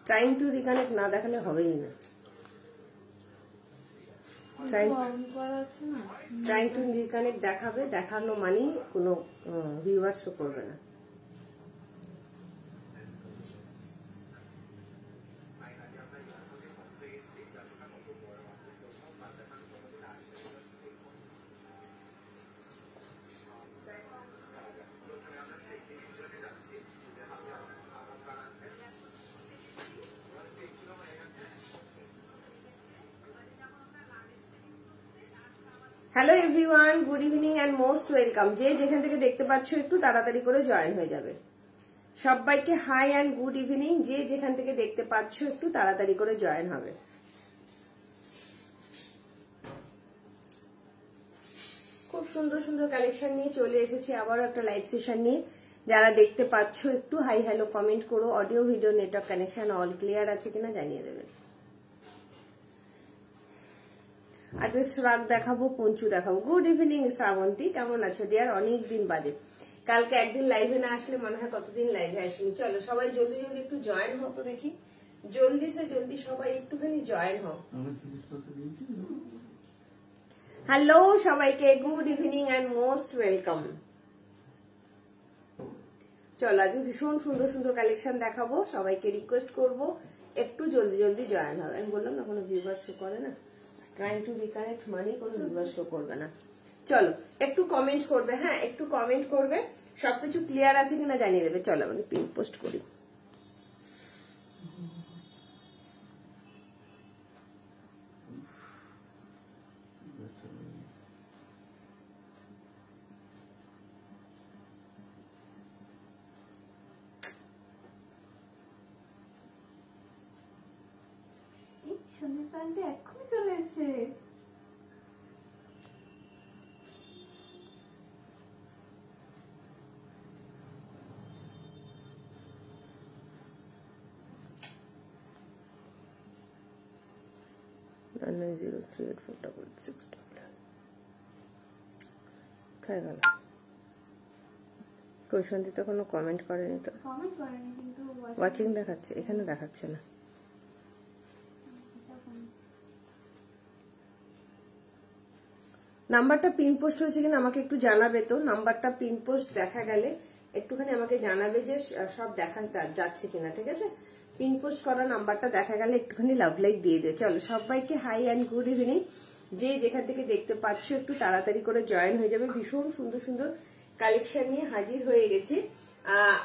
Trying to reconnect না দেখালে হবেই না। ট্রাইং টু রিকানেক্ট দেখাবে, দেখানো মানেই কোনো ভিউয়ার শো করবে না। Hello everyone, good evening and most welcome. যে যেখান থেকে দেখতে পাচ্ছ একটু তাড়াতাড়ি করে জয়েন হয়ে যাবে। সবাইকে হাই অ্যান্ড গুড ইভিনিং। যে যেখান থেকে দেখতে পাচ্ছ একটু তাড়াতাড়ি করে জয়েন হবে। খুব সুন্দর সুন্দর কালেকশন নিয়ে চলে এসেছি আবারও একটা লাইভ সেশন নিয়ে। যারা দেখতে পাচ্ছ একটু হাই হ্যালো কমেন্ট করো। Audio video network connection all clear আছে কিনা জানিয়ে দেবেন। আজকে শ্রাগ দেখাবো, পঞ্চু দেখাবো। গুড ইভিনিং শ্রাবন্তী, কেমন আছো ডিয়ার? অনেক দিন বাদে, কালকে একদিন লাইভে না আসলে মনে হয় কতদিন লাইভে আসেনি। চলো সবাই জলদি জলদি একটু জয়েন হও তো দেখি, জলদি সে জলদি সবাই একটুখানি জয়েন হও। হ্যালো সবাইকে good evening and most welcome. চলো আজকে ভীষণ সুন্দর সুন্দর কালেকশন দেখাবো। সবাইকে রিকোয়েস্ট করবো একটু জলদি জলদি জয়েন হবে। আমি বললাম না কোনো ভিউয়ার শো করে না, ট্রাইং টু রিকানেক্ট মানেই কোনো ভিউয়ার শো করবে না। চলো একটু কমেন্ট করবে, হ্যাঁ একটু কমেন্ট করবে, সবকিছু ক্লিয়ার আছে কিনা জানিয়ে দেবে। চলো আমি পিন পোস্ট করি। এক্ষুনি চলে এসেছে। কৈশন্তিতে কোনো কমেন্ট করেনি তো, কিন্তু ওয়াচিং দেখাচ্ছে, এখানে দেখাচ্ছে না। নাম্বারটা পিন পোস্ট হয়েছে কিনা আমাকে একটু জানাবে তো। নাম্বারটা পিন পোস্ট দেখা গেলে একটুখানি আমাকে জানাবে যে সব দেখা যাচ্ছে কিনা, ঠিক আছে? পিন পোস্ট করা নাম্বারটা দেখা গেলে একটুখানি লাভ লাইক দিয়ে দে। চলো সবাইকে হাই অ্যান্ড গুড ইভিনিং। যে যেখান থেকে দেখতে পাচ্ছ একটু তাড়াতাড়ি করে জয়েন হয়ে যাবে। ভীষণ সুন্দর সুন্দর কালেকশন নিয়ে হাজির হয়ে গেছি।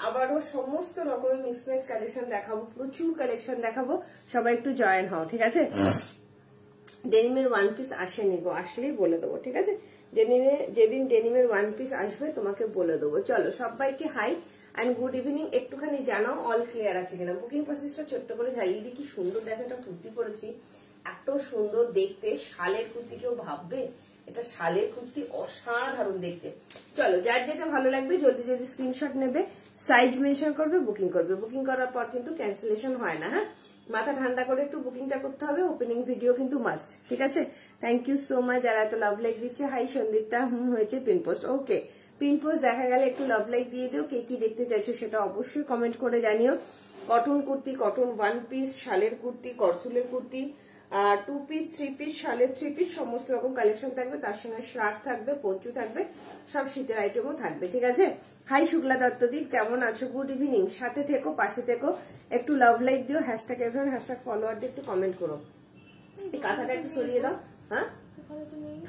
আবারও সমস্ত রকমের মিক্স ম্যাচ কালেকশন দেখাবো, প্রচুর কালেকশন দেখাবো। সবাই একটু জয়েন হও, ঠিক আছে? ডেনিমের ওয়ান পিস আসেনি গো, আসলেই বলে দেবো, ঠিক আছে? যেদিন ডেনিমের ওয়ান পিস আসবে তোমাকে বলে দেবো। চলো সবাইকে হাই অ্যান্ড গুড ইভিনিং। একটুখানি জানাও অল ক্লিয়ার আছে কিনা। বুকিং প্রসেসটা ছোট্ট করে ঝালিয়ে দিই। কি সুন্দর দেখো, একটা কুর্তি পরেছি, এত সুন্দর দেখতে। শালের কুর্তি, কেউ ভাববে এটা শালের কুর্তি, অসাধারণ দেখতে। চলো যার যেটা ভালো লাগবে জলদি জলদি স্ক্রিনশট নেবে, সাইজ মেনশন করবে, বুকিং করবে। বুকিং করার পর কিন্তু ক্যান্সেলেশন হয় না, হ্যাঁ? মাথা ঠান্ডা করে একটু বুকিংটা করতে হবে। ওপেনিং ভিডিও কিন্তু মাস্ট, ঠিক আছে? থ্যাংক ইউ সো মাচ যারা এত লাভ লাইক দিচ্ছে। হাই সন্দীপটা, হয়েছে পিন পোস্ট। ওকে, পিন পোস্ট দেখা গেলে একটু লাভ লাইক দিয়ে দিও। কে কি দেখতে চাইছো সেটা অবশ্যই কমেন্ট করে জানিও। Cotton kurti, cotton one piece, শালের কুর্তি, করসুলের কুর্তি, 2 পিস 3 পিস, শালের 3 পিস, সমস্ত রকম কালেকশন থাকবে। তার সঙ্গে শ্রাগ থাকবে, পঞ্চু থাকবে, সব শীতের আইটেমও থাকবে, ঠিক আছে? হাই শুক্লা দত্তদীপ, কেমন আছো? Good evening. সাথে থেকো, পাশে থেকো, একটু লাভ লাইক দিও। হ্যাশট্যাগ এভরিওয়ান, হ্যাশট্যাগ ফলোয়ার দিয়ে একটু কমেন্ট করো। এই কাঁথাটা একটু সরিয়ে দাও। হ্যাঁ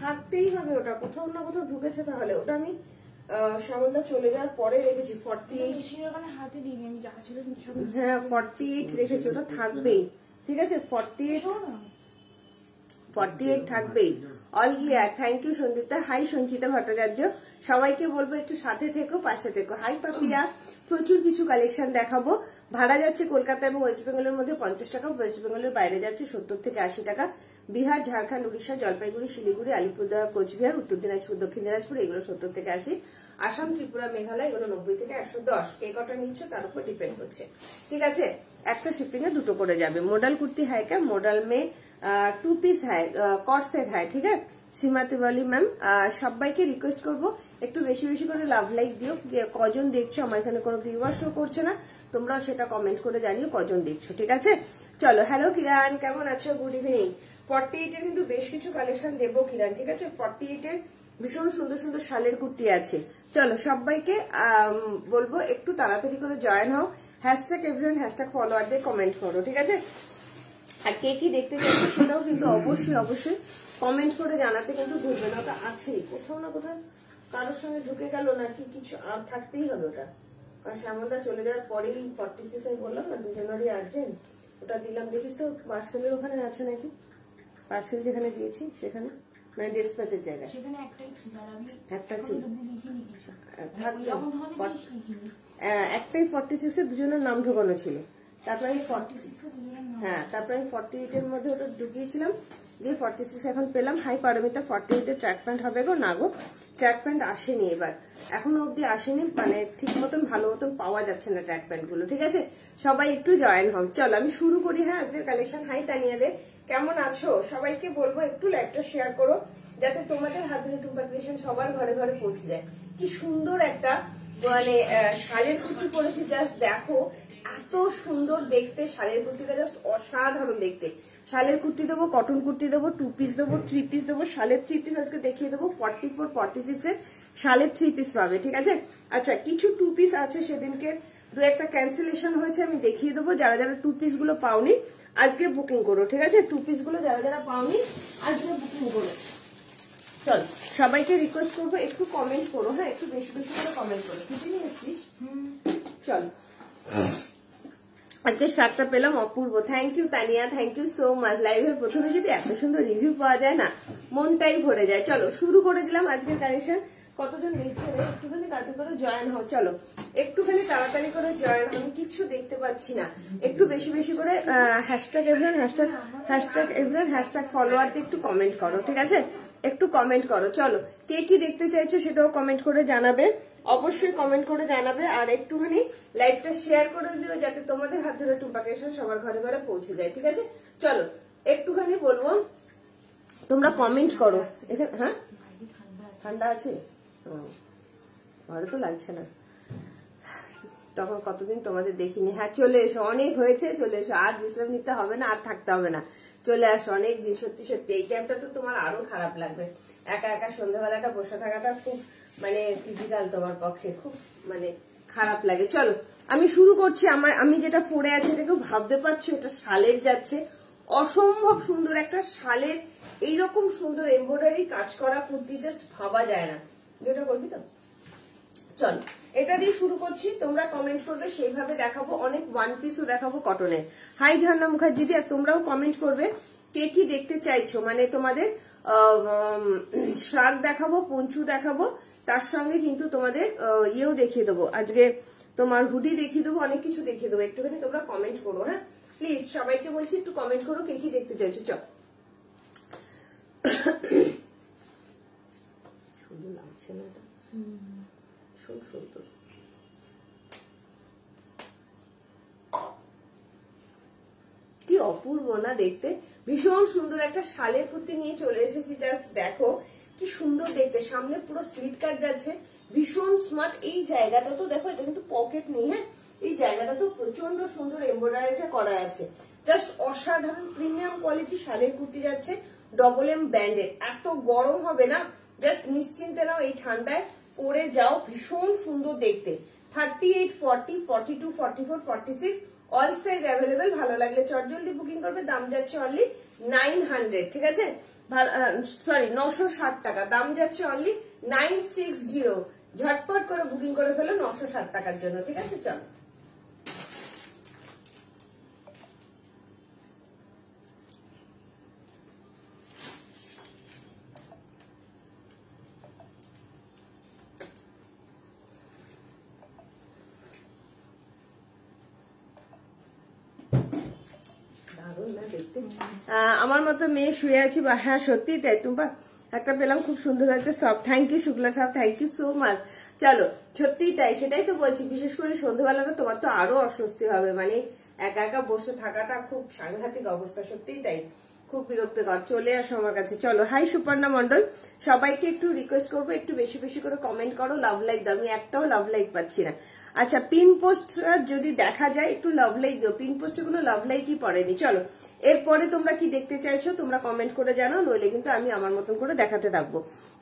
থাকতেই হবে, ওটা কোথাও না কোথাও ঢুকেছে। তাহলে ওটা আমি শ্যামলদা চলে যাওয়ার পরে রেখেছি। 48 হাতে দিই আমি, যা ছিল হ্যাঁ 48 রেখেছি, ওটা থাকবেই, ঠিক আছে? 48 থাকবেই। All clear. থ্যাংক ইউ সন্দীপটা। হাই সঞ্চিতা ভট্টাচার্য, সবাইকে বলবো একটু সাথে থেকো, পাশে থেকো। হাই পাপিয়া, প্রচুর কিছু কালেকশন দেখাবো। ভাড়া যাচ্ছে কলকাতা এবং ওয়েস্ট বেঙ্গলের মধ্যে 50 টাকা, ওয়েস্ট বেঙ্গলের বাইরে যাচ্ছে 70 থেকে 80 টাকা। বিহার, ঝাড়খণ্ড, উড়িষ্যা, জলপাইগুড়ি, শিলিগুড়ি, আলিপুরদুয়ার, কোচবিহার, উত্তর দিনাজপুর, দক্ষিণ দিনাজপুর এগুলো 70 থেকে 80। আসাম, ত্রিপুরা, মেঘালয় এগুলো 90 থেকে 110। কে কটা নিচ্ছ তার উপর ডিপেন্ড করছে, ঠিক আছে? একটা শিপিং এ দুটো করে যাবে। মডেল কুর্তি है क्या? मॉडल में 2 পিস है, कॉट सेट है, ठीक है? सीमा तिवारी मैम, সবাইকে রিকোয়েস্ট করবো একটু বেশি বেশি করে লাভ লাইক দিও। কজন দেখছো, আমার এখানে কোনো ভিউয়ার শো করছে না, তোমরাও সেটা কমেন্ট করে জানিও কজন দেখছো, ঠিক আছে? চলো, হ্যালো কিরান, কেমন আছো? Good evening. 48 এর কিন্তু বেশ কিছু কালেকশন দেবো কিরান, ঠিক আছে? 48 এর ভীষণ সুন্দর সুন্দর শালের কুর্তি আছে। চলো, সবাইকে বলবো একটু তাড়াতাড়ি করে জয়েন হও, হ্যাশট্যাগ এভরিওয়ান হ্যাশট্যাগ ফলোয়ার দিয়ে কমেন্ট করো, ঠিক আছে? আর কে কি দেখতে চাইছো সেটাও কিন্তু অবশ্যই অবশ্যই কমেন্ট করে জানাতে কিন্তু ভুলবে না। ওটা আছেই কোথাও না কোথাও, কারোর সঙ্গে ঢুকে গেল নাকি কিছু আর থাকতেই হবে ওটা, কারণ শ্যামলদা চলে যাওয়ার পরেই 46 আমি বললাম না দুজনেরই আর্জেন্ট, ওটা দিলাম। দেখিস তো পার্সেলের ওখানে আছে নাকি, পার্সেল যেখানে দিয়েছি সেখানে, মানে ডিসপ্যাচের জায়গায় সেখানে একটাই ছিল, আর আমি একটা ছিল, লিখিনি কিছু, একটাই 46 এর দুজনের নাম ঢোকানো ছিল। তারপরে আমি 46 এর দুজনের নাম, হ্যাঁ, তারপরে আমি 48 এর মধ্যে ওটা ঢুকিয়েছিলাম, দিয়ে 46 এখন পেলাম। হাই পারমিতা, 48 এর ট্র্যাক প্যান্ট হবে গো? না গো, ট্র্যাক প্যান্ট আসেনি এবার, এখনো অব্দি আসেনি, মানে ঠিক মতন ভালো মতন পাওয়া যাচ্ছে না ট্র্যাক প্যান্ট গুলো, ঠিক আছে? সবাই একটু জয়েন হন। চলো আমি শুরু করি। হ্যাঁ, আজকের কালেকশন। হাই তানিয়া দে, কেমন আছো? সবাইকে বলবো একটু লাইভটা শেয়ার করো, যাতে তোমাদের হাত ধরে টুম্পা ক্রিয়েশন সবার ঘরে ঘরে পৌঁছে যায়। কি সুন্দর একটা মানে শালের কুর্তি পরেছি, জাস্ট দেখো এত সুন্দর দেখতে, শালের কুর্তিটা জাস্ট অসাধারণ দেখতে। শালের কুর্তি দেবো, কটন কুর্তি দেবো, 2 পিস দেবো, 3 পিস দেবো। শালের 3 পিস আজকে দেখিয়ে দেবো, 44, 46 এর শালের 3 পিস পাবে, ঠিক আছে? আচ্ছা, কিছু 2 পিস আছে, সেদিনকে 2-একটা ক্যান্সেলেশন হয়েছে, আমি দেখিয়ে দেবো। যারা যারা 2 পিস গুলো পাওনি আজকে বুকিং করো, ঠিক আছে? 2 পিস গুলো যারা যারা পাওনি আজকে বুকিং করো। চল, সবাইকে রিকোয়েস্ট করবো একটু কমেন্ট করো, হ্যাঁ, একটু বেশি বেশি করে কমেন্ট করো। ছুটি নিয়ে এসছিস? চল, আজকে শার্টটা পেলাম অপূর্ব, thank you Tania, thank you so much. লাইভের প্রথমে যদি এত সুন্দর রিভিউ পাওয়া যায় না, মনটাই ভরে যায়। চলো শুরু করে দিলাম আজকের কালেকশন। কতজন দেখছে রে? একটুখানি তাড়াতাড়ি করে জয়েন হও, চলো একটুখানি তাড়াতাড়ি করে জয়েন হও, আমি কিছু দেখতে পাচ্ছি না। একটু বেশি বেশি করে হ্যাশট্যাগ এভরিওয়ান হ্যাশট্যাগ ফলোয়ার দিয়ে একটু কমেন্ট করো, ঠিক আছে? একটু কমেন্ট করো। চলো, কে কি দেখতে চাইছো সেটাও কমেন্ট করে জানাবে, অবশ্যই কমেন্ট করে জানাবে। আর একটুখানি লাইভটা শেয়ার করে দিও, যাতে তোমাদের হাত ধরে টুম্পা ক্রিয়েশন সবার ঘরে ঘরে পৌঁছে যায়, ঠিক আছে? চলো একটুখানি বলবো, তোমরা কমেন্ট করো। এখানে হ্যাঁ ঠান্ডা আছে, ঘরে তো লাগছে না, তখন কতদিন তোমাদের দেখিনি। হ্যাঁ চলে এসো, অনেক হয়েছে, চলে এসো, আর বিশ্রাম নিতে হবে না, আর থাকতে হবে না, চলে আসো। অনেক দিন, সত্যি সত্যি এই টাইমটা তো তোমার আরো খারাপ লাগবে, একা একা সন্ধ্যাবেলাটা বসে থাকাটা খুব মানে ডিফিকাল্ট তোমার পক্ষে, খুব মানে খারাপ লাগে। চলো আমি শুরু করছি। আমি যেটা পরে আছি এটা কেউ ভাবতে পারছো এটা শালের যাচ্ছে, অসম্ভব সুন্দর একটা শালের এইরকম সুন্দর এমব্রয়ডারি কাজ করা কুর্তি, জাস্ট ভাবা যায় না। যেটা করবি তো, চল এটা দিয়ে শুরু করছি। তোমরা কমেন্ট করবে, সেইভাবে দেখাবো। অনেক 1 পিসও দেখাবো কটনের। হাই ঝর্ণা মুখার্জি দি, আর তোমরাও কমেন্ট করবে কে কি দেখতে চাইছো, মানে তোমাদের শাক দেখাবো, পঞ্চু দেখাবো, তার সঙ্গে কিন্তু তোমাদের ইয়েও দেখিয়ে দেবো, আজকে তোমার হুডি দেখিয়ে দেবো, অনেক কিছু দেখিয়ে দেবো। একটুখানি তোমরা কমেন্ট করো, হ্যাঁ প্লিজ, সবাইকে বলছি একটু কমেন্ট করো কে কি দেখতে চাইছো। চল, সুন্দর লাগছে না এটা, সুন্দর। কি অপূর্ব না দেখতে, ভীষণ সুন্দর একটা শালের কুর্তি নিয়ে চলে এসেছি। জাস্ট দেখো কি সুন্দর দেখতে, সামনে পুরো স্লিট কাট যাচ্ছে, ভীষণ স্মার্ট। এই জায়গাটা তো দেখো, এটা কিন্তু পকেট নেই, হ্যাঁ, এই জায়গাটা তো প্রচন্ড সুন্দর এমব্রয়ডারিটা করা আছে, জাস্ট অসাধারণ প্রিমিয়াম কোয়ালিটি শালের কুর্তি যাচ্ছে, ডবল এম ব্র্যান্ডেড। এত গরম হবে না, জাস্ট নিশ্চিন্তে নাও, এই ঠান্ডায় পরে যাও, ভীষণ সুন্দর দেখতে। 38, 40, 42, 44, 46 অল সাইজ অ্যাভেলেবেল। ভালো লাগলে চটজলদি বুকিং করবে, দাম যাচ্ছে অনলি 900, ঠিক আছে? সরি 960 টাকা, দাম যাচ্ছে অনলি 960। ঝটপট করে বুকিং করে ফেলো 960 টাকার জন্য, ঠিক আছে? চলো আমার মতো মেয়ে শুয়ে আছি, হ্যাঁ সত্যি তাই টুম্পা, একটা পেলাম খুব সুন্দর আছে, সব থ্যাংক ইউ শুক্লা সাহেব, থ্যাংক ইউ সো মাচ। চলো সত্যিই তাই, সেটাই তো বলছি, বিশেষ করে সন্ধ্যাবেলাটা তোমার তো আরো অস্বস্তি হবে, মানে একা একা বসে থাকাটা খুব সাংঘাতিক অবস্থা, সত্যিই তাই। খুব বিরক্তকর। চলে আসো আমার কাছে। চলো, হাই সুপর্ণা মন্ডল, সবাইকে একটু রিকোয়েস্ট করবো একটু বেশি বেশি করে কমেন্ট করো, লাভ লাইক দাও। আমি একটাও লাভ লাইক পাচ্ছি না। আচ্ছা, পিন পোস্ট যদি দেখা যায় একটু লাভ লাইক দিও। পিন পোস্টে কোনো লাভ লাইকই পড়েনি। চলো, এরপরে তোমরা কি দেখতে চাইছো তোমরা কমেন্ট করে জানাও, নইলে কিন্তু আমি আমার মতন করে দেখাতে থাকবো।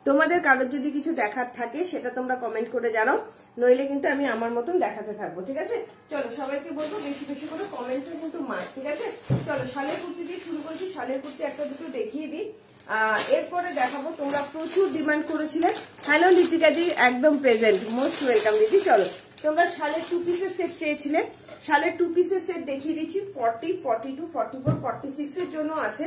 তোমাদের কারোর যদি কিছু দেখার থাকে সেটা তোমরা কমেন্ট করে জানাও, নইলে কিন্তু আমি আমার মতন দেখাতে থাকবো। ঠিক আছে, চলো সবাইকে বলবো বেশি বেশি করে কমেন্টটা কিন্তু মাস। ঠিক আছে, চলো শালের কুর্তি দিয়ে শুরু করছি। শালের কুর্তি একটা দুটো দেখিয়ে দিই, এরপরে দেখাবো। তোমরা প্রচুর ডিমান্ড করেছিলে। হ্যালো লিপিকা দি, একদম প্রেজেন্ট, মোস্ট ওয়েলকাম দিদি। চলো, তোমরা শালের 2 পিসের সেট চেয়েছিলে, শালের 2 পিসের সেট দেখিয়ে দিচ্ছি। 40, 42, 44, 46 এর জন্য আছে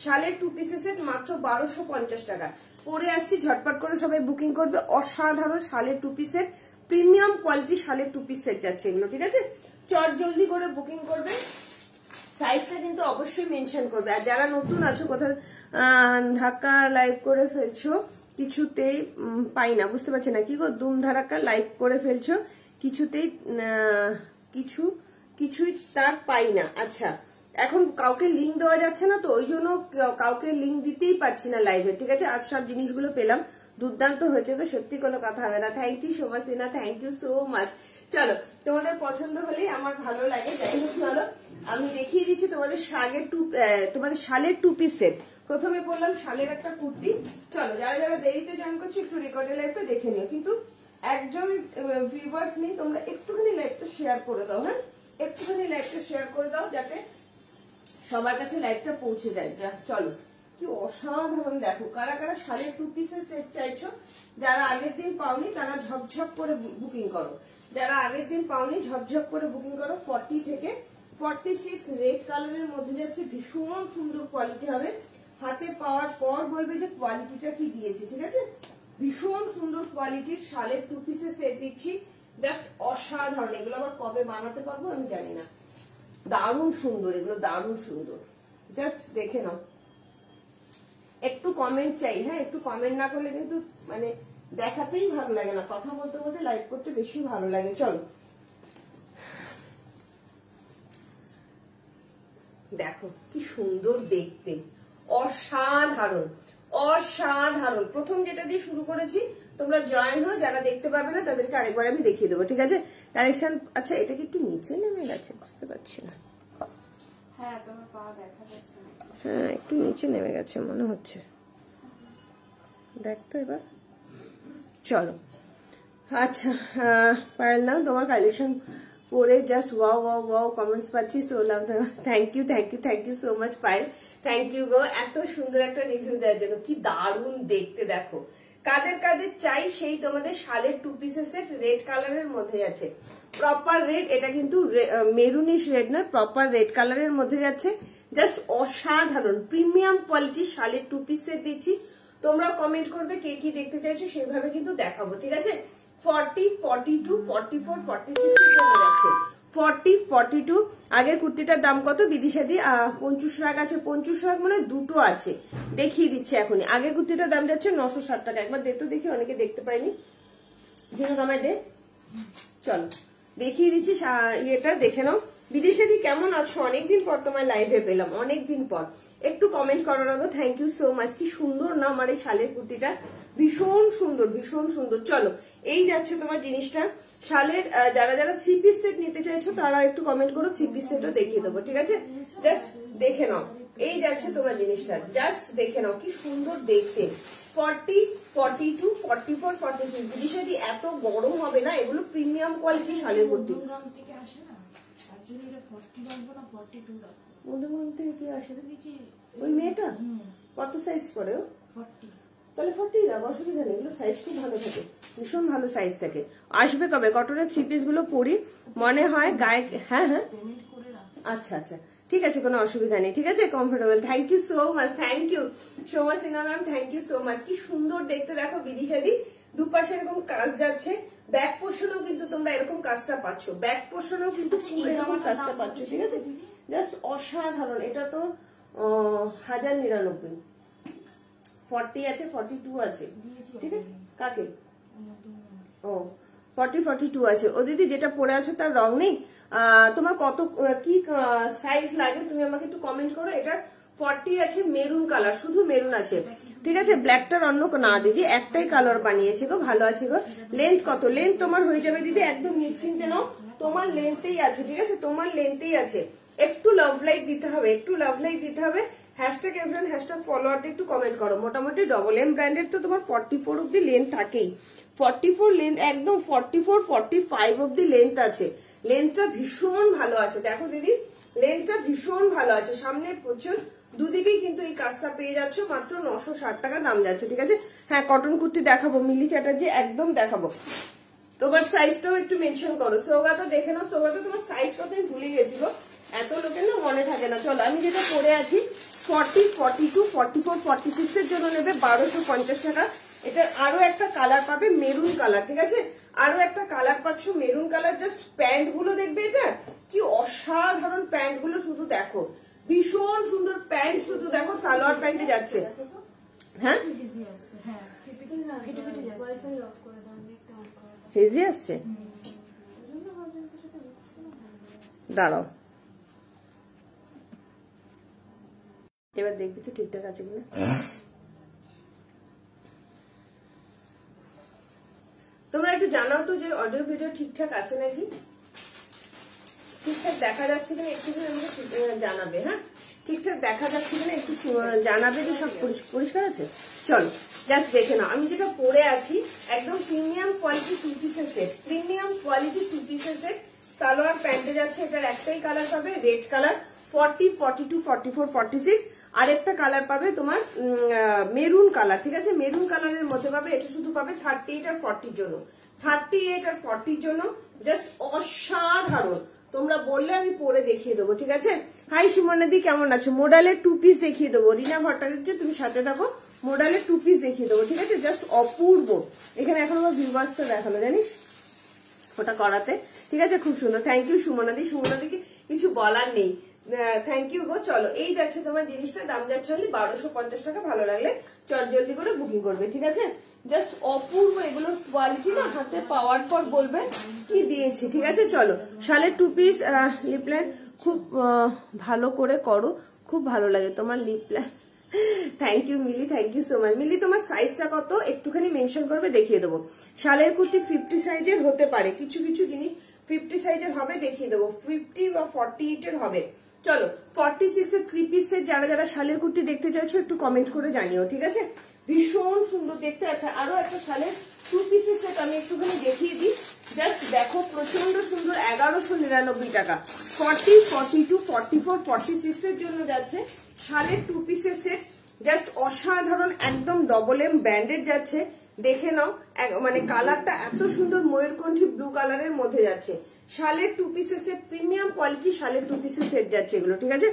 শালের 2 পিসের সেট মাত্র 1250 টাকা পরে আসছি। ঝটপট করে সবাই বুকিং করবে। অসাধারণ শালের 2 পিসের প্রিমিয়াম কোয়ালিটি শালের 2 পিস সেট যাচ্ছে এগুলো। ঠিক আছে, চট জলদি করে বুকিং করবে। সাইজটা কিন্তু অবশ্যই মেনশন করবে। আর যারা নতুন আছো, কোথাও ধাক্কা লাইভ করে ফেলছো কিছুতেই পাই না, বুঝতে পারছি না কি গো, দুম ধারাক্কা লাইভ করে ফেলছো কিছুতেই কিছুই তার পাই না। আচ্ছা, এখন কাউকে লিঙ্ক দেওয়া যাচ্ছে না, তো ওই জন্য কাউকে লিঙ্ক দিতেই পারছি না লাইভে। ঠিক আছে, আজ সব জিনিসগুলো পেলাম, দুর্দান্ত হয়েছে, সত্যি কোনো কথা হবে না। Thank you Somasina, thank you so much. চলো, তোমাদের পছন্দ হলেই আমার ভালো লাগে। যাই হোক, চলো আমি দেখিয়ে দিচ্ছি তোমাদের শালের 2 পিস সেট। প্রথমে বললাম শালের একটা কুর্তি। চলো, যারা যারা দেরিতে জয়েন করছো একটু রেকর্ডের লাইভটা দেখে নিও, কিন্তু একজন ভিউয়ার্স নেই, তোমরা একটুখানি লাইভটা শেয়ার করে দাও। হ্যাঁ, একটুখানি লাইভটা শেয়ার করে দাও যাতে সবার কাছে লাইভটা পৌঁছে যায়। চলো, কি অসাধারণ দেখো। কারা কারা শালের 2 পিসের সেট চাইছো, যারা আগের দিন পাওনি তারা ঝপঝপ করে বুকিং করো। যারা আগের দিন পাওনি ঝপঝপ করে বুকিং করো। 40 থেকে 46 রেড কালারের মধ্যে যাচ্ছে, ভীষণ সুন্দর কোয়ালিটি হবে। হাতে পাওয়ার পর বলবে যে কোয়ালিটিটা কি দিয়েছে। ঠিক আছে, ভীষণ সুন্দর কোয়ালিটির শালের 2 পিসের সেট দিচ্ছি, জাস্ট অসাধারণ। এগুলো আবার কবে বানাতে পারবো আমি জানি না। দারুণ সুন্দর এগুলো, দারুণ সুন্দর, জাস্ট দেখে নাও। একটু কমেন্ট চাই। হ্যাঁ, একটু কমেন্ট না করলে কিন্তু মানে দেখাতেই ভালো লাগে না, কথা বলতে বলতে লাইভ করতে বেশি ভালো লাগে। চলো দেখো কি সুন্দর দেখতে, অসাধারণ অসাধারণ। প্রথম যেটা দিয়ে শুরু করেছি, তোমরা জয়েন হও, যারা দেখতে পাবে না তাদেরকে আরেকবার আমি দেখিয়ে দেবো। ঠিক আছে, কালেকশন। আচ্ছা, এটা কি একটু নিচে নেমে গেছে, বুঝতে পারছি না। হ্যাঁ, তোমার পা দেখা যাচ্ছে না। হ্যাঁ, একটু নিচে নেমে গেছে মনে হচ্ছে, দেখতো এবার। চলো, আচ্ছা পায়েল না, তোমার কালেকশন পরে just wow wow wow comments পাচ্ছি। So love, thank you thank you thank you so much Payel, thank you গো, এত সুন্দর একটা রিভিউ দেওয়ার জন্য। কি দারুণ দেখতে দেখো। কাদের কাদের চাই সেই তোমাদের শালের 2 পিসের সেট রেড কালারের মধ্যে যাচ্ছে, প্রপার রেড। এটা কিন্তু মেরুনিশ রেড নয়, প্রপার রেড কালারের মধ্যে যাচ্ছে, জাস্ট অসাধারণ প্রিমিয়াম কোয়ালিটির শালের 2 পিস সেট দিচ্ছি। তোমরা কমেন্ট করবে কে কি দেখতে চাইছো, সেভাবে কিন্তু দেখাবো। ঠিক আছে, 40, 42, 44, 46 এর জন্য যাচ্ছে। 40, 42। আগের কুর্তিটার দাম কত বিদিশাদি? 25 রাগ আছে, 25 রাগ মানে দুটো আছে, দেখিয়ে দিচ্ছি এখনই। আগের কুর্তিটার দাম যাচ্ছে 960 টাকা। একবার দেখতে দেখি, অনেকে দেখতে পাইনি, যেন আমায় দে। চলো দেখিয়ে দিচ্ছি, ইয়েটা দেখে নাও। বিদিশাদি কেমন আছো? অনেকদিন পর তোমার লাইভে পেলাম, অনেকদিন পর। একটু কমেন্ট করার আগে থ্যাংক ইউ সো মাচ। কি সুন্দর না আমার এই শালের কুর্তিটা, ভীষণ সুন্দর ভীষণ সুন্দর। চলো, এই যাচ্ছে তোমার জিনিসটা। শালের যারা যারা 3 পিস সেট নিতে চাইছো তারা একটু কমেন্ট করো, 3 পিস সেটও দেখিয়ে দেবো। ঠিক আছে, জাস্ট দেখে নাও। এই যাচ্ছে তোমার জিনিসটা, জাস্ট দেখে নাও কি সুন্দর দেখতে। 40, 42, 44, 46। বিদিশাদি এত গরম হবে না, এগুলো প্রিমিয়াম কোয়ালিটি শালের কুর্তি। মধুগ্রাম থেকে আসে না, তার জন্য এটা 40 রাখবো না 42 রাখবো। মধুগ্রাম থেকে কি আসে? ওই মেয়েটা কত সাইজ করে? 40। তাহলে 40 রাখ, অসুবিধা নেই। এগুলো সাইজ খুব ভালো থাকে, ভীষণ ভালো সাইজ থাকে। আসবে কবে? কটনের 3 পিস গুলো পরি মনে হয় গায়ে। হ্যাঁ হ্যাঁ, পেমেন্ট করে রাখ। আচ্ছা আচ্ছা, ঠিক আছে, কোনো অসুবিধা নেই। ঠিক আছে, comfortable. Thank you so much, thank you Soma Sinha ma'am, thank you so much. কি সুন্দর দেখতে দেখো বিদিশাদি, দুপাশে এরকম কাজ যাচ্ছে। ব্যাক পোর্শনও কিন্তু তোমরা এরকম কাজটা পাচ্ছ, ব্যাক পোর্শনও কিন্তু এরকম কাজটা পাচ্ছ। ঠিক আছে, জাস্ট অসাধারণ। এটা তো 1099। 40 আছে, 42 আছে। ঠিক আছে, কাকে? ও 40, 42 আছে। ও দিদি, যেটা পরে আছো তার রং নেই। তোমার কত কি সাইজ লাগে তুমি আমাকে একটু কমেন্ট করো। এটা 40 আছে মেরুন কালার, শুধু মেরুন আছে, ঠিক আছে। ব্ল্যাকটার অন্য না দিদি, একটাই কালার বানিয়েছে গো, ভালো আছে গো। লেন্থ কত? লেন্থ তোমার হয়ে যাবে দিদি, একদম নিশ্চিন্তে নাও, তোমার লেন্থেই আছে, ঠিক আছে, তোমার লেন্থেই আছে। একটু লাভ লাইক দিতে হবে, একটু লাভ লাইক দিতে হবে। হ্যাশট্যাগ এভরিওয়ান, হ্যাশট্যাগ ফলোয়ার দিয়ে একটু কমেন্ট করো। মোটামুটি ডবল এম ব্র্যান্ডের তো তোমার 44 অব্দি লেন্থ থাকেই, 44 লেন্থ, একদম 44 45 অব্দি লেন্থ আছে। লেন্থটা ভীষণ ভালো আছে, দেখো দিদি লেন্থটা ভীষণ ভালো আছে। সামনে প্রচুর, দুদিকেই কিন্তু এই কাজটা পেয়ে যাচ্ছ, মাত্র 960 টাকা দাম যাচ্ছে, ঠিক আছে। হ্যাঁ কটন কুর্তি দেখাবো মিলি চ্যাটার্জি, একদম দেখাবো। তোমার সাইজটাও একটু মেনশন করো। সৌগাতা দেখে নাও, সৌগাতা তোমার সাইজ কত আমি ভুলে গেছি গো, এত লোকের না মনে থাকে না। চলো আমি যেটা পরে আছি 40 42 44 46 এর জন্য নেবে 1250 টাকা। এটার আরো একটা কালার পাবে মেরুন কালার, ঠিক আছে, আরো একটা কালার পাচ্ছ মেরুন কালার। জাস্ট প্যান্ট গুলো দেখবে, এটা কি অসাধারণ প্যান্ট গুলো, শুধু দেখো ভীষণ সুন্দর প্যান্ট, শুধু দেখো সালোয়ার প্যান্টে যাচ্ছে। হ্যাঁ হেজি আসছে, দাঁড়াও এবার দেখবি তো ঠিকঠাক আছে কিনা। তোমরা একটু জানাও তো যে অডিও ভিডিও ঠিকঠাক আছে নাকি, ঠিকঠাক দেখা যাচ্ছে কিনা একটু আমাকে জানাবে। হ্যাঁ ঠিকঠাক দেখা যাচ্ছে কিনা একটু জানাবে যে সব পরিষ্কার আছে। চলো জাস্ট দেখে নাও, আমি যেটা পরে আছি একদম প্রিমিয়াম কোয়ালিটি 2 পিসের সেট, প্রিমিয়াম কোয়ালিটি 2 পিসের সেট। সালোয়ার প্যান্টে যাচ্ছে, এটার একটাই কালার পাবে রেড কালার, 40 42 44 46। আরেকটা কালার পাবে তোমার মেরুন কালার, ঠিক আছে, মেরুন কালারের মধ্যে পাবে। এটা শুধু পাবে 38 আর 40 জন্য, 38 আর 40 জন্য। জাস্ট অসাধারণ, তোমরা বললে আমি পরে দেখিয়ে দেবো, ঠিক আছে। হাই সুমনাদি কেমন আছো? মোডালের 2 পিস দেখিয়ে দেবো, রিনা ভট্টাচার্য তুমি সাথে থাকো, মোডালের 2 পিস দেখিয়ে দেবো, ঠিক আছে। জাস্ট অপূর্ব, এখানে এখন আমার ভিউয়ার্সটা দেখালো জানিস ওটা করাতে, ঠিক আছে, খুব সুন্দর। থ্যাংক ইউ সুমনাদি, সুমনাদিকে কিছু বলার নেই, থ্যাংক ইউ গো। চলো এই যাচ্ছে তোমার জিনিসটা, দাম যাচ্ছে 1250 টাকা। ভালো লাগলে চট জলদি করে বুকিং করবে, ঠিক আছে। জাস্ট অপূর্ব, এগুলোর কোয়ালিটি না হাতে পাওয়ার পর বলবে কি দিয়েছি, ঠিক আছে। চলো শালের 2 পিস লিপলাইন খুব ভালো করে করো, খুব ভালো লাগে তোমার লিপলাইন। Thank you Mili, thank you so much. Mili তোমার সাইজটা কত একটুখানি মেনশন করবে, দেখিয়ে দেবো। শালের কুর্তি 50 সাইজের হতে পারে, কিছু কিছু জিনিস 50 সাইজের হবে, দেখিয়ে দেবো। 50 বা 48 এর হবে। চলো 46 এর 3 পিসের যারা যারা শালের কুর্তি দেখতে চাইছো একটু কমেন্ট করে জানিও, ঠিক আছে। ভীষণ সুন্দর দেখতে আছে। আরো একটা শালের 2 পিসের সেট আমি একটুখানি দেখিয়ে দিই, জাস্ট দেখো প্রচন্ড সুন্দর, 1199 টাকা। 40 42 44 46 এর জন্য যাচ্ছে শালের 2 পিসের সেট, জাস্ট অসাধারণ, একদম ডবল এম ব্র্যান্ডেড যাচ্ছে। দেখে নাও, মানে কালারটা এত সুন্দর, ময়ূরকণ্ঠী ব্লু কালারের মধ্যে যাচ্ছে। শালের 2 পিসের সেট, প্রিমিয়াম কোয়ালিটি শালের 2 পিসের সেট যাচ্ছে এগুলো, ঠিক আছে।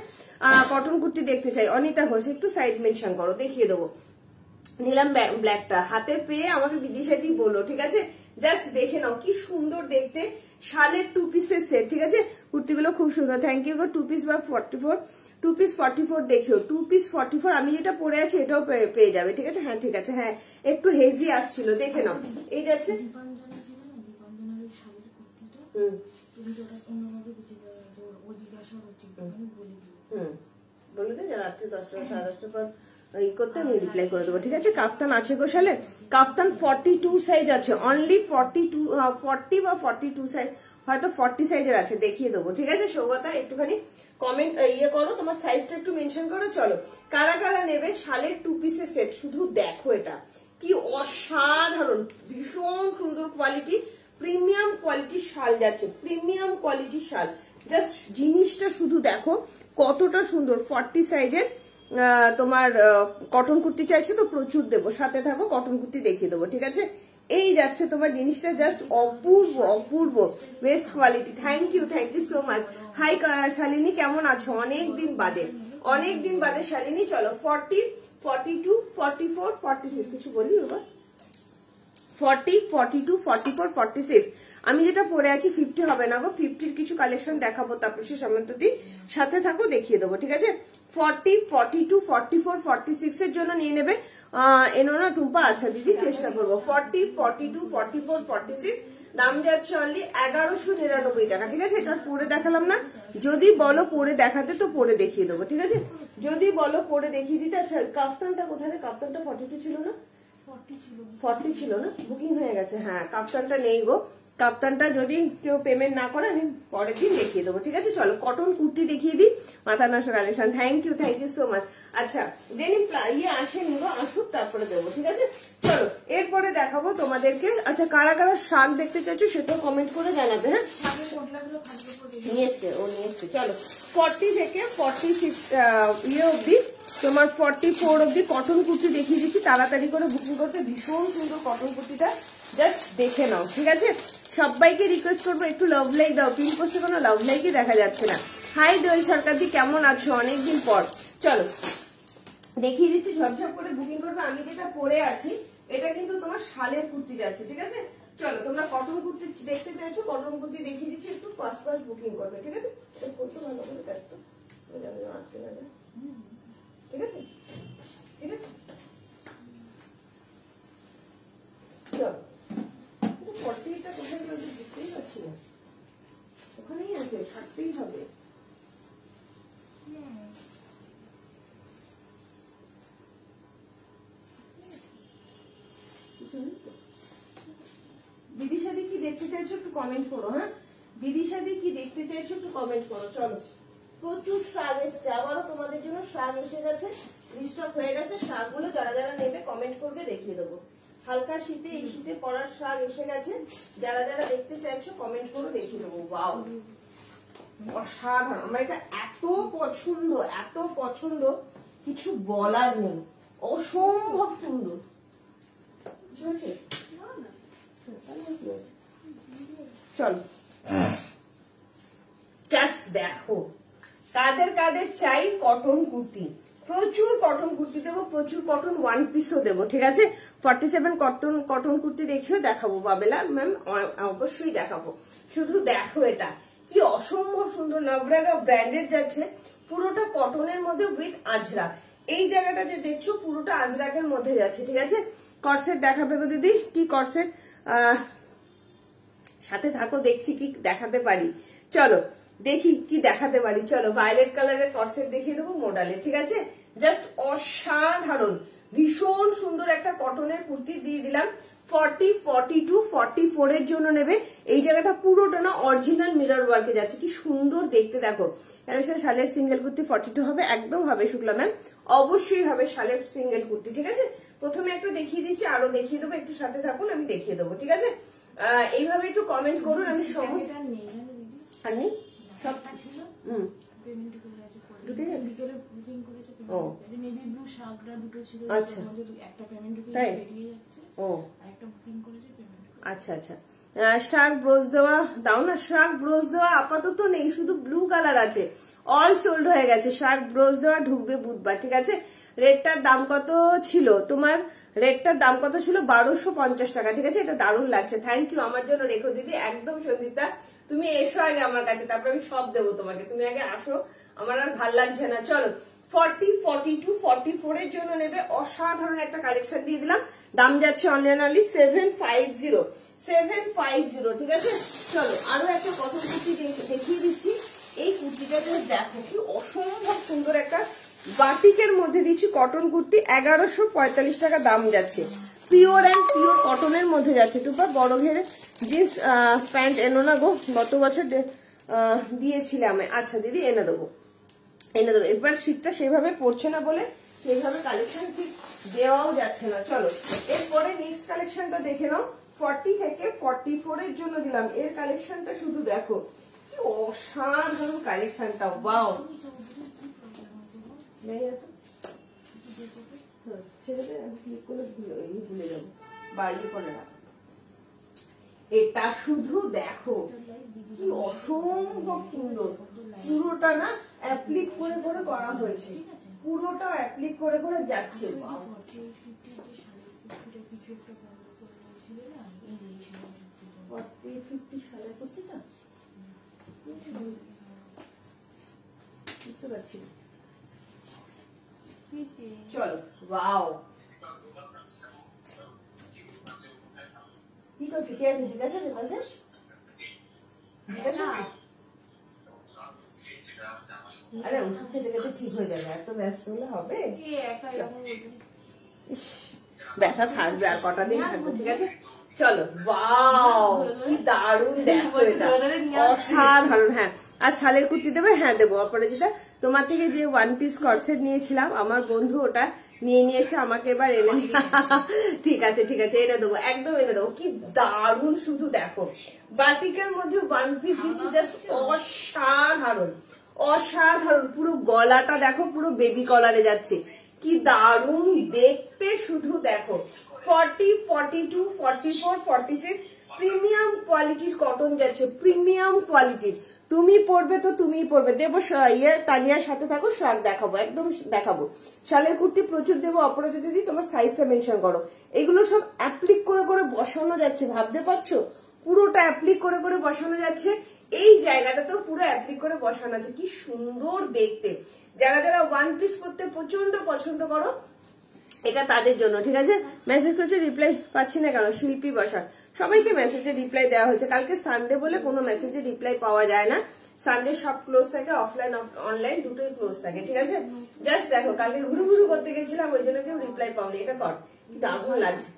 কটন কুর্তি দেখতে চাই অনিতা ঘোষ, একটু সাইড মেনশন করো, দেখিয়ে দেবো। নিলাম ব্ল্যাকটা, হাতে পেয়ে আমাকে বিদিশাতেই বললো, ঠিক আছে। জাস্ট দেখে নাও কি সুন্দর দেখতে, শালের 2 পিসের সেট, ঠিক আছে। কুর্তিগুলো খুব সুন্দর, থ্যাংক ইউ গো। 2 পিস বা 44, 2 পিস 44 দেখিও, 2 পিস 44। আমি যেটা পরে আছি এটাও পেয়ে যাবে, ঠিক আছে। হ্যাঁ ঠিক আছে, হ্যাঁ একটু হেজি আসছিল, দেখে নাও। এই যাচ্ছে বলে দে, রাত্রি 10টা 10:30 পর করতে আমি রিপ্লাই করে দেবো, ঠিক আছে। কাফতান আছে গো শালে, কাফতান 42 সাইজ আছে, অনলি 42 40 বা 42 সাইজ, হয়তো 40 সাইজের আছে, দেখিয়ে দেবো, ঠিক আছে। সৌগতা একটুখানি কমেন্ট করো, তোমার সাইজটা একটু মেনশন করো। চলো কারা কারা নেবে শালের 2 পিসের সেট, শুধু দেখো এটা কি অসাধারণ, ভীষণ সুন্দর কোয়ালিটি, প্রিমিয়াম কোয়ালিটির শাল যাচ্ছে, প্রিমিয়াম কোয়ালিটির শাল। জাস্ট জিনিসটা শুধু দেখো কতটা সুন্দর। 40 সাইজের তোমার কটন কুর্তি চাইছো তো প্রচুর দেবো, সাথে থাকো, কটন কুর্তি দেখিয়ে দেবো, ঠিক আছে। এই যাচ্ছে তোমার জিনিসটা, জাস্ট অপূর্ব অপূর্ব, best quality. Thank you so much. Hi Shalini কেমন আছো? অনেকদিন বাদে শালিনী। চলো 40 42 44 46 কিছু বলি বাবা, 40 42 44 46। আমি যেটা পরে আছি 50 হবে না গো, 50 কিছু কালেকশন দেখাবো তারপর সে সামন্তী, সাথে থাকো, দেখিয়ে দেবো, ঠিক আছে। 40 42 44 46 এর জন্য নিয়ে নেবে। এনো না টুম্পা, আচ্ছা দিদি চেষ্টা করবো। 40 42 44 46 দাম যাচ্ছে অনলি 1199 টাকা। ঠিক আছে, এটা পরে দেখালাম না, যদি বলো পরে দেখাতে তো পরে দেখিয়ে দেবো। ঠিক আছে, যদি বলো পরে দেখিয়ে দিতে। আচ্ছা কাফতানটা কোথায়? কাফতানটা 42 ছিল না? 40 ছিল না? বুকিং হয়ে গেছে। হ্যাঁ কাফতানটা নেই গো, কাপ্তানটা যদি কেউ পেমেন্ট না করে আমি পরের দিন দেখিয়ে দেবো। ঠিক আছে, চলো কটন কুর্তি দেখিয়ে দিই, মাথা নষ্ট collection. Thank you so much. আচ্ছা ডেনিম আসেনি গো, আসুক তারপরে দেবো। ঠিক আছে, চলো এরপরে দেখাবো তোমাদেরকে। আচ্ছা কারা কারা শাক দেখতে চাইছো সেটাও কমেন্ট করে জানাবে। হ্যাঁ নিয়ে এসছে। চলো 40 থেকে 46 অব্দি, তোমার 44 অব্দি কটন কুর্তি দেখিয়ে দিচ্ছি। তাড়াতাড়ি করে বুকিং করতে, ভীষণ সুন্দর কটন কুর্তিটা, জাস্ট দেখে নাও। ঠিক আছে, সবাইকে রিকোয়েস্ট করবো একটু লাভ লাইক দাও, পিন পোস্টে কোনো লাভ লাইকই দেখা যাচ্ছে না। হাই দোয়েল সরকার দি, কেমন আছো? অনেকদিন পর। চলো দেখিয়ে দিচ্ছি, ঝপঝপ করে বুকিং করবে। আমি যেটা পরে আছি এটা কিন্তু তোমার শালের কুর্তি যাচ্ছে। ঠিক আছে, চলো তোমরা কটন কুর্তি দেখতে চাইছো, কটন কুর্তি দেখিয়ে দিচ্ছি, একটু ফার্স্ট বুকিং করবে। ঠিক আছে, এটা করতে ভালো করে দেখতো, আটকে না যায়। ঠিক আছে, ঠিক আছে, চলো। 40টা কোথায় গেল বুঝতেই পারছি না, ওখানেই আছে, থাকতেই হবে। বিদিশাদি কি দেখতে চাইছো একটু কমেন্ট করো। হ্যাঁ বিদিশাদি কি দেখতে চাইছো একটু কমেন্ট করো। চলো প্রচুর শাক এসছে, আবারও তোমাদের জন্য শাক এসে গেছে, রিস্টক হয়ে গেছে। শাকগুলো যারা যারা নেবে কমেন্ট করবে, দেখিয়ে দেবো। হালকা শীতে, এই শীতে পরার শাক এসে গেছে, যারা যারা দেখতে চাইছো কমেন্ট করে দেখিয়ে দেবো। ওয়াও অসাধারণ, আমার এটা এত পছন্দ কিছু বলার নেই, অসম্ভব সুন্দর। চলো জাস্ট দেখো কাদের কাদের চাই কটন কুর্তি, প্রচুর কটন কুর্তি দেবো, প্রচুর কটন ওয়ান পিসও দেবো। ঠিক আছে, 47 কটন কুর্তি দেখিও দেখাবো বাবেলা ম্যাম, অবশ্যই দেখাবো। শুধু দেখো এটা কি অসম্ভব সুন্দর, নবরাগা ব্র্যান্ডেড যাচ্ছে, পুরোটা কটনের মধ্যে উইথ আজরাক। এই জায়গাটা যে দেখছো পুরোটা আজরাকের মধ্যে যাচ্ছে। ঠিক আছে, কর্সেট দেখাবে গো দিদি, কি কর্সেট? সাথে থাকো, দেখছি কি দেখাতে পারি। চলো দেখি কি দেখাতে পারি। চলো ভায়োলেট কালারের কর্সেট দেখিয়ে দেবো মডেলে। ঠিক আছে, জাস্ট অসাধারণ, ভীষণ সুন্দর একটা কটনের কুর্তি দিয়ে দিলাম। 40, 42, 44 এর জন্য নেবে। এই জায়গাটা পুরোটা না অরিজিনাল মিরর ওয়ার্কে যাচ্ছে, কি সুন্দর দেখতে দেখো। শালের সিঙ্গেল কুর্তি 42 হবে, একদম হবে শুক্লা ম্যাম, অবশ্যই হবে শালের সিঙ্গেল কুর্তি। ঠিক আছে, প্রথমে একটা দেখিয়ে দিচ্ছি, আরো দেখিয়ে দেবো, একটু সাথে থাকুন, আমি দেখিয়ে দেবো। ঠিক আছে, এইভাবে একটু কমেন্ট করুন। আমি সমস্ত সবটা ছিল, আচ্ছা আচ্ছা। শার্ক ব্রোজ দেওয়া দাও না, শার্ক ব্রোজ দেওয়া আপাতত নেই, শুধু ব্লু কালার আছে, অল সোল্ড হয়ে গেছে। শার্ক ব্রোজ দেওয়া ঢুকবে বুধবার। ঠিক আছে, রেটটার দাম কত ছিল তোমার? রেটটার দাম কত ছিল? 1250 টাকা। ঠিক আছে, এটা দারুণ লাগছে, থ্যাংক ইউ। আমার জন্য রেখো দিদি, একদম সঞ্জিতা, তুমি এসো আগে আমার কাছে, তারপর আমি সব দেবো তোমাকে, তুমি আগে আসো, আমার আর ভাল লাগছে না। চলো 40, 42, 44 এর জন্য নেবে, অসাধারণ একটা কালেকশন দিয়ে দিলাম। দাম যাচ্ছে অনলি 750। ঠিক আছে, চলো আরো একটা কটন কুর্তি দেখিয়ে দিচ্ছি। এই কুর্তিটা দেখো কি অসম্ভব সুন্দর একটা বাটিকের মধ্যে দিচ্ছি কটন কুর্তি, 1145 টাকা দাম যাচ্ছে। পিওর অ্যান্ড পিওর কটনের মধ্যে যাচ্ছে। টুপা বড় ঘেরে জিন্স প্যান্ট এনো না গো, গত বছর দিয়েছিলাম। আচ্ছা দিদি এনে দেবো। এবার শীতটা সেভাবে পড়ছে না বলে সেইভাবে কালেকশন ঠিক দেওয়াও যাচ্ছে না। চলো এরপরে নেক্সট কালেকশনটা দেখে নাও। 40 থেকে 44 এর জন্য দিলাম, এর কালেকশনটা শুধু দেখো কি অসাধারণ কালেকশনটা। ওয়াও, ভুলে যাবো বা ইয়ে করে না, এটা শুধু দেখো কি অসম্ভব সুন্দর। পুরোটা না অ্যাপ্লিক করে করে করা হয়েছে, পুরোটা অ্যাপ্লিক করে করে যাচ্ছে। বুঝতে পারছি, চলো ওয়াও কি করছি? কে আছে? ঠিক আছে, ঠিক আছে, ঠিক আছে। আরে ওষুধ খেতে খেতে ঠিক হয়ে যাবে, এত ব্যস্ত হলে হবে? ইস, ব্যথা থাকবে আর কটা দিন থাকবে, ঠিক আছে। চলো, ওয়াও কি দারুণ, দেখো এটা অসাধারণ। হ্যাঁ, আর শালের কুর্তি দেবে? হ্যাঁ দেবো। অপরাজিতা, তোমার থেকে যে ওয়ান পিস কর্সেট নিয়েছিলাম, আমার বন্ধু ওটা নিয়ে নিয়েছে, আমাকে এবার এনে ঠিক আছে, ঠিক আছে, এনে দেবো, একদম এনে দেবো। কি দারুণ, শুধু দেখো বাটিকের মধ্যে ওয়ান পিস দিচ্ছি, জাস্ট অসাধারণ, অসাধারণ। পুরো গলাটা দেখো, পুরো বেবি কলারে যাচ্ছে, কি দারুণ দেখতে, শুধু দেখো। 40, 42, 44, 46 প্রিমিয়াম কোয়ালিটির কটন যাচ্ছে, প্রিমিয়াম কোয়ালিটির। তুমি পরবে তো তুমিই পরবে। দেবো ইয়ে তানিয়ার সাথে থাকো, শাক দেখাবো, একদম দেখাবো। শালের কুর্তি প্রচুর দেবো। অপরাজিতা দিদি তোমার সাইজটা মেনশন করো। এগুলো সব অ্যাপ্লিক করে করে বসানো যাচ্ছে, ভাবতে পারছো? পুরোটা অ্যাপ্লিক করে করে বসানো যাচ্ছে, এই জায়গাটাতেও পুরো অ্যাপ্লিক করে বসানো আছে, কি সুন্দর দেখতে। যারা যারা ওয়ান পিস করতে প্রচন্ড পছন্দ করো, এটা তাদের জন্য, ঠিক আছে। মেসেজ করছে, রিপ্লাই পাচ্ছি না কেন? শিল্পী বসা, সবাইকে মেসেজে রিপ্লাই দেওয়া হয়েছে। কালকে সানডে বলে কোনো মেসেজে রিপ্লাই পাওয়া যায় না। সানডে সব ক্লোজ থাকে, অফলাইন অনলাইন দুটোই ক্লোজ থাকে, ঠিক আছে। জাস্ট দেখো, কালকে ঘুরু ঘুরু করতে গেছিলাম, ওই জন্য কেউ রিপ্লাই পাওনি। এটা কর, কি দারুণ লাগছে,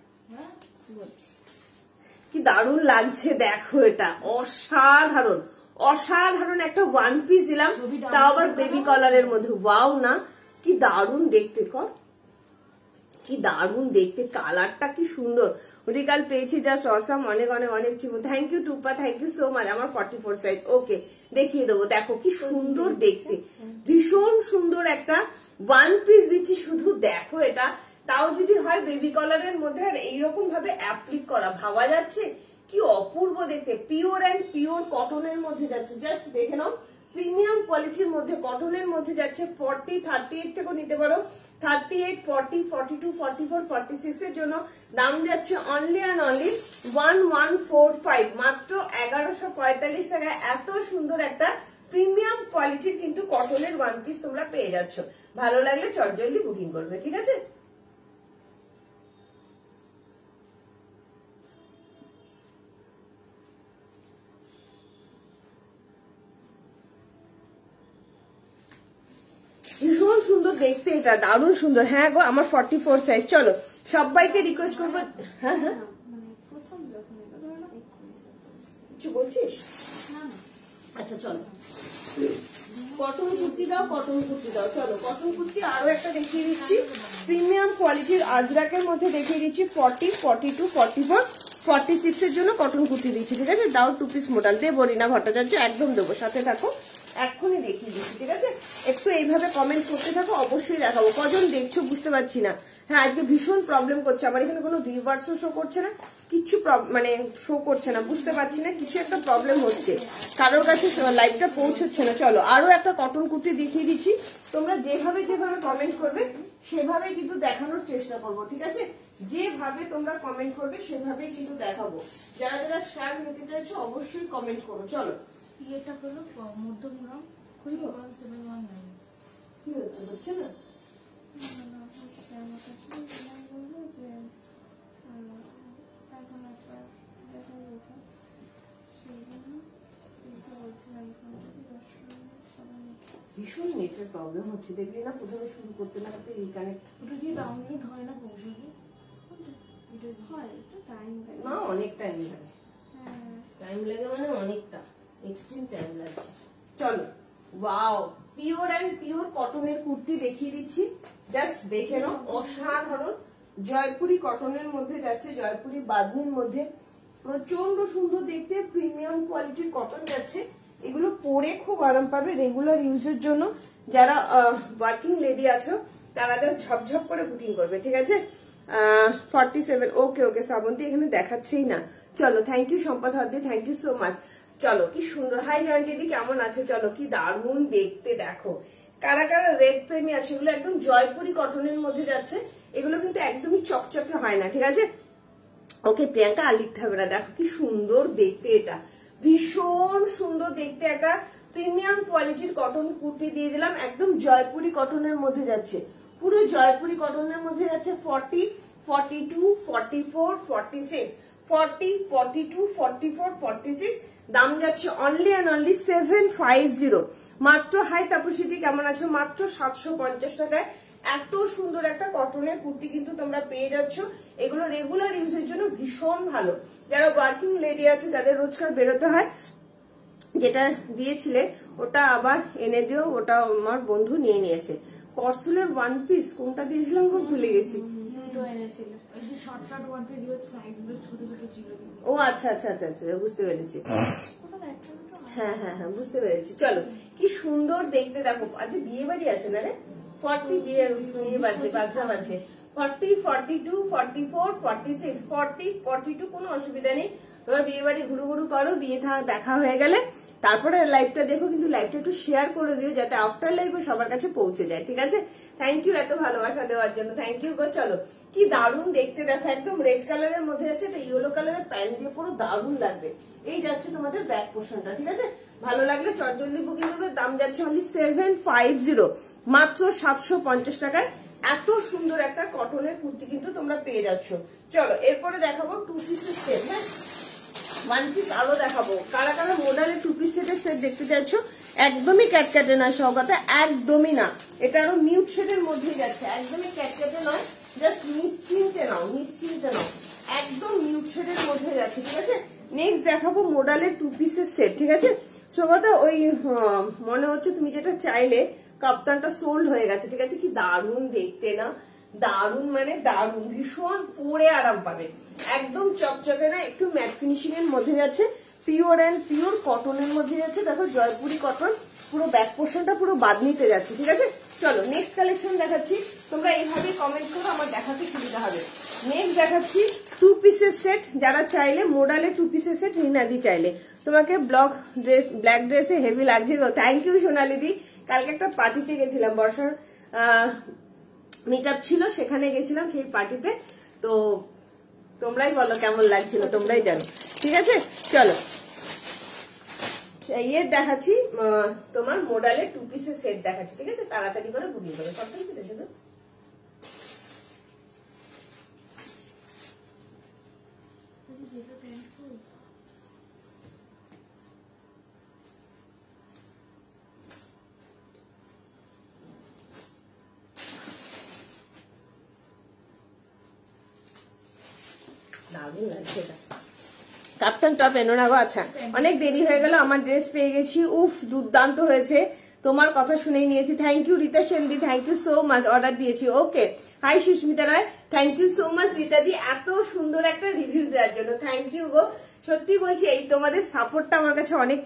কি দারুণ লাগছে, দেখো এটা অসাধারণ, অসাধারণ একটা ওয়ান পিস দিলাম, তাও আবার বেবি কলারের মধ্যে। ওয়াও না, কি দারুণ দেখতে, কর, কি দারুণ দেখতে, কালারটা কি সুন্দর। ওটি কাল পেয়েছি, জাস্ট অসাম, অনেক অনেক অনেক চিবু। Thank you Tupa, thank you so much. আমার 44 সাইজ, ওকে দেখিয়ে দেবো। দেখো কি সুন্দর দেখতে, ভীষণ সুন্দর একটা ওয়ান পিস দিচ্ছি, শুধু দেখো এটা। তাও যদি হয় বেবি কলারের মধ্যে, আর এইরকম ভাবে অ্যাপ্লিক করা, ভাবা যাচ্ছে কি অপূর্ব দেখতে। পিওর অ্যান্ড পিওর কটনের মধ্যে যাচ্ছে, জাস্ট দেখে নাও। প্রিমিয়াম কোয়ালিটির মধ্যে কটনের মধ্যে যাচ্ছে। 40, 38 থেকেও নিতে পারো, 38, 40, 42, 44, 46 এর জন্য দাম যাচ্ছে অনলি অ্যান্ড অনলি 1145, মাত্র 1145 টাকায়। এত সুন্দর একটা প্রিমিয়াম কোয়ালিটির কিন্তু কটনের ওয়ান পিস তোমরা পেয়ে যাচ্ছ। ভালো লাগলে চটজলদি বুকিং করবে, ঠিক আছে। ভীষণ সুন্দর দেখতে, এটা দারুণ সুন্দর। হ্যাঁ গো, আমার 44 সাইজ। চলো সবাইকে রিকোয়েস্ট করবো। হ্যাঁ হ্যাঁ, কিছু বলছিস? আচ্ছা চলো, কটন কুর্তি দাও, কটন কুর্তি দাও। চলো কটন কুর্তি আরো একটা দেখিয়ে দিচ্ছি, প্রিমিয়াম কোয়ালিটির আজরাকের মধ্যে দেখিয়ে দিচ্ছি। 40, 42, 44, 46 এর জন্য কটন কুর্তি দিচ্ছি, ঠিক আছে। দাও 2 পিস মডেল দেবো, রিনা ভট্টাচার্য, একদম দেবো, সাথে থাকো, এক্ষুনি দেখিয়ে দিচ্ছি, ঠিক আছে। একটু এইভাবে কমেন্ট করতে থাকো, অবশ্যই দেখাবো। কজন দেখছো বুঝতে পারছি না। হ্যাঁ, আজকে ভীষণ প্রবলেম করছে আমার এখানে, কোনো ভিউয়ার্সও শো করছে না, কিছু মানে শো করছে না, বুঝতে পারছি না, কিছু একটা প্রবলেম হচ্ছে, কারোর কাছে লাইভটা পৌঁছচ্ছে না। চলো আরো একটা কটন কুর্তি দেখিয়ে দিচ্ছি, তোমরা যেভাবে যেভাবে কমেন্ট করবে সেভাবে কিন্তু দেখানোর চেষ্টা করবো, ঠিক আছে। যেভাবে তোমরা কমেন্ট করবে সেভাবে কিন্তু দেখাবো। যারা যারা শেয়ার নিতে চাইছো অবশ্যই কমেন্ট করো। চলো, এটা হলো মধ্যমগ্রাম, 1719। কি হচ্ছে, হচ্ছে না? ভীষণ নেটের প্রবলেম হচ্ছে, দেখলি না, প্রথমে শুরু করতে না করতে রিকানেক্ট। ওটা দিয়ে ডাউনলোড হয় না কৌশলে? না, অনেক টাইম লাগে, টাইম লাগে মানে অনেকটা, এক্সট্রিম টাইম লাগছে। চলো, ওয়াও, পিওর অ্যান্ড পিওর কটনের কুর্তি দেখিয়ে দিচ্ছি, জাস্ট দেখে নাও, অসাধারণ। জয়পুরি কটনের মধ্যে যাচ্ছে, জয়পুরি বাদনির মধ্যে, প্রচন্ড সুন্দর দেখতে, প্রিমিয়াম কোয়ালিটির কটন যাচ্ছে। এগুলো পরে খুব আরাম পাবে রেগুলার ইউজের জন্য। যারা ওয়ার্কিং লেডি আছো তারা ঝপঝপ করে বুকিং করবে, ঠিক আছে। 47, ওকে ওকে শ্রাবন্তী, এখানে দেখাচ্ছেই না। চলো, থ্যাংক ইউ সম্পদ হদ্দি, থ্যাংক ইউ সো মাচ। চলো, কি সুন্দর। হাই জয়ন্তী দি, কেমন আছে? চলো, কি দারুণ দেখতে, দেখো। কারা কারা রেড প্রেমী আছে, এগুলো একদম জয়পুরি কটনের মধ্যে যাচ্ছে। এগুলো কিন্তু একদমই চকচকে হয় না, ঠিক আছে। ওকে প্রিয়াঙ্কা, আর লিখতে হবে না। দেখো কি সুন্দর দেখতে, এটা ভীষণ সুন্দর দেখতে, একটা প্রিমিয়াম কোয়ালিটির কটন কুর্তি দিয়ে দিলাম, একদম জয়পুরি কটনের মধ্যে যাচ্ছে, পুরো জয়পুরি কটনের মধ্যে যাচ্ছে। 40, 42, 44, 46, 40, 42, 44, 46, দাম যাচ্ছে অনলি অ্যান্ড অনলি 750। মাত্র হাই তাপসীদি কেমন আছো? মাত্র 750 টাকায় এত সুন্দর একটা কটনের কুর্তি কিন্তু তোমরা পেয়ে যাচ্ছ। এগুলো রেগুলার ইউজের জন্য ভীষণ ভালো। যারা ওয়ার্কিং লেডি আছে, যাদের রোজকার বেরোতে হয়, যেটা দিয়েছিলে ওটা আবার এনে দিও, ওটা আমার বন্ধু নিয়ে নিয়েছে। করসুলের ওয়ান পিস কোনটা দিয়েছিলাম খুব ভুলে গেছি। ও আচ্ছা আচ্ছা আচ্ছা আচ্ছা, বুঝতে পেরেছি। হ্যাঁ হ্যাঁ হ্যাঁ, বুঝতে পেরেছি। চলো, কি সুন্দর দেখতে দেখো। আজ বিয়ে বাড়ি আছে না রে? 40 বিয়ে বাজছে, বাজনা বাজছে। 40, 42, 44, 46, 40, 42 কোনো অসুবিধা নেই। তোমার বিয়ে বাড়ি ঘুরু ঘুরু করো, বিয়ে দেখা হয়ে গেলে তারপরে লাইভটা দেখো, কিন্তু লাইভটা একটু শেয়ার করে দিও যাতে আফটার লাইভে সবার কাছে পৌঁছে যায়, ঠিক আছে? থ্যাংক ইউ এত ভালোবাসা দেওয়ার জন্য, থ্যাংক ইউ গো। চলো, কি দারুণ দেখতে দেখো, একদম রেড কালারের মধ্যে আছে, এটা ইয়েলো কালারের প্যান্ট দিয়ে পুরো দারুণ লাগবে। এই যাচ্ছে তোমাদের ব্যাক পোর্শনটা, ঠিক আছে? ভালো লাগলে চটজলদি বুকিং করবে। দাম যাচ্ছে অনলি 750, মাত্র 750 টাকায় এত সুন্দর একটা কটনের কুর্তি কিন্তু তোমরা পেয়ে যাচ্ছ। চলো, এরপরে দেখাবো টু পিসের সেট। হ্যাঁ, ওয়ান পিস আরো দেখাবো। কারা কারা মডেলের টু পিস সেটের সেট দেখতে চাইছো? একদমই ক্যাটক্যাটে না সৌগাতা, একদমই না। এটা আরো মিউট শেডের মধ্যেই যাচ্ছে, একদমই ক্যাটক্যাটে নয়। জাস্ট নিশ্চিন্তে নাও, নিশ্চিন্তে নাও, একদম মিউট শেডের মধ্যে যাচ্ছে, ঠিক আছে? নেক্সট দেখাবো মডেলের টু পিসের সেট, ঠিক আছে? সৌগাতা, ওই মনে হচ্ছে তুমি যেটা চাইলে কাপ্তানটা সোল্ড হয়ে গেছে, ঠিক আছে? কি দারুণ দেখতে না, দারুণ মানে দারুণ, ভীষণ পরে আরাম পাবে। একদম চকচকে না, একটু ম্যাট ফিনিশিং এর মধ্যে যাচ্ছে, পিওর অ্যান্ড পিওর কটনের মধ্যে যাচ্ছে। দেখো জয়পুরি কটন, পুরো ব্যাক পোর্শনটা পুরো বাঁধনিতে যাচ্ছে, ঠিক আছে? চলো, নেক্সট কালেকশন দেখাচ্ছি। তোমরা এইভাবে কমেন্ট করো, আমার দেখাতে সুবিধা হবে। নেক্সট দেখাচ্ছি টু পিসের সেট। যারা চাইলে মোডালে টু পিসের সেট, রিনাদি চাইলে তোমাকে ব্ল্যাক ড্রেসে হেভি লাগছে। থ্যাংক ইউ সোনালিদি। কালকে একটা পার্টিতে গেছিলাম, বর্ষার মিট আপ ছিল, সেখানে গেছিলাম সেই পার্টিতে। তো তোমরাই বলো কেমন লাগছিল, তোমরাই জানো, ঠিক আছে? চলো, ইয়ে দেখাচ্ছি, তোমার মোডালের টু পিসের সেট দেখাচ্ছি, ঠিক আছে? তাড়াতাড়ি করে বুকিং করো। সব কিছু দেখে তো দারুণ লাগছে এটা। কাপ্তান টপ এনো না গো। আচ্ছা, অনেক দেরি হয়ে গেল, আমার ড্রেস পেয়ে গেছি। উফ, দুর্দান্ত হয়েছে, তোমার কথা শুনেই নিয়েছি। থ্যাংক ইউ রীতা সেনদি, thank you so much. Order দিয়েছি, okay. Hi Susmita Roy, thank you so much রীতাদি, এত সুন্দর একটা রিভিউ দেওয়ার জন্য। থ্যাংক ইউ গো। সত্যি বলছি, এই তোমাদের সাপোর্টটা আমার কাছে অনেক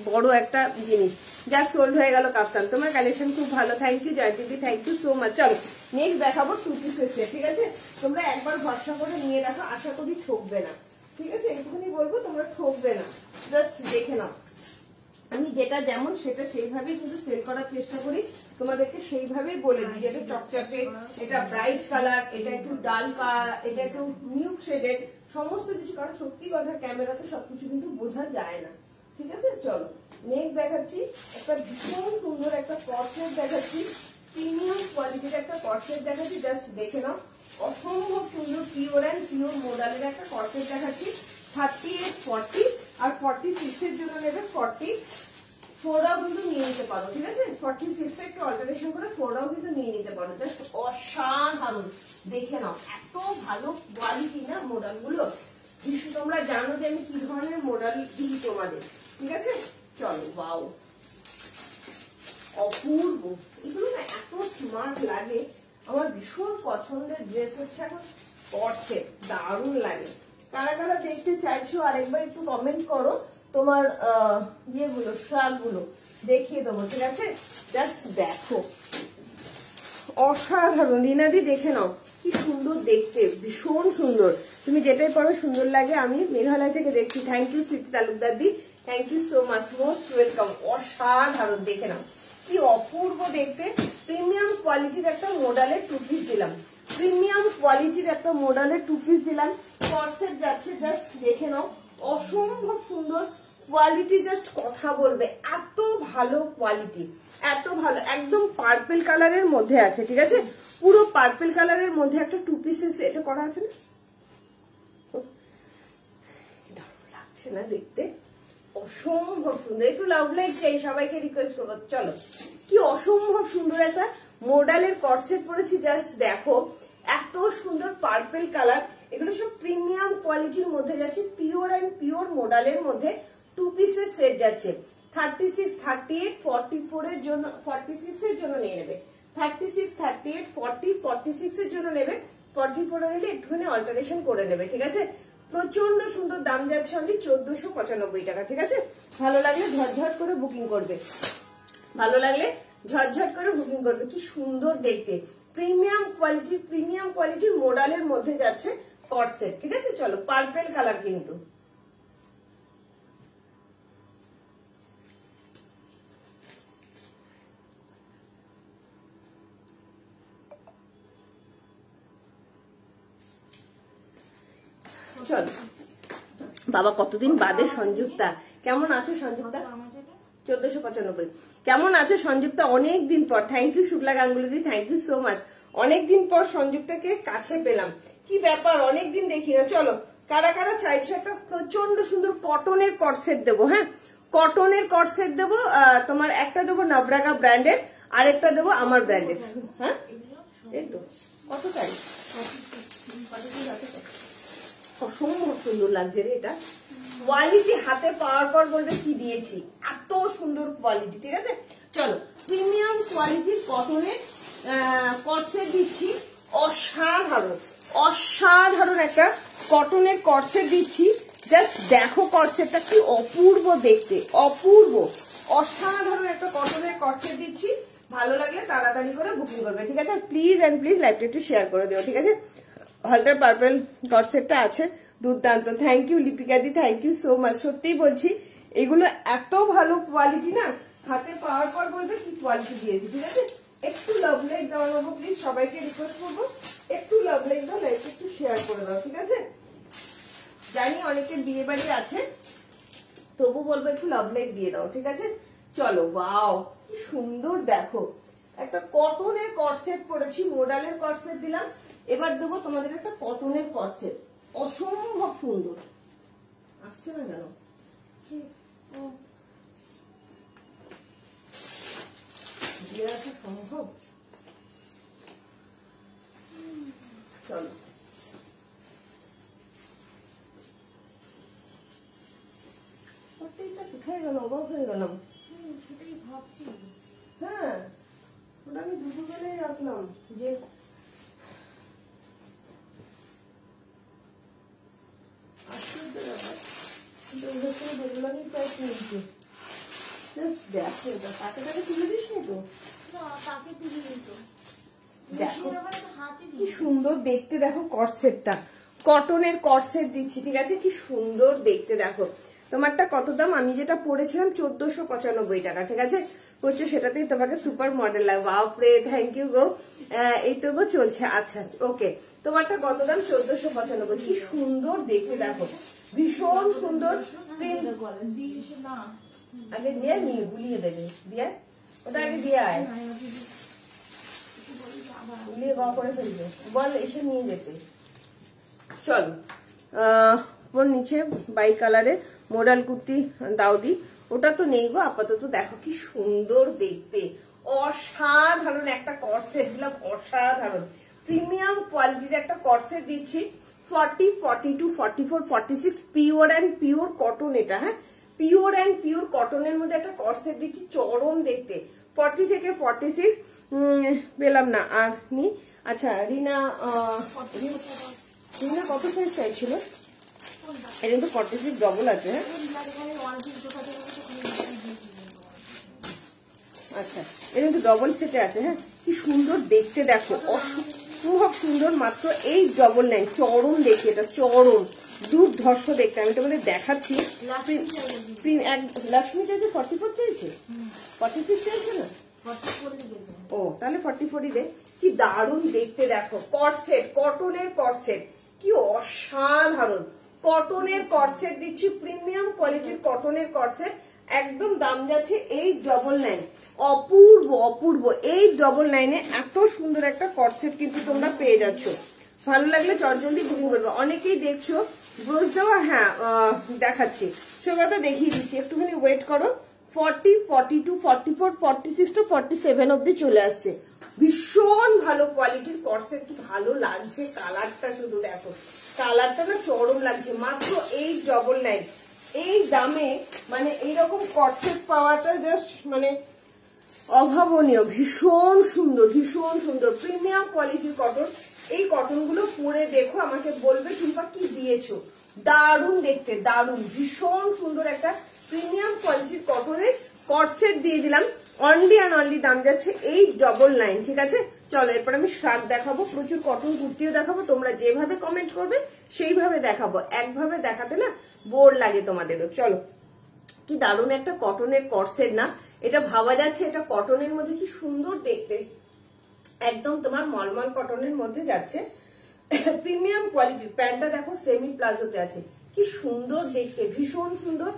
বড় একটা জিনিস। যা সোল্ড হয়ে গেল কাপ্তান, তোমার কালেকশন খুব ভালো। থ্যাংক ইউ জয়দিদি, থ্যাংক ইউ সো মাচ। চলো, নেক্সট দেখাবো টু পিসের সেট, ঠিক আছে? তোমরা একবার ভরসা করে নিয়ে রাখো, আশা করি ঠকবে না, ঠিক আছে? একটুখানি বলবো, তোমরা ঠকবে না, জাস্ট দেখে নাও। আমি যেটা যেমন সেটা সেইভাবেই কিন্তু সেল করার চেষ্টা করি, তোমাদেরকে সেইভাবেই বলে দিই। যেটা চকচকে, এটা ব্রাইট কালার, এটা একটু ডাল কালার, এটা একটু মিউট শেডের, সমস্ত কিছু। কারণ সত্যি কথা, ক্যামেরাতে সবকিছু কিন্তু বোঝা যায় না, ঠিক আছে? চলো, নেক্সট দেখাচ্ছি একটা ভীষণ সুন্দর একটা কর্সেট দেখাচ্ছি, প্রিমিয়াম কোয়ালিটির একটা কর্সেট দেখাচ্ছি, জাস্ট দেখে নাও। অসম্ভব সুন্দর পিওর অ্যান্ড পিওর মোডালের একটা কর্সেট দেখাচ্ছি। 38, 40 আর 46 এর জন্য নেবে 44টাও কিন্তু নিয়ে নিতে পারো, ঠিক আছে? 46টা একটু অল্টারেশন করে 4টাও কিন্তু নিয়ে নিতে পারো। জাস্ট অসাধারণ, দেখে নাও, এত ভালো কোয়ালিটি না মোডাল গুলো। তোমরা জানো যে আমি কি ধরনের মোডাল দিই তোমাদের, ঠিক আছে? চলো, ওয়াও, অপূর্ব, এগুলো না এত স্মার্ট লাগে। আমার ভীষণ পছন্দের ড্রেস হচ্ছে এখন কর্সেট, দারুণ লাগে। কারা কারা দেখতে চাইছো আরেকবার একটু কমেন্ট করো। তোমার ইয়েগুলো, শার্ট গুলো দেখিয়ে দেবো, ঠিক আছে? জাস্ট দেখো, অসাধারণ। রিনাদি দেখে নাও, কি সুন্দর দেখতে, ভীষণ সুন্দর। তুমি যেটাই পরো সুন্দর লাগে। আমি মেঘালয় থেকে দেখছি। Thank you Smriti Talukdar di, thank you so much, most welcome. অসাধারণ, দেখে নাও, কি অপূর্ব দেখতে। প্রিমিয়াম কোয়ালিটির একটা মোডালের টু পিস দিলাম, প্রিমিয়াম কোয়ালিটির একটা মোডালের টু পিস দিলাম। কর্সেট যাচ্ছে, জাস্ট দেখে নাও, অসম্ভব সুন্দর কোয়ালিটি, জাস্ট কথা বলবে, এত ভালো কোয়ালিটি, এত ভালো। একদম পার্পল কালারের মধ্যে আছে, ঠিক আছে? পুরো পার্পল কালারের মধ্যে একটা টু পিসের সেট করা আছে না? লাগছে না দেখতে, অসম্ভব সুন্দর। একটু লাভ লাইক চাই, সবাইকে রিকোয়েস্ট করবো। চলো, কি অসম্ভব সুন্দর একটা মডেলের কর্সেট পরেছি, জাস্ট দেখো এত সুন্দর পার্পল কালার। এগুলো সব প্রিমিয়াম কোয়ালিটির মধ্যে যাচ্ছে, পিওর অ্যান্ড পিওর মডেলের মধ্যে 2 পিসের সেট যাচ্ছে। 36, 38, 44 এর জন্য, 46 এর জন্য নিয়ে নেবে, 36, 38, 40, 46 এর জন্য নেবে, 44 নিলে একটুখানি অল্টারেশন করে নেবে, ঠিক আছে। প্রচন্ড সুন্দর, দাম যাচ্ছে অনলি 1495 টাকা, ঠিক আছে। ভালো লাগলে ঝটঝট করে বুকিং করবে, ভালো লাগলে ঝটঝট করে বুকিং করবে। কি সুন্দর দেখতে, প্রিমিয়াম কোয়ালিটির মডেলের মধ্যে যাচ্ছে কর্সেট, ঠিক আছে। চলো, পার্পল কালার কিন্তু চলো। বাবা কতদিন বাদে সংযুক্তা, কেমন আছো সংযুক্তা? 1495। কেমন আছো সংযুক্তা? অনেকদিন পর, thank you Shukla Ganguly, thank you so much. অনেকদিন পর সংযুক্তাকে কাছে পেলাম, কি ব্যাপার, অনেকদিন দেখি না। চলো, কারা কারা চাইছো একটা প্রচন্ড সুন্দর কটনের কর্সেট দেবো, হ্যাঁ কটনের কর্সেট দেবো। তোমার একটা দেবো নবরাগা ব্র্যান্ডের, আর একটা দেবো আমার ব্র্যান্ডের, হ্যাঁ এই তো। কত তারিখ? অসম্ভব সুন্দর লাগছে রে এটা, কোয়ালিটি হাতে পাওয়ার পর বলবে কি দিয়েছি, এত সুন্দর কোয়ালিটি, ঠিক আছে। চলো, প্রিমিয়াম কোয়ালিটির কটনের কর্সেট দিচ্ছি, অসাধারণ একটা কটনের কর্সেট দিচ্ছি। জাস্ট দেখো কর্সেটটা কি অপূর্ব দেখতে, অপূর্ব অসাধারণ একটা কটনের কর্সেট দিচ্ছি। ভালো লাগলে তাড়াতাড়ি করে বুকিং করবে, ঠিক আছে। প্লিজ অ্যান্ড প্লিজ লাইভটা একটু শেয়ার করে দেবো, ঠিক আছে। হলটার পার্পল কর্সেটটা আছে, দুর্দান্ত। থ্যাংক ইউ লিপিকা দি, থ্যাংক ইউ সো মাচ। সত্যিই বলছি এগুলো এত ভালো কোয়ালিটি না, হাতে পাওয়ার পর বলবে কি কোয়ালিটি দিয়েছি, ঠিক আছে। একটু লাভ লাইক দেওয়া নেবো প্লিজ, সবাইকে রিকোয়েস্ট করবো একটু লাভ লাইক দাও, লাইক একটু শেয়ার করে দাও, ঠিক আছে। জানি অনেকের বিয়ে বাড়ি আছে, তবু বলবো একটু লাভ লাইক দিয়ে দাও, ঠিক আছে। চলো, ওয়াও কি সুন্দর দেখো, একটা কটনের কর্সেট পরেছি, মডেলের কর্সেট দিলাম। এবার দেবো তোমাদের একটা কটনের কর্সেট, অসম্ভব সুন্দর। আসছে না কেন? দিয়ে রাখা সম্ভব? চলো, কোথায় গেল, অবাক হয়ে গেলাম। সেটাই ভাবছি, হ্যাঁ ওটা আমি দুটো বেলায় রাখলাম, যে কি সুন্দর দেখতে দেখো কর্সেটটা, কটনের কর্সেট দিচ্ছি, ঠিক আছে। কি সুন্দর দেখতে দেখো। তোমারটা কত দাম? আমি যেটা পড়েছিলাম 1495 টাকা, ঠিক আছে। বলছো সেটাতেই তোমাকে সুপার মডেল লাগবে। বাপরে, থ্যাংক ইউ গো। এই তো গো চলছে, আচ্ছা ওকে। তোমারটা কত দাম? 1495। কি সুন্দর দেখতে দেখো, ভীষণ সুন্দর। আগে দিয়ে নিয়ে গুলিয়ে দেবে, দিয়ে ওটা আগে দিয়ে আয়, গুলিয়ে গ করে ফেলবে, বল এসে নিয়ে যেতে। চলো, নিচে বাই কালারের মোডাল কুর্তি দাউদি, ওটা তো নেই গো আপাতত। দেখো কি সুন্দর দেখতে, অসাধারণ একটা কর্সেট দিলাম, অসাধারণ প্রিমিয়াম কোয়ালিটির একটা কর্সেট দিচ্ছি। 40, 42, 44, 46 পিওর অ্যান্ড পিওর কটন এটা, হ্যাঁ পিওর অ্যান্ড পিওর কটনের মধ্যে একটা কর্সেট দিচ্ছি, চরম দেখতে। 40 থেকে 46 পেলাম না আর নি। আচ্ছা রিনা, রিনা কত সাইজ চাইছিল? এটা কিন্তু 46 ডবল আছে, হ্যাঁ আচ্ছা এটা কিন্তু ডবল সেটে আছে, হ্যাঁ কি সুন্দর দেখতে দেখো, অসম্ভব সুন্দর। মাত্র 899, চরম দেখি এটা, চরম দুর্ধর্ষ দেখতে। আমি তোমাদের দেখাচ্ছি। লক্ষ্মী চাইছে 44 চাইছে, 46 চাইছে না, ও তাহলে 44ই দে। কি দারুণ দেখতে দেখো, কর্সেট, কটনের কর্সেট, কি অসাধারণ কটনের কর্সেট দিচ্ছি, প্রিমিয়াম কোয়ালিটির কটনের কর্সেট। একদম দাম যাচ্ছে 899, অপূর্ব অপূর্ব 899 এত সুন্দর একটা কর্সেট কিন্তু তোমরা পেয়ে যাচ্ছ। ভালো লাগলে চটজলদি বুকিং করবে। অনেকেই দেখছো ব্রোচ দেওয়া, হ্যাঁ দেখাচ্ছি, সেগুলো দেখিয়ে দিচ্ছি, একটুখানি ওয়েট করো। 40, 42, 44, 46 to 47 অব্দি চলে আসছে। ভীষণ ভালো কোয়ালিটির কর্সেট, কি ভালো লাগছে কালারটা, শুধু দেখো কালারটা না চরম লাগছে। মাত্র 899 এই দামে, মানে এইরকম কর্সেট পাওয়াটা জাস্ট মানে অভাবনীয়। ভীষণ সুন্দর, ভীষণ সুন্দর প্রিমিয়াম কোয়ালিটির কটন। এই কটন গুলো পরে দেখো, আমাকে বলবে টুম্পা কি দিয়েছো। দারুণ দেখতে, দারুণ, ভীষণ সুন্দর একটা প্রিমিয়াম কোয়ালিটির কটনের কটসেট দিয়ে দিলাম। অনলি অ্যান্ড অনলি দাম যাচ্ছে 899। ঠিক আছে, চলো এরপর আমি শার্ট দেখাবো, প্রচুর কটন কুর্তিও দেখাবো। তোমরা যেভাবে কমেন্ট করবে সেইভাবে দেখাবো, একভাবে দেখাতে না বোর লাগে তোমাদেরও। চলো, কি দারুণ একটা কটনের কটসেট না, এটা ভাবা যাচ্ছে এটা কটনের মধ্যে কি সুন্দর দেখতে, একদম তোমার মলমল কটনের মধ্যে যাচ্ছে। প্রিমিয়াম কোয়ালিটির প্যান্টটা দেখো সেমি প্লাজোতে আছে, কি সুন্দর দেখতে, ভীষণ সুন্দর।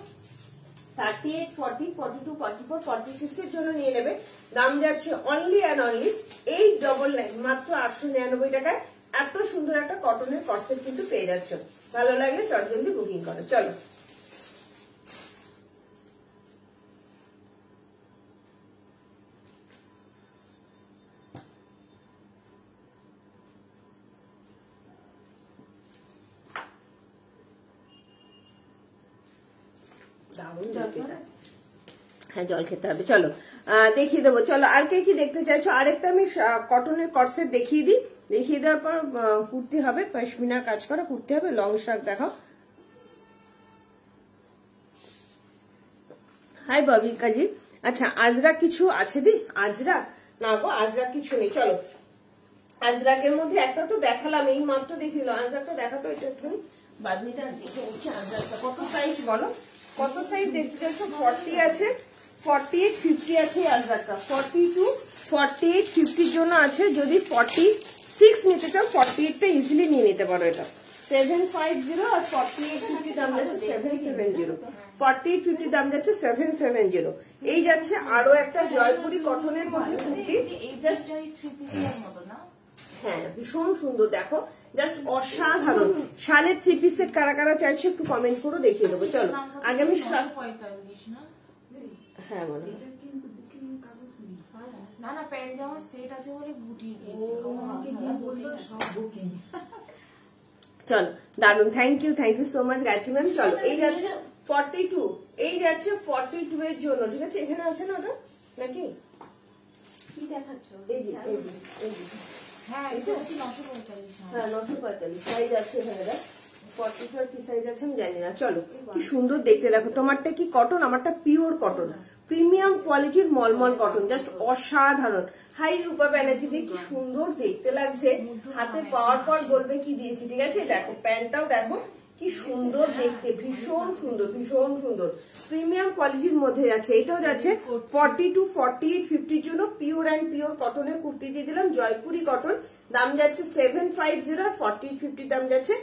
38, 40, 42, 44, 46 এর জন্য নিয়ে নেবে। দাম যাচ্ছে অনলি অ্যান্ড অনলি 899, মাত্র 899 টাকায় এত সুন্দর একটা কটনের কটসেট কিন্তু পেয়ে যাচ্ছ। ভালো লাগলে চটজলদি বুকিং করো। চলো, হ্যাঁ জল খেতে হবে। চলো দেখিয়ে দেবো, চলো আর কে কি দেখতে চাইছো। আরেকটা আমি কটনের কটসেট দেখিয়ে দিই, দেখিয়ে দেওয়ার পর কুর্তি হবে, পশমিনার কাজ করা কুর্তি হবে। লং শার্ট দেখাও। হাই ববিকাজি। আচ্ছা, আজরা কিছু আছে দি? আজরা না গো, আজরা কিছু নেই। চলো, আজরাকের মধ্যে একটা তো দেখালাম, এই মাত্র দেখিল। আজরাকটা দেখাতো, এটা একটুখানি বাদনিটা দেখে উঠছে। আজরাকটা কত সাইজ বলো, কত সাইজ দেখতে চাচ্ছ? 40 আছে, 48, 50 আছে। আজরাকটা 42, 48, 50 জন্য আছে। যদি 46 নিতে চাও 48টা ইজিলি নিয়ে নিতে পারো। এটা 750 আর 48, 50 দাম যাচ্ছে 770। 48, 50 দাম যাচ্ছে 770। এই যাচ্ছে আরো একটা জয়পুরি কটনের মধ্যে কুর্তি, হ্যাঁ ভীষণ সুন্দর, দেখো জাস্ট অসাধারণ। শালের 3 পিস সেট কারা কারা চাইছো একটু কমেন্ট করো, দেখিয়ে দেবো। চলো আগে আমি, হ্যাঁ বলো। না না, প্যান্ট জামা সেট আছে বলে গুটিয়ে দিয়েছি। চলো দারুন, thank you so much Gayatri ma'am. চলো, এই যাচ্ছে 42, এই যাচ্ছে 42 এর জন্য। ঠিক আছে, এখানে আছে না ওটা নাকি? কি দেখাচ্ছ? এই যে, এই যে, হ্যাঁ এটা হচ্ছে 945। হ্যাঁ 945 সাইজ আছে এখানে। 42 কি সাইজ আছে আমি জানি না। চলো, কি সুন্দর দেখতে, দেখো তোমারটা কি কটন, আমারটা পিওর কটন, প্রিমিয়াম কোয়ালিটির মলমল কটন, জাস্ট অসাধারণ। হাই রূপা ব্যানার্জি দিয়ে কি সুন্দর দেখতে লাগছে, হাতে পাওয়ার পর বলবে কি দিয়েছি। ঠিক আছে, দেখো প্যান্টটাও দেখো কি সুন্দর দেখতে, ভীষণ সুন্দর, ভীষণ সুন্দর প্রিমিয়াম কোয়ালিটির মধ্যে যাচ্ছে। এটাও যাচ্ছে 42, 48, 50 জন্য পিওর অ্যান্ড পিওর কটনের কুর্তি দিয়ে দিলাম, জয়পুরি কটন। দাম যাচ্ছে 750 আর 48, 50 দাম যাচ্ছে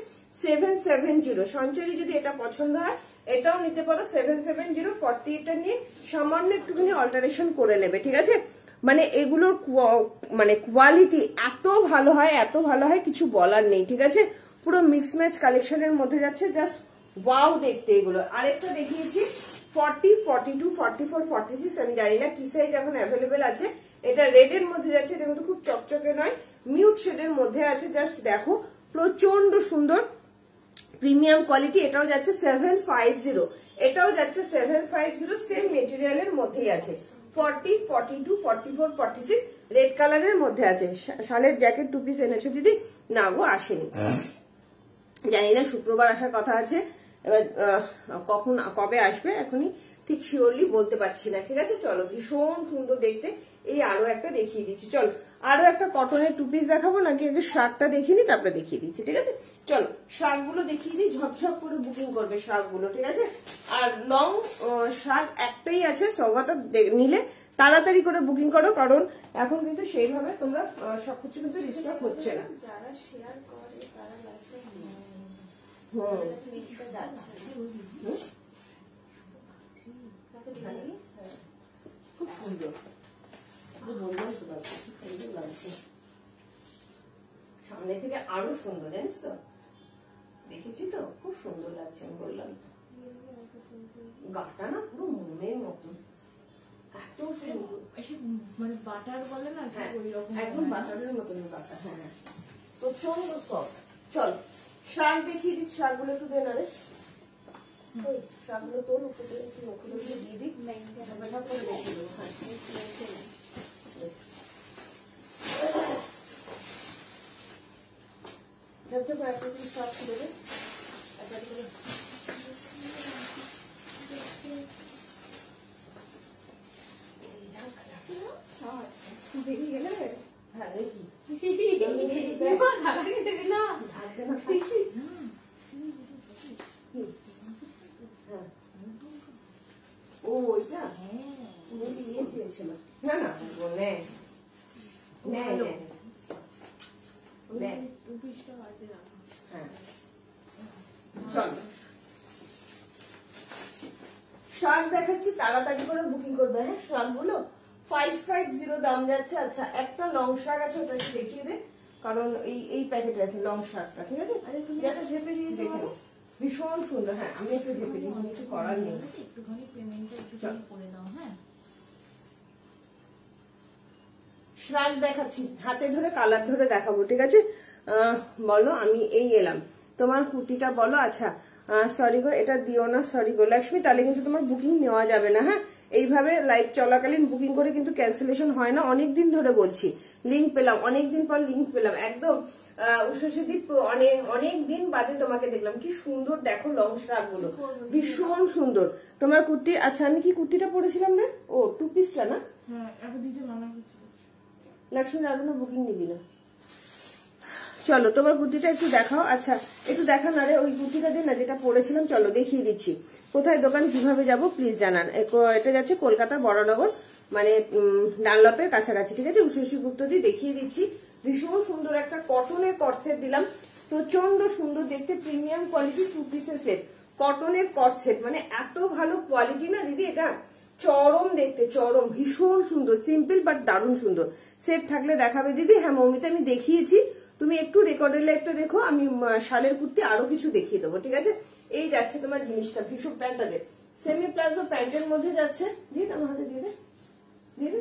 770। সঞ্চয়ী যদি এটা পছন্দ হয় এটাও নিতে পারো 770। 48টা নিয়ে সামান্য একটুখানি অল্টারেশন করে নেবে। ঠিক আছে, মানে এগুলোর মানে কোয়ালিটি এত ভালো হয়, এত ভালো হয়, কিছু বলার নেই। ঠিক আছে, পুরো মিক্স ম্যাচ কালেকশনের মধ্যে যাচ্ছে, জাস্ট ওয়াও দেখতে এগুলো। আরেকটা দেখিয়েছি 40, 42, 44, 46, আমি জানি না কি সাইজ এখন অ্যাভেলেবেল আছে। এটা রেড এর মধ্যে যাচ্ছে, এটা কিন্তু খুব চকচকে নয়, মিউট শেডের মধ্যে আছে। জাস্ট দেখো প্রচন্ড সুন্দর প্রিমিয়াম কোয়ালিটি। এটাও যাচ্ছে 750, এটাও যাচ্ছে 750, সেম মেটেরিয়ালের মধ্যেই আছে। 40, 42, 44, 46 রেড কালারের মধ্যে আছে। শালের জ্যাকেট 2 পিস এনেছো দিদি? না গো, আসেনি, জানি না, শুক্রবার আসার কথা আছে। এবার কখন কবে আসবে এখনই ঠিক শিওরলি বলতে পারছি না। ঠিক আছে, চলো ভীষণ সুন্দর দেখতে। এই আরো একটা দেখিয়ে দিচ্ছি। চলো আরো একটা কটনের 2 পিস দেখাবো নাকি আগে শার্টটা দেখিনি তারপরে দেখিয়ে দিচ্ছি। ঠিক আছে, চলো শার্ট গুলো দেখিয়ে দিই, ঝপঝপ করে বুকিং করবে শার্ট গুলো। ঠিক আছে, আর লং শার্ট একটাই আছে, সৌগাতা নিলে তাড়াতাড়ি করে বুকিং করো, কারণ এখন কিন্তু সেইভাবে তোমরা সবকিছু কিন্তু রিস্টক হচ্ছে না। যারা শেয়ার করে তারা লাইফে খুব সুন্দর, সামনে থেকে আরো সুন্দর, জানিস তো, দেখি দেখেছি তো, খুব সুন্দর লাগছে। আমি বললাম গাটা না পুরো মোমের মতন, এত সুন্দর, মানে বাটার বলে না, হ্যাঁ ওইরকম একদম বাটারের মতন গাটা। হ্যাঁ প্রচন্ড সফট। চল শাক দেখিয়ে দিচ্ছি, শাকগুলো একটু দে না রে, শাকগুলো তোর উপরে একটু নখগুলো দিয়ে দিই, ব্যথা করে দেখিয়ে দেবো। হ্যাঁ শাক খুলে দে, বেরিয়ে গেলে। হ্যাঁ দেখি ও ওইটা ইয়ে চেয়েছিল। না না নেয় নেয় নেয়। হ্যাঁ চল শাক দেখাচ্ছি, তাড়াতাড়ি করে বুকিং করবে। হ্যাঁ শাকগুলো 550 দাম যাচ্ছে। আচ্ছা একটা লং শাক আছে, ওটা একটু দেখিয়ে দে, কারণ এই প্যাকেটে আছে লং শাকটা, ঠিক আছে? ঝেপে দিয়েছে ভীষণ সুন্দর। হ্যাঁ আমি একটু ঝেপে দিয়েছি, কিছু করার নেই। একটুখানি পেমেন্টটা একটুখানি করে দাও। হ্যাঁ শাক দেখাচ্ছি, হাতে ধরে কালার ধরে দেখাবো, ঠিক আছে? বলো আমি এই এলাম, তোমার কুর্তিটা বলো। আচ্ছা সরি গো, এটা দিও না, সরি গো লক্ষ্মী, তাহলে কিন্তু তোমার বুকিং নেওয়া যাবে না। হ্যাঁ এইভাবে লাইভ চলাকালীন বুকিং করে কিন্তু ক্যান্সেলেশন হয় না। অনেকদিন ধরে বলছি, লিঙ্ক পেলাম, অনেকদিন পর লিঙ্ক পেলাম, একদম উষাসদীপ অনেক দিন বাদে তোমাকে দেখলাম। কি সুন্দর দেখো লং শাক গুলো, ভীষণ সুন্দর তোমার কুর্তি। আচ্ছা আমি কি কুর্তিটা পরেছিলাম না? ও 2 পিসটা না? লক্ষ্মী এখনো বুকিং নিবি না? চলো তোমার কুর্তিটা একটু দেখাও। আচ্ছা একটু দেখা না রে, ওই কুর্তিটা দিন না যেটা পরেছিলাম। চলো দেখিয়ে দিচ্ছি কোথায় দোকান, কিভাবে যাব প্লিজ জানান। এটা যাচ্ছে কলকাতা বড়নগর, মানে ডানলপের কাছাকাছি, ঠিক আছে? উষসী গুপ্ত দিয়ে দেখিয়ে দিচ্ছি। ভীষণ সুন্দর একটা কটনের কটসেট দিলাম, প্রচন্ড সুন্দর দেখতে, প্রিমিয়াম কোয়ালিটি 2 পিসের সেট, কটনের কটসেট, মানে এত ভালো কোয়ালিটি না দিদি, এটা চরম দেখতে, চরম ভীষণ সুন্দর, সিম্পল বাট দারুণ সুন্দর। সেট থাকলে দেখাবে দিদি। হ্যাঁ মৌমিতা আমি দেখিয়েছি, তুমি একটু রেকর্ডের লাইভটা দেখো, আমি শালের কুর্তি আরো কিছু দেখিয়ে দেবো, ঠিক আছে? এই যাচ্ছে তোমার জিনিসটা, ভীষণ প্যান্টটা দে, সেমি প্লাজো প্যান্টের মধ্যে যাচ্ছে। দিয়ে আমার হাতে দিয়ে দে, দিয়ে দে,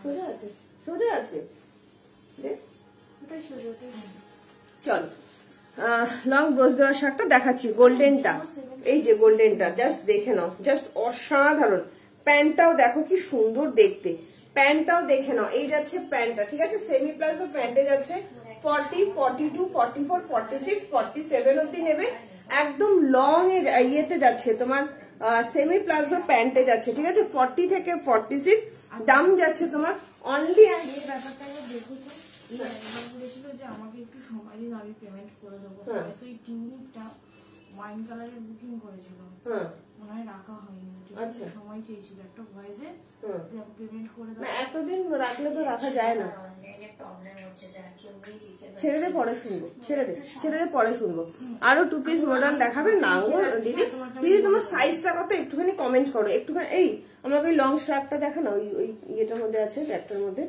সোজা আছে, সোজা আছে, চল লং ব্রোজ দেওয়ার শার্টটা দেখাচ্ছি, গোল্ডেনটা, এই যে গোল্ডেনটা, জাস্ট দেখে নাও, জাস্ট অসাধারণ। প্যান্টটাও দেখো কি সুন্দর দেখতে, প্যান্টটাও দেখে নাও। এই যাচ্ছে প্যান্টটা, ঠিক আছে? সেমি প্লাজো প্যান্টে যাচ্ছে 40, 42, 44, 46, 47 অব্দি নেবে। একদম লং ইয়েতে যাচ্ছে তোমার, সেমি প্লাজো প্যান্টে যাচ্ছে, ঠিক আছে? 40 থেকে 46 দাম যাচ্ছে তোমার অনলি। বলেছিল যে আমাকে একটু সময় দিন, আমি পেমেন্ট করে দেবো। হয়তো এই টিউনিকটা ওয়াইন কালারের বুকিং করেছিল, মনে হয় রাখা হয়নি। আচ্ছা সময় চেয়েছিল একটা ভয়েসে, পেমেন্ট করে দাও। এতদিন রাখলে তো রাখা যায় না, ছেড়ে দে পরে শুনবো, ছেড়ে দে পরে শুনবো। আরো 2 পিস মডার্ন দেখাবে না গো দিদি? দিদি তোমার সাইজটা কত একটুখানি কমেন্ট করো, একটুখানি। এই আমাকে ওই লং শার্টটা দেখা না, ওই ইয়েটার মধ্যে আছে, ব্যাগটার মধ্যে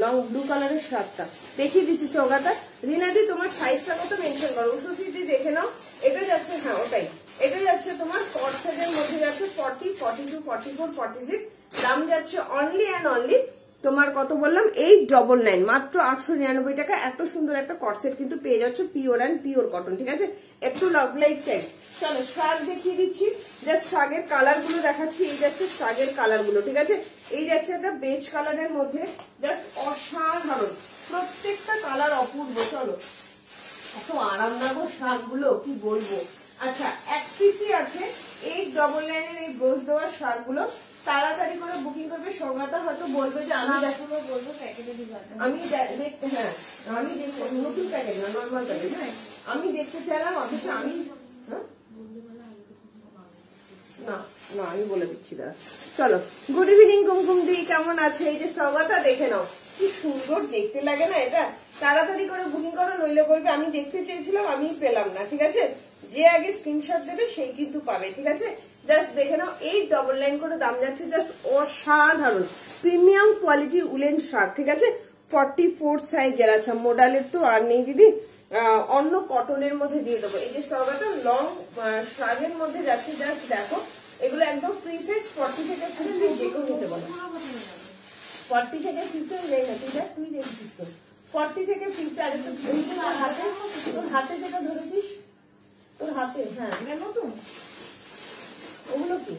লং ব্লু কালারের শার্টটা দেখিয়ে দিচ্ছি। সৌগাতা রিনাদি তোমার সাইজটা কত মেনশন করো, উষসী দেখে নাও। এটা যাচ্ছে, হ্যাঁ ওটাই, এটা যাচ্ছে তোমার কট সেটের মধ্যে যাচ্ছে 40, 42, 44, 46, দাম যাচ্ছে অনলি অ্যান্ড অনলি তোমার কত বললাম 899, মাত্র 899 টাকা। এত সুন্দর একটা কটসেট কিন্তু পেয়ে যাচ্ছে, পিওর অ্যান্ড পিওর কটন, ঠিক আছে? একটু লাভ লাইট চাই। চলো শাক দেখিয়ে দিচ্ছি, জাস্ট শাকের কালার গুলো দেখাচ্ছি। এই যাচ্ছে শাকের কালার গুলো, ঠিক আছে? এই যাচ্ছে একটা বেজ কালারের মধ্যে, জাস্ট অসাধারণ, প্রত্যেকটা কালার অপূর্ব। চলো এত আরামদায়ক শাক গুলো কি বলবো। আচ্ছা 1 পিসই আছে 899 এই ব্রোজ দেওয়ার শাক গুলো, তাড়াতাড়ি করে বুকিং করবে। সৌগাতা হয়তো বলবে যে আমি দেখবো, বলবো প্যাকেটে দিতে, আমি দেখতে, হ্যাঁ আমি দেখবো, নতুন প্যাকেট না নর্মাল প্যাকেট। হ্যাঁ আমি দেখতে চাইলাম, অথচ আমি না না আমি বলে দিচ্ছি দাদা। চলো গুড ইভিনিং কুমকুম দি, কেমন আছে? এই যে সৌগাতা দেখে নাও, কি সুন্দর দেখতে লাগে না এটা? তাড়াতাড়ি করে বুকিং করো, নইলে বলবে আমি দেখতে চেয়েছিলাম আমি পেলাম না, ঠিক আছে? যে আগে স্ক্রিনশট দেবে সেই কিন্তু পাবে, ঠিক আছে? জাস্ট দেখে নাও, 899 করে দাম যাচ্ছে, জাস্ট অসাধারণ প্রিমিয়াম কোয়ালিটির উলেন শার্ট, ঠিক আছে? 44 সাইজের। আচ্ছা মোডালের তো আর নেই দিদি, অন্য কটনের মধ্যে দিয়ে দেবো। এই যে সবাটা লং শাড়ির মধ্যে যাচ্ছে, জাস্ট দেখো এগুলো একদম ফ্রি সাইজ, 40 থেকে 50 যে কেউ নিতে বলো। 40 থেকে 50 নেই না, তুই দেখ তুই দেখছিস তো 40 থেকে 50। আরে তোর হাতে যেটা ধরেছিস, তোর হাতে, হ্যাঁ এটা নতুন, ওগুলো কি?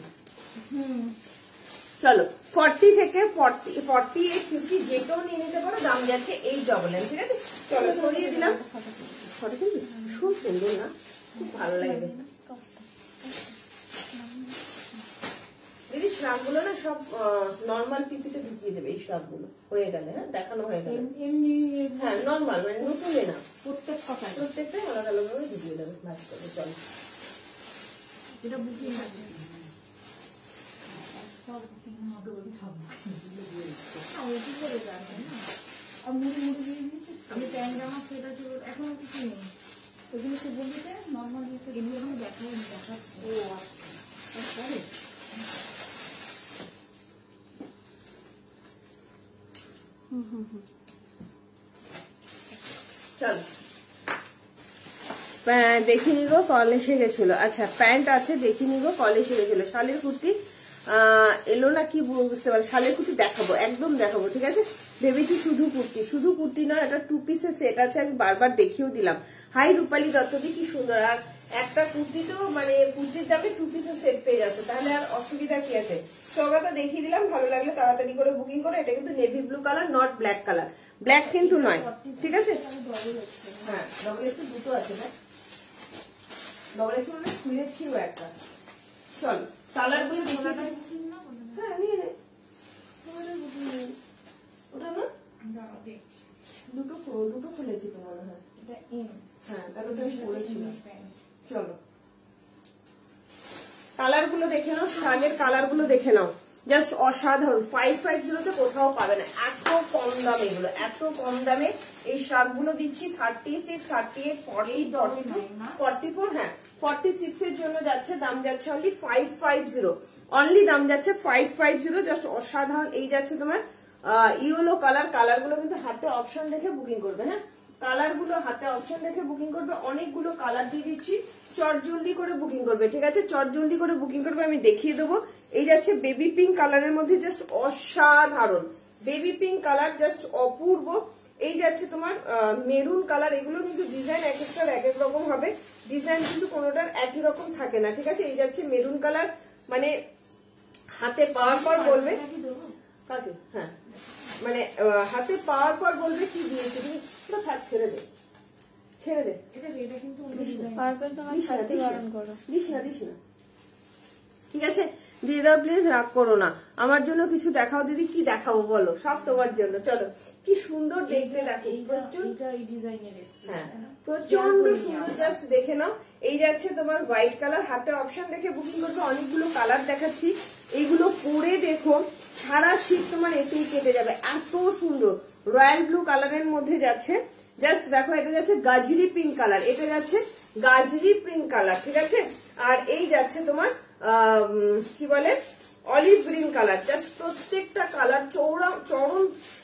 চলো 40 থেকে 48, 50 যে কেউ নিয়ে নিতে পারো, দাম যাচ্ছে 899, ঠিক আছে? চলো সরিয়ে দিলাম। ফটো কিন্তু খুব সুন্দর না, খুব ভালো লাগবে। দিদি শ্রাগগুলো না সব নর্মাল পিপিতে ঢুকিয়ে দেবে, এই শ্রাগগুলো হয়ে গেলে, হ্যাঁ দেখানো হয়ে গেলে, হ্যাঁ নর্মাল মানে নতুনে না, প্রত্যেকটাই আলাদা আলাদা ভাবে ঢুকিয়ে দেবে ভাজ করে। চলো এটা বুকিং আছে, আমি প্যান্ট জামা সেটা ছিল, এখন কিছু নেই, ওগুলো সে বলতে নর্মাল এগুলো এখন দেখাচ্ছে। ও আচ্ছা, চলো দেখে নিব, কল এসে গেছিল। আচ্ছা প্যান্ট আছে, দেখে নিব, কল এসে গেছিল। শালের কুর্তি এলো না কি বুঝতে পারো, শালের কুর্তি দেখাবো, একদম দেখাবো, ঠিক আছে? ভেবেছি শুধু কুর্তি, শুধু কুর্তি নয়, এটা 2 পিসের সেট আছে, আমি বারবার দেখিয়েও দিলাম। হাই রূপালী দত্তদি কি সুন্দর, আর একটা কুর্তি তো মানে কুর্তির দামে 2 পিসের সেট পেয়ে যাচ্ছে, তাহলে আর অসুবিধা কি আছে? চৌকাটা দেখিয়ে দিলাম, ভালো লাগলে তাড়াতাড়ি করে বুকিং করে। এটা কিন্তু navy blue colour, not black colour, black কিন্তু নয়, ঠিক আছে? হ্যাঁ ডবল এক্স দুটো আছে না, ডবল এক্স মানে খুলেছিও একটা। চলো কালার গুলো হ্যাঁ নিয়ে নে, ওটা না দুটো খুলেছি তো মনে হয়, হ্যাঁ তাহলে ওটা আমি বলেছিলাম। চলো কালার গুলো দেখে নাও, শাড়ির কালার গুলো দেখে নাও, জাস্ট অসাধারণ। 550 কোথাও পাবে না, এত কম দামে এগুলো, এত কম দামে এই শাকগুলো দিচ্ছি। 36, 38, 40, 44, হ্যাঁ 46 এর জন্য যাচ্ছে, দাম যাচ্ছে অনলি 550, অনলি দাম যাচ্ছে 550, জাস্ট অসাধারণ। এই যাচ্ছে তোমার ইয়েলো কালার, কালার গুলো কিন্তু হাতে অপশন রেখে বুকিং করবে, হ্যাঁ কালার গুলো হাতে অপশন রেখে বুকিং করবে, অনেকগুলো কালার দিয়ে দিচ্ছি, চট জলদি করে বুকিং করবে, ঠিক আছে? চট জলদি করে বুকিং করবে, আমি দেখিয়ে দেবো। এই যাচ্ছে বেবি পিঙ্ক কালারের মধ্যে, জাস্ট অসাধারণ বেবি পিঙ্ক কালার, জাস্ট অপূর্ব। এই যাচ্ছে তোমার মেরুন কালার, এগুলো কিন্তু ডিজাইন এক একটার এক এক রকম হবে, ডিজাইন কিন্তু কোনোটার একই রকম থাকে না, ঠিক আছে? এই যাচ্ছে মেরুন কালার, মানে হাতে পাওয়ার পর বলবে কাকে, হ্যাঁ মানে হাতে পাওয়ার পর বলবে কি দিয়েছে, তুমি থাক ছেড়ে দে, ছেড়ে দে, ঠিক আছে? দিয়ে দাও প্লিজ, রাগ করো না। আমার জন্য কিছু দেখাও দিদি, কি দেখাবো বলো, সব তোমার জন্য। চলো কি সুন্দর দেখতে, দেখো প্রচন্ড সুন্দর, জাস্ট দেখে নাও। এই যাচ্ছে তোমার হোয়াইট কালার, হাতে অপশন রেখে বুকিং করবে, অনেকগুলো কালার দেখাচ্ছি, এইগুলো পরে দেখো সারা শীত তোমার এতেই কেটে যাবে, এত সুন্দর। রয়্যাল ব্লু কালারের মধ্যে যাচ্ছে, জাস্ট দেখো এটা যাচ্ছে গাজরি পিঙ্ক কালার, এটা যাচ্ছে গাজরি পিঙ্ক কালার, ঠিক আছে? আর এই যাচ্ছে তোমার কি বলে অলিভ গ্রিন কালার, জাস্ট প্রত্যেকটা কালার চরম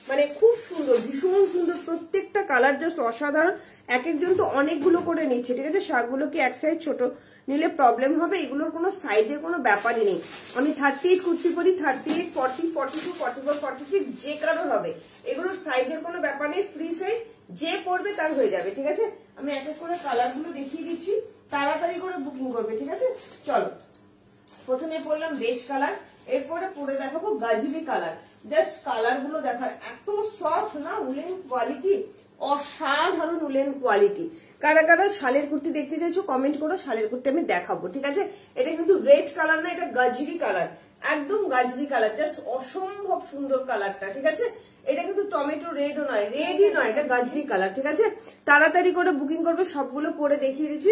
মানে খুব সুন্দর, ভীষণ সুন্দর, প্রত্যেকটা কালার জাস্ট অসাধারণ। এক একজন তো অনেকগুলো করে নিচ্ছে, ঠিক আছে? শাকগুলো কি এক সাইজ ছোট নিলে প্রবলেম হবে, এগুলোর কোনো সাইজের কোনো ব্যাপারই নেই। আমি 38 কুর্তি পরি, 38, 40, 42, 44, 46 যে কারোর হবে, এগুলোর সাইজের কোনো ব্যাপার নেই, ফ্রি সাইজ, যে পড়বে তার হয়ে যাবে, ঠিক আছে? আমি এক এক করে কালার গুলো দেখিয়ে দিচ্ছি, তাড়াতাড়ি করে বুকিং করবে, ঠিক আছে? চলো প্রথমে পড়লাম বেজ কালার, এরপরে পরে দেখাবো গাজরি কালার, জাস্ট কালার গুলো দেখার, এত সফট না, উলেন কোয়ালিটি অসাধারণ, উলেন কোয়ালিটি। কারা কারা শালের কুর্তি দেখতে চাইছো কমেন্ট করো, শালের কুর্তি আমি দেখাবো, ঠিক আছে? এটা কিন্তু রেড কালার না, এটা গাজরি কালার, একদম গাজরি কালার, জাস্ট অসম্ভব সুন্দর কালারটা, ঠিক আছে? এটা কিন্তু টমেটো রেডও নয়, রেডই নয়, এটা গাজরি কালার, ঠিক আছে? তাড়াতাড়ি করে বুকিং করবে, সবগুলো পরে দেখিয়ে দিচ্ছি,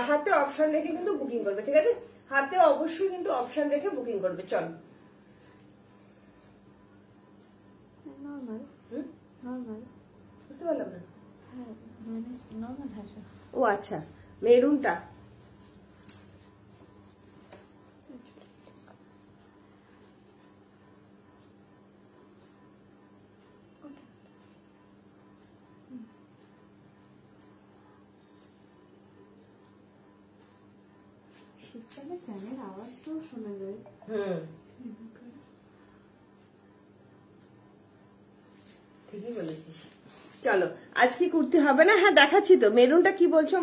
হাতে অপশন রেখে কিন্তু বুকিং করবে, ঠিক আছে? হাতে অবশ্যই কিন্তু অপশন রেখে বুকিং করবে। চল বুঝতে পারলাম না, ও আচ্ছা মেরুনটা, ফ্যানের আওয়াজটাও শোনা যায়। ঠিকই বলেছিস। চলো আজকে কুর্তি হবে না। হ্যাঁ দেখাচ্ছি তো। মেরুনটা কি বলছো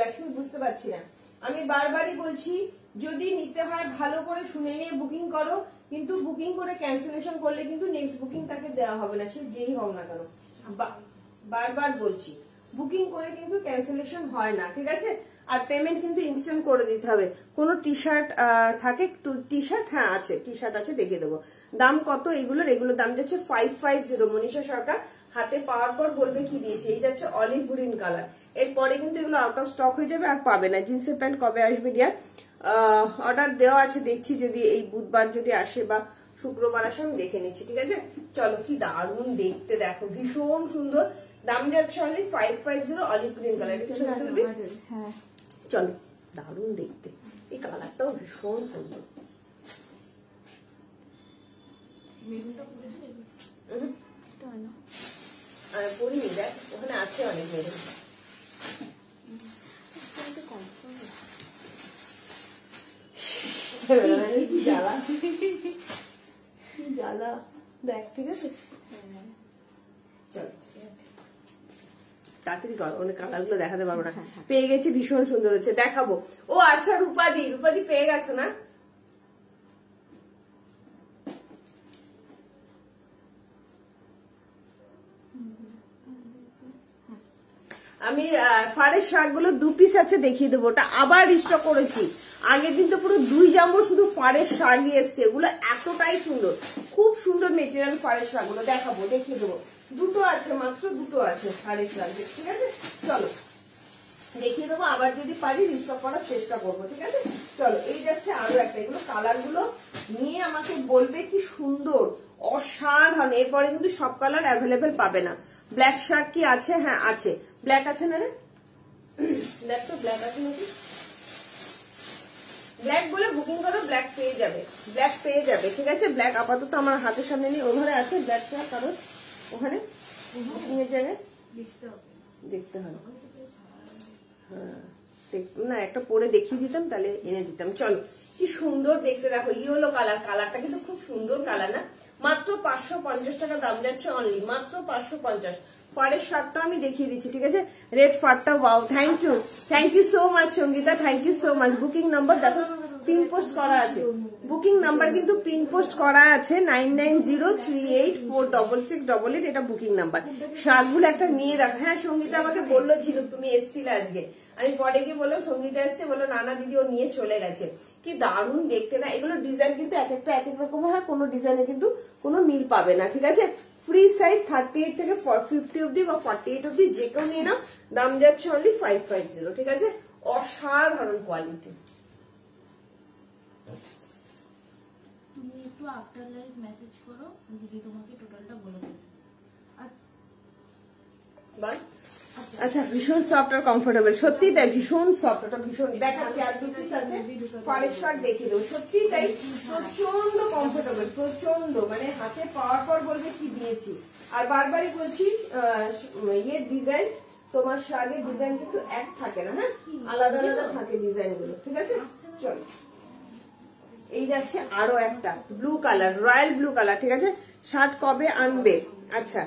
লক্ষ্মী? বুঝতে পারছি না। আমি বারবারই বলছি যদি নিতে হয় ভালো করে শুনে নিয়ে বুকিং করো, কিন্তু বুকিং করে ক্যান্সেলেশন করলে কিন্তু নেক্সট বুকিং তাকে দেওয়া হবে না, সে যেই হোক না কেন। বারবার বলছি বুকিং করে কিন্তু ক্যান্সেলেশন হয় না, ঠিক আছে? আর পেমেন্ট কিন্তু ইনস্ট্যান্ট করে দিতে হবে। কোন টি শার্ট থাকে? টি শার্ট হ্যাঁ আছে, টি শার্ট আছে, দেখিয়ে দেবো। দাম কত এগুলোর? এগুলোর দাম যাচ্ছে 550। মনীষা সরকার হাতে পাওয়ার পর বলবে কি দিয়েছে। এই যাচ্ছে অলিভ গ্রিন কালার। এরপরে কিন্তু এগুলো আউট অফ স্টক হয়ে যাবে, আর পাবে না। জিন্সের প্যান্ট কবে আসবে ডিয়ার? অর্ডার দেওয়া আছে, দেখছি যদি এই বুধবার যদি আসে বা শুক্রবার আসে আমি দেখে নিচ্ছি, ঠিক আছে? চলো কি দারুণ দেখতে, দেখো ভীষণ সুন্দর। দাম যাচ্ছে অনলি 550, অলিভ গ্রিন কালার। হ্যাঁ চলো, দারুণ দেখতে, এই কালারটাও ভীষণ সুন্দর। পরিনি, দেখ ওখানে আছে অনেক মেরুন। জ্বালা দেখ, ঠিক আছে? তাড়াতাড়ি করো, অনেক কালার গুলো দেখাতে পারবো না। পেয়ে গেছি, ভীষণ সুন্দর হচ্ছে, দেখাবো। ও আচ্ছা, রূপাদি পেয়ে গেছো না? আমি ফাড়ের শাকগুলো 2 পিস আছে, দেখিয়ে দেবো। ওটা আবার রিস্টক করেছি। আগে কিন্তু পুরো 2 জাম্বো শুধু ফাড়ের শাকই এসছে। এগুলো এতটাই সুন্দর, খুব সুন্দর মেটেরিয়াল ফাড়ের শাকগুলো। দেখাবো, দেখিয়ে দেবো। 2টো আছে, মাত্র 2টো আছে ফাড়ের শাক, ঠিক আছে? চলো দেখিয়ে দেবো, আবার যদি পারি রিস্টক করার চেষ্টা করবো, ঠিক আছে? চলো, এই যাচ্ছে আরো একটা। এগুলো কালার গুলো নিয়ে আমাকে বলবে কি সুন্দর, অসাধারণ। এরপরে কিন্তু সব কালার অ্যাভেলেবেল পাবে না। ব্ল্যাক শার্ট কি আছে? হ্যাঁ আছে। ব্ল্যাক আছে না রে? দেখ তো ব্ল্যাক আছে নাকি। ব্ল্যাক বলে বুকিং করো, ব্ল্যাক পেয়ে যাবে, ব্ল্যাক পেয়ে যাবে, ঠিক আছে? ব্ল্যাক আপাতত আমার হাতের সামনে নেই, ওখানে আছে ব্ল্যাকটা, কারণ ওখানে বুকিং এর জায়গায় দেখতে হবে। হ্যাঁ না, একটা পরে দেখিয়ে দিতাম, তাহলে এনে দিতাম। চলো কি সুন্দর দেখতে, দেখো ইয়েলো কালার। কালারটা কিন্তু খুব সুন্দর কালার না? মাত্র 550 টাকা দাম যাচ্ছে অনলি, মাত্র 550। ফাড়ের শার্টটা আমি দেখিয়ে দিচ্ছি, ঠিক আছে? রেড ফাড়টা, wow, thank you so much Sangita, thank you so much. Booking number দেখো, পিন পোস্ট করা আছে। বুকিং নাম্বার কিন্তু পিন পোস্ট করা আছে 9903846688। এটা বুকিং নাম্বার। শার্টগুলো একটা নিয়ে রাখো। হ্যাঁ সঙ্গীতা আমাকে বললো ছিল তুমি এসছিলে আজকে, আমি পরে গিয়ে বললাম সঙ্গীতা এসছে, বললো নানা দিদি ও নিয়ে চলে গেছে। কি দারুণ দেখতে না? এগুলো ডিজাইন কিন্তু এক একটা এক এক রকম হয়, কোনো ডিজাইনে কিন্তু কোনো মিল পাবে না, ঠিক আছে? ফ্রি সাইজ 38 থেকে 50 অব্দি বা 48 অব্দি যে কেউ নিয়ে নাও। দাম যাচ্ছে অনলি 550, ঠিক আছে? অসাধারণ কোয়ালিটি। তুমি একটু আফটার লাইভ মেসেজ করো, দিদি তোমাকে টোটালটা বলে দেবে। আচ্ছা, ভীষণ সফট আর কমফোর্টেবল, সত্যি তাই, ভীষণ সফট। ওটা ভীষণ দেখাচ্ছে, আর 2 পিস আছে ফাড়ের শাক, দেখিয়ে দেবো। সত্যি তাই, প্রচন্ড কমফোর্টেবল, প্রচন্ড, মানে হাতে পাওয়ার পর বলবে কি দিয়েছি। আর বারবারই বলছি ইয়ে ডিজাইন, তোমার শাকের ডিজাইন কিন্তু এক থাকে না, হ্যাঁ আলাদা আলাদা থাকে ডিজাইন গুলো, ঠিক আছে? চলো এই যাচ্ছে আরো একটা blue colour, royal blue colour, ঠিক আছে? শার্ট কবে আনবে? আচ্ছা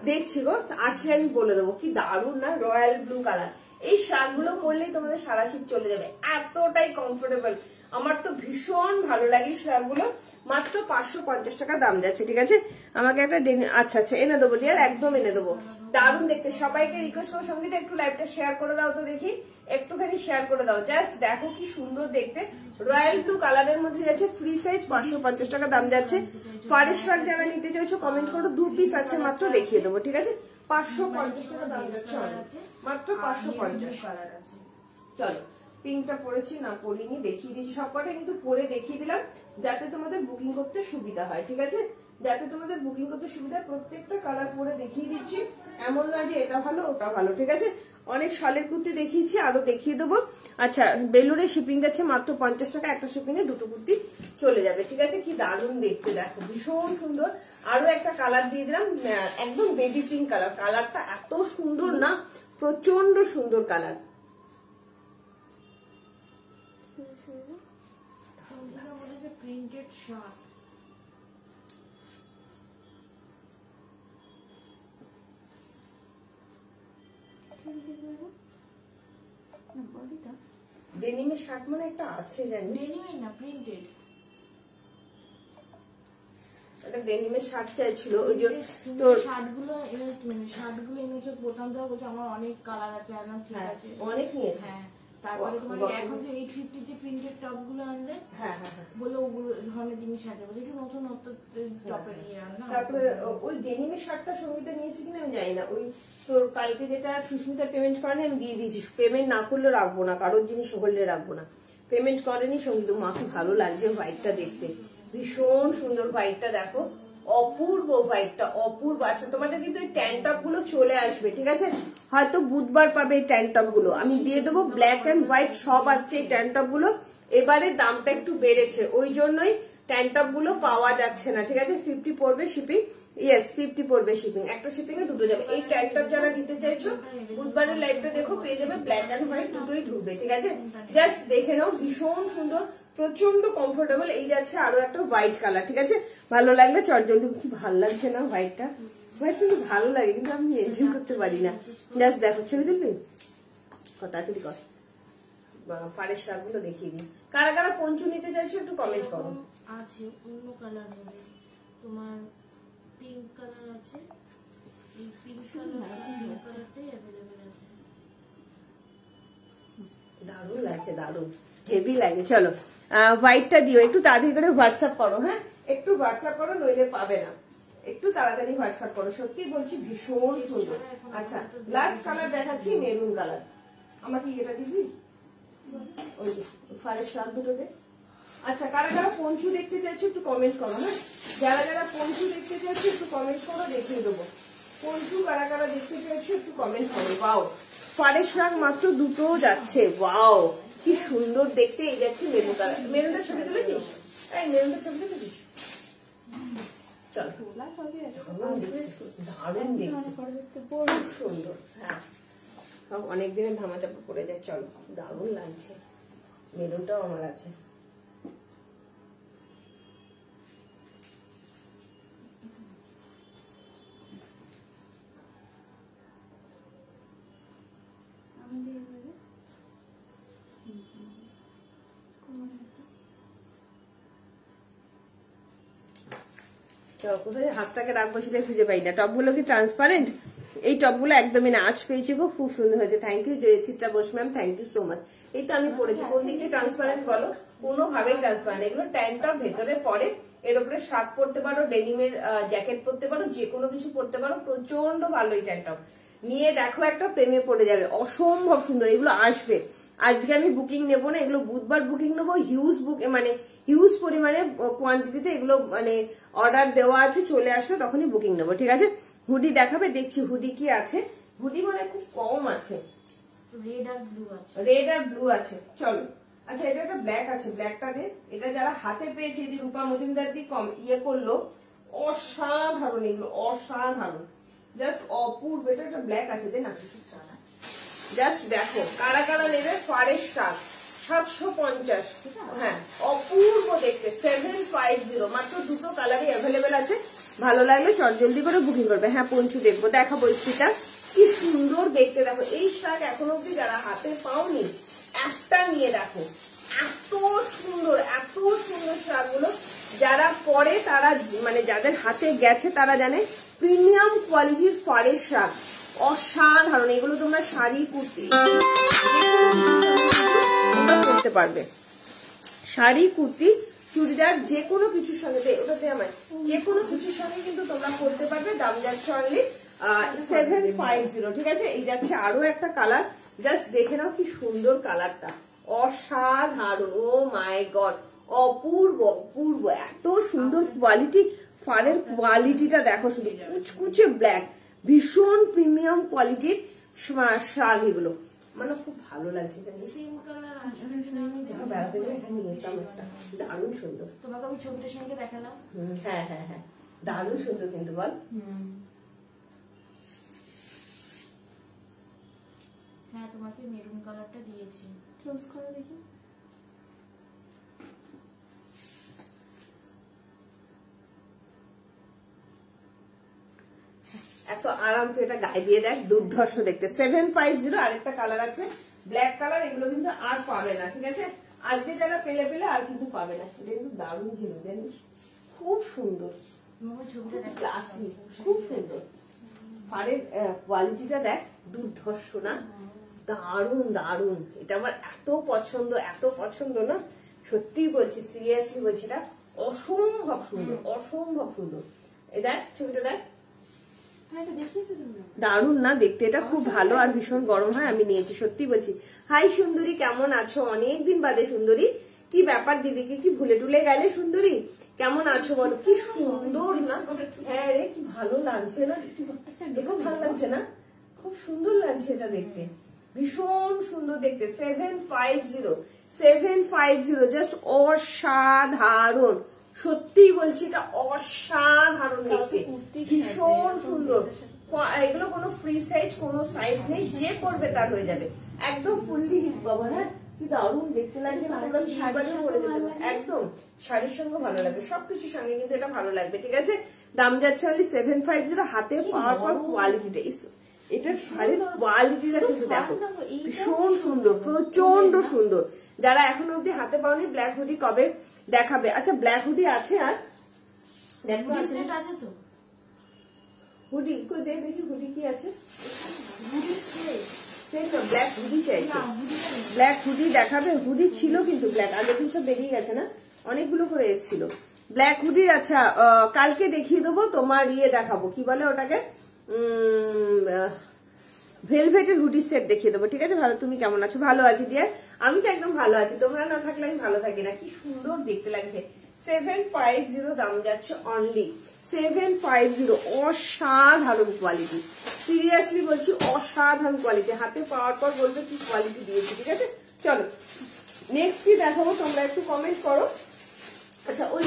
দেখছি গো, আসলে আমি বলে দেবো। কি দারুণ না রয়্যাল ব্লু কালার। এই শার্টগুলো পরলেই তোমাদের সারা শীত চলে যাবে, এতটাই কমফোর্টেবল। আমার তো ভীষণ ভালো লাগে শার্টগুলো। মাত্র 550 টাকা দাম যাচ্ছে, ঠিক আছে? আমাকে একটা আচ্ছা এনে দেবো ডিয়ার, একদম এনে দেবো। দারুণ দেখতে। সবাইকে রিকোয়েস্ট করো সঙ্গীতা একটু লাইভটা শেয়ার করে দাও তো, দেখি একটুখানি শেয়ার করে দাও। জাস্ট দেখো কি সুন্দর দেখতে। রয়্যাল ব্লু কালারের মধ্যে যাচ্ছে, ফ্রি সাইজ, 550 টাকা দাম যাচ্ছে। ফাড়ের শার্ট যারা নিতে চাইছো কমেন্ট করো, 2 পিস আছে মাত্র, দেখিয়ে দেবো, ঠিক আছে? 550 টাকা দাম যাচ্ছে, মাত্র 550 কালার আছে। চলো পিঙ্কটা পরেছি না পরিনি, দেখিয়ে দিচ্ছি। সবকটা কিন্তু পরে দেখিয়ে দিলাম যাতে তোমাদের বুকিং করতে সুবিধা হয়, ঠিক আছে? যাতে তোমাদের বুকিং করতে সুবিধা, প্রত্যেকটা কালার পরে দেখিয়ে দিচ্ছি। এমন নয় যে এটা ভালো ওটা ভালো, ঠিক আছে? অনেক শালের কুর্তি দেখিয়েছি, আরো দেখিয়ে দেবো। আচ্ছা বেলুরে শিপিং যাচ্ছে মাত্র 50 টাকা, একটা শিপিং এ 2টো কুর্তি চলে যাবে, ঠিক আছে? কি দারুণ দেখতে, দেখো ভীষণ সুন্দর। আরো একটা কালার দিয়ে দিলাম, একদম বেবি পিঙ্ক কালার। কালারটা এত সুন্দর না, প্রচন্ড সুন্দর কালার। প্রিন্টেড শার্ট ডেনিমের শার্ট মানে একটা আছে জানি, ডেনিমের না প্রিন্টেড, একটা ডেনিমের শার্ট চাইছিল ওই যে তোর শার্টগুলো এনেছো বোতাম দেওয়া, বলছে আমার অনেক কালার আছে, আনলাম ঠিক আছে অনেক নিয়েছে। হ্যাঁ তারপরে তোমার এখন যে 850 যে প্রিন্টেড টপ গুলো আনলে বলে ওগুলো ধরনের জিনিস আছে, বলে একটু নতুন টপের ইয়ে আন না। তারপরে ওই ডেনিমের শার্টটা সঙ্গীতা নিয়েছি কিনা আমি জানি না, ওই তোর কালকে যেটা সুস্মিতা পেমেন্ট করেনি আমি দিয়ে দিয়েছি, পেমেন্ট না করলে রাখবো না, কারোর জিনিস হলে রাখবো না, পেমেন্ট করেনি সঙ্গীত। মাকে ভালো লাগছে হোয়াইটটা দেখতে, ভীষণ সুন্দর হোয়াইটটা, দেখো অপূর্ব হোয়াইটটা, অপূর্ব। আচ্ছা তোমাদের কিন্তু এই ট্যান টপ গুলো চলে আসবে, ঠিক আছে, হয়তো বুধবার পাবে এই ট্যান টপ গুলো, আমি দিয়ে দেবো। ব্ল্যাক এন্ড হোয়াইট সব আসছে এই ট্যান টপ গুলো, এবারে দামটা একটু বেড়েছে ওই জন্যই ট্যান টপ গুলো পাওয়া যাচ্ছে না, ঠিক আছে। 50 পড়বে শিপিং, ইয়েস 50 পড়বে শিপিং, একটা শিপিং এ দুটো যাবে। এই ট্যান টপ যারা নিতে চাইছো বুধবারের লাইভটা দেখো, পেয়ে যাবে, ব্ল্যাক এন্ড হোয়াইট দুটোই ঢুকবে, ঠিক আছে। জাস্ট দেখে নাও, ভীষণ সুন্দর, প্রচন্ড কমফোর্টেবল। এই যাচ্ছে আরো একটা হোয়াইট কালার, ঠিক আছে, ভালো লাগলে চট জলদি। কি ভালো লাগছে না হোয়াইটটা, হোয়াইট কিন্তু ভালো লাগে, কিন্তু আমি মেনটেন করতে পারি না। জাস্ট দেখো, ছবি তুলবি, তাড়াতাড়ি কর, পাড়ের শাক গুলো দেখিয়ে দিই। কারা কারা পঞ্চু নিতে চাইছো একটু কমেন্ট করো। আছে অন্য কালার নেবে, তোমার পিঙ্ক কালার আছে, এই পিঙ্ক কালারটাই অ্যাভেলেবেল আছে। দারুণ লাগছে, দারুণ হেভি লাগে। চলো হোয়াইটটা দিও, একটু তাড়াতাড়ি করে হোয়াটসঅ্যাপ করো, হ্যাঁ একটু হোয়াটসঅ্যাপ করো, নইলে পাবে না, একটু তাড়াতাড়ি হোয়াটসঅ্যাপ করো, সত্যি বলছি ভীষণ সুন্দর। আচ্ছা লাস্ট কালার দেখাচ্ছি, মেরুন কালার। আমাকে এটা দিবি, ওই ফারের শাক দুটোতে। আচ্ছা কারা কারা পঞ্চু দেখতে চাইছো একটু কমেন্ট করো, হ্যাঁ যারা যারা পঞ্চু দেখতে চাইছো একটু কমেন্ট করো, দেখিয়ে দেবো। পঞ্চু কারা কারা দেখতে চাইছো একটু কমেন্ট করো। ওয়াও, ফারের শাক মাত্র দুটো যাচ্ছে, ওয়াও কি সুন্দর দেখতে। এই যাচ্ছে মেরুন কালার, মেরুনটা ছবি তুলেছিস, এই মেরুনটা ছবি তুলেছিস, চল দারুণ দেখতে, খুব সুন্দর। হ্যাঁ সব অনেক দিনের ধামা চাপা পড়ে যায়, চলো দারুণ লাগছে। মেরুনটাও আমার আছে। কোথায় হাতটাকে রাখবো সেটা খুঁজে পাই না। টপগুলো কি ট্রান্সপারেন্ট? এই টপগুলো একদমই না, আজ পেয়েছি গো, খুব সুন্দর হয়েছে। Thank you Chitra Bose ma'am, thank you so much. এই তো আমি পড়েছি, কোন দিক দিয়ে ট্রান্সপারেন্ট বলো? কোনোভাবেই ট্রান্সপারেন্ট। এগুলো ট্যান টপ ভেতরে পরে, এর উপরে শার্ট পরতে পারো, ডেনিমের জ্যাকেট পরতে পারো, যে কোনো কিছু পরতে পারো, প্রচন্ড ভালো এই ট্যান টপ। নিয়ে দেখো একটা প্রেমে পড়ে যাবে, অসম্ভব সুন্দর। এগুলো আসবে, আজকে আমি বুকিং নেবো না, এগুলো বুধবার বুকিং নেবো। হিউজ মানে হিউজ পরিমাণে কোয়ান্টিটিতে এগুলো মানে অর্ডার দেওয়া আছে, চলে আসলে তখনই বুকিং নেবো, ঠিক আছে। হুডি দেখাবে, দেখছি হুডি কি আছে। হুডি মানে খুব কম আছে, রেড আর ব্লু আছে, রেড আর ব্লু আছে, চলো। আচ্ছা এটা একটা ব্ল্যাক আছে, ব্ল্যাকটা দে। এটা যারা হাতে পেয়েছে, যে রূপা মজুমদার দি কম ইয়ে করলো, অসাধারণ, এগুলো অসাধারণ, জাস্ট অপূর্ব। এটা একটা ব্ল্যাক আছে, দে না, জাস্ট দেখো কারা কারা নেবে। ফারের শাক 750, হ্যাঁ অপূর্ব দেখতে, 750, মাত্র দুটো কালারই অ্যাভেলেবেল আছে। ভালো লাগলে চট জলদি করে বুকিং করবে। হ্যাঁ পঞ্চু দেখবো, দেখাবো ইস্তিটা কি সুন্দর দেখতে। দেখো এই শাক এখনো অব্দি যারা হাতে পাওনি, একটা নিয়ে দেখো, এত সুন্দর, এত সুন্দর শাকগুলো। যারা পরে তারা মানে যাদের হাতে গেছে তারা জানে প্রিমিয়াম কোয়ালিটির ফারের শাক, অসাধারণ। এগুলো তোমরা শাড়ি, কুর্তি করতে পারবে, শাড়ি, কুর্তি, চুড়িদার, যে কোনো কিছুর সঙ্গে, ওটাতে আমার যে কোনো কিছুর সঙ্গে কিন্তু তোমরা করতে পারবে। দাম যাচ্ছে অনলি 750, ঠিক আছে। এই যাচ্ছে আরো একটা কালার, জাস্ট দেখে নাও কি সুন্দর কালারটা, অসাধারণ। ও মাই গড, অপূর্ব অপূর্ব, এত সুন্দর কোয়ালিটি। ফারের কোয়ালিটিটা দেখো শুধু, কুচকুচে ব্ল্যাক, ভীষণ প্রিমিয়াম কোয়ালিটির শাক এগুলো, মানে খুব ভালো লাগছে। বেড়াতে গেলে এখানে নিতাম একটা, দারুণ সুন্দর। তোমাকে আমি ছবিটার সঙ্গে দেখালাম, হ্যাঁ হ্যাঁ হ্যাঁ, দারুণ সুন্দর কিন্তু বল। হ্যাঁ তোমাকে মেরুন কালারটা দিয়েছি, ক্লোজ করে দেখি। এত আরাম তো এটা গায়ে দিয়ে দেখ, দুর্ধর্ষ দেখতে। 750 আরেকটা কালার আছে ব্ল্যাক কালার, এগুলো কিন্তু আর পাবে না, ঠিক আছে? আজকে যারা পেলে আর কিন্তু পাবে না। এটা কিন্তু দারুণ ঝিনুক, জানিস, খুব সুন্দর, ক্লাসি, খুব সুন্দর। পাড়ের কোয়ালিটিটা দেখ, দুর্ধর্ষ না? দারুণ দারুণ, এটা আমার এত পছন্দ না, সত্যি বলছি, সিরিয়াসলি বলছি, এটা অসম্ভব সুন্দর, অসম্ভব সুন্দর। এই দেখ ছবিটা দেখ, দারুণ না দেখতে? এটা খুব ভালো আর ভীষণ গরম হয়, আমি নিয়েছি, সত্যি বলছি। হাই সুন্দরী, কেমন আছো? অনেকদিন বাদে সুন্দরী, কি ব্যাপার দিদিকে কি ভুলে টুলে গেলে সুন্দরী? কেমন আছো বলো? কি সুন্দর না? হ্যাঁ রে, কি ভালো লাগছে না? দেখো ভালো লাগছে না? খুব সুন্দর লাগছে এটা দেখতে, ভীষণ সুন্দর দেখতে। 750 জাস্ট অসাধারণ, সত্যি বলছি, এটা অসাধারণ দেখতে, ভীষণ সুন্দর। এগুলো কোনো ফ্রি সাইজ, কোনো সাইজ নেই, যে করবে তার হয়ে যাবে, একদম ফুললি হিট কভার। হ্যাঁ, কি দারুণ দেখতে লাগছে না? তোমরা শাড়ির পরে দেবে, একদম শাড়ির সঙ্গে ভালো লাগবে, সবকিছুর সঙ্গে কিন্তু এটা ভালো লাগবে, ঠিক আছে? দাম যাচ্ছে অনলি 750। হাতে পাওয়ার পর কোয়ালিটিটা, এটার শাড়ির কোয়ালিটিটা কিন্তু দেখো, ভীষণ সুন্দর, প্রচন্ড সুন্দর। যারা এখনো অব্দি হাতে পাওনি, ব্ল্যাক হুডি কবে দেখাবে? আচ্ছা, ব্ল্যাক হুডি আছে, আর আছে তো হুডি, কই দে দেখি, হুডি কি আছে? ব্ল্যাক হুডি চাইছে, ব্ল্যাক হুডি দেখাবে? হুডি ছিল কিন্তু ব্ল্যাক, আগের দিন সব বেরিয়ে গেছে না, অনেকগুলো করে এসেছিল ব্ল্যাক হুডির। আচ্ছা, কালকে দেখিয়ে দেবো তোমার, দেখাবো, কি বলে ওটাকে, ভেলভেটের হুডি সেট দেখিয়ে দেবো, ঠিক আছে? ভালো, তুমি কেমন আছো? ভালো আছি ডিয়ার, আমি তো একদম ভালো আছি, তোমরা না থাকলে আমি ভালো থাকি না। কি সুন্দর দেখতে লাগছে। 750 দাম যাচ্ছে অনলি 750, অসাধারণ কোয়ালিটি, সিরিয়াসলি বলছি, অসাধারণ কোয়ালিটি। হাতে পাওয়ার পর বলবে কি কোয়ালিটি দিয়েছি, ঠিক আছে? চলো নেক্সট কি দেখাবো, তোমরা একটু কমেন্ট করো। আচ্ছা, ওই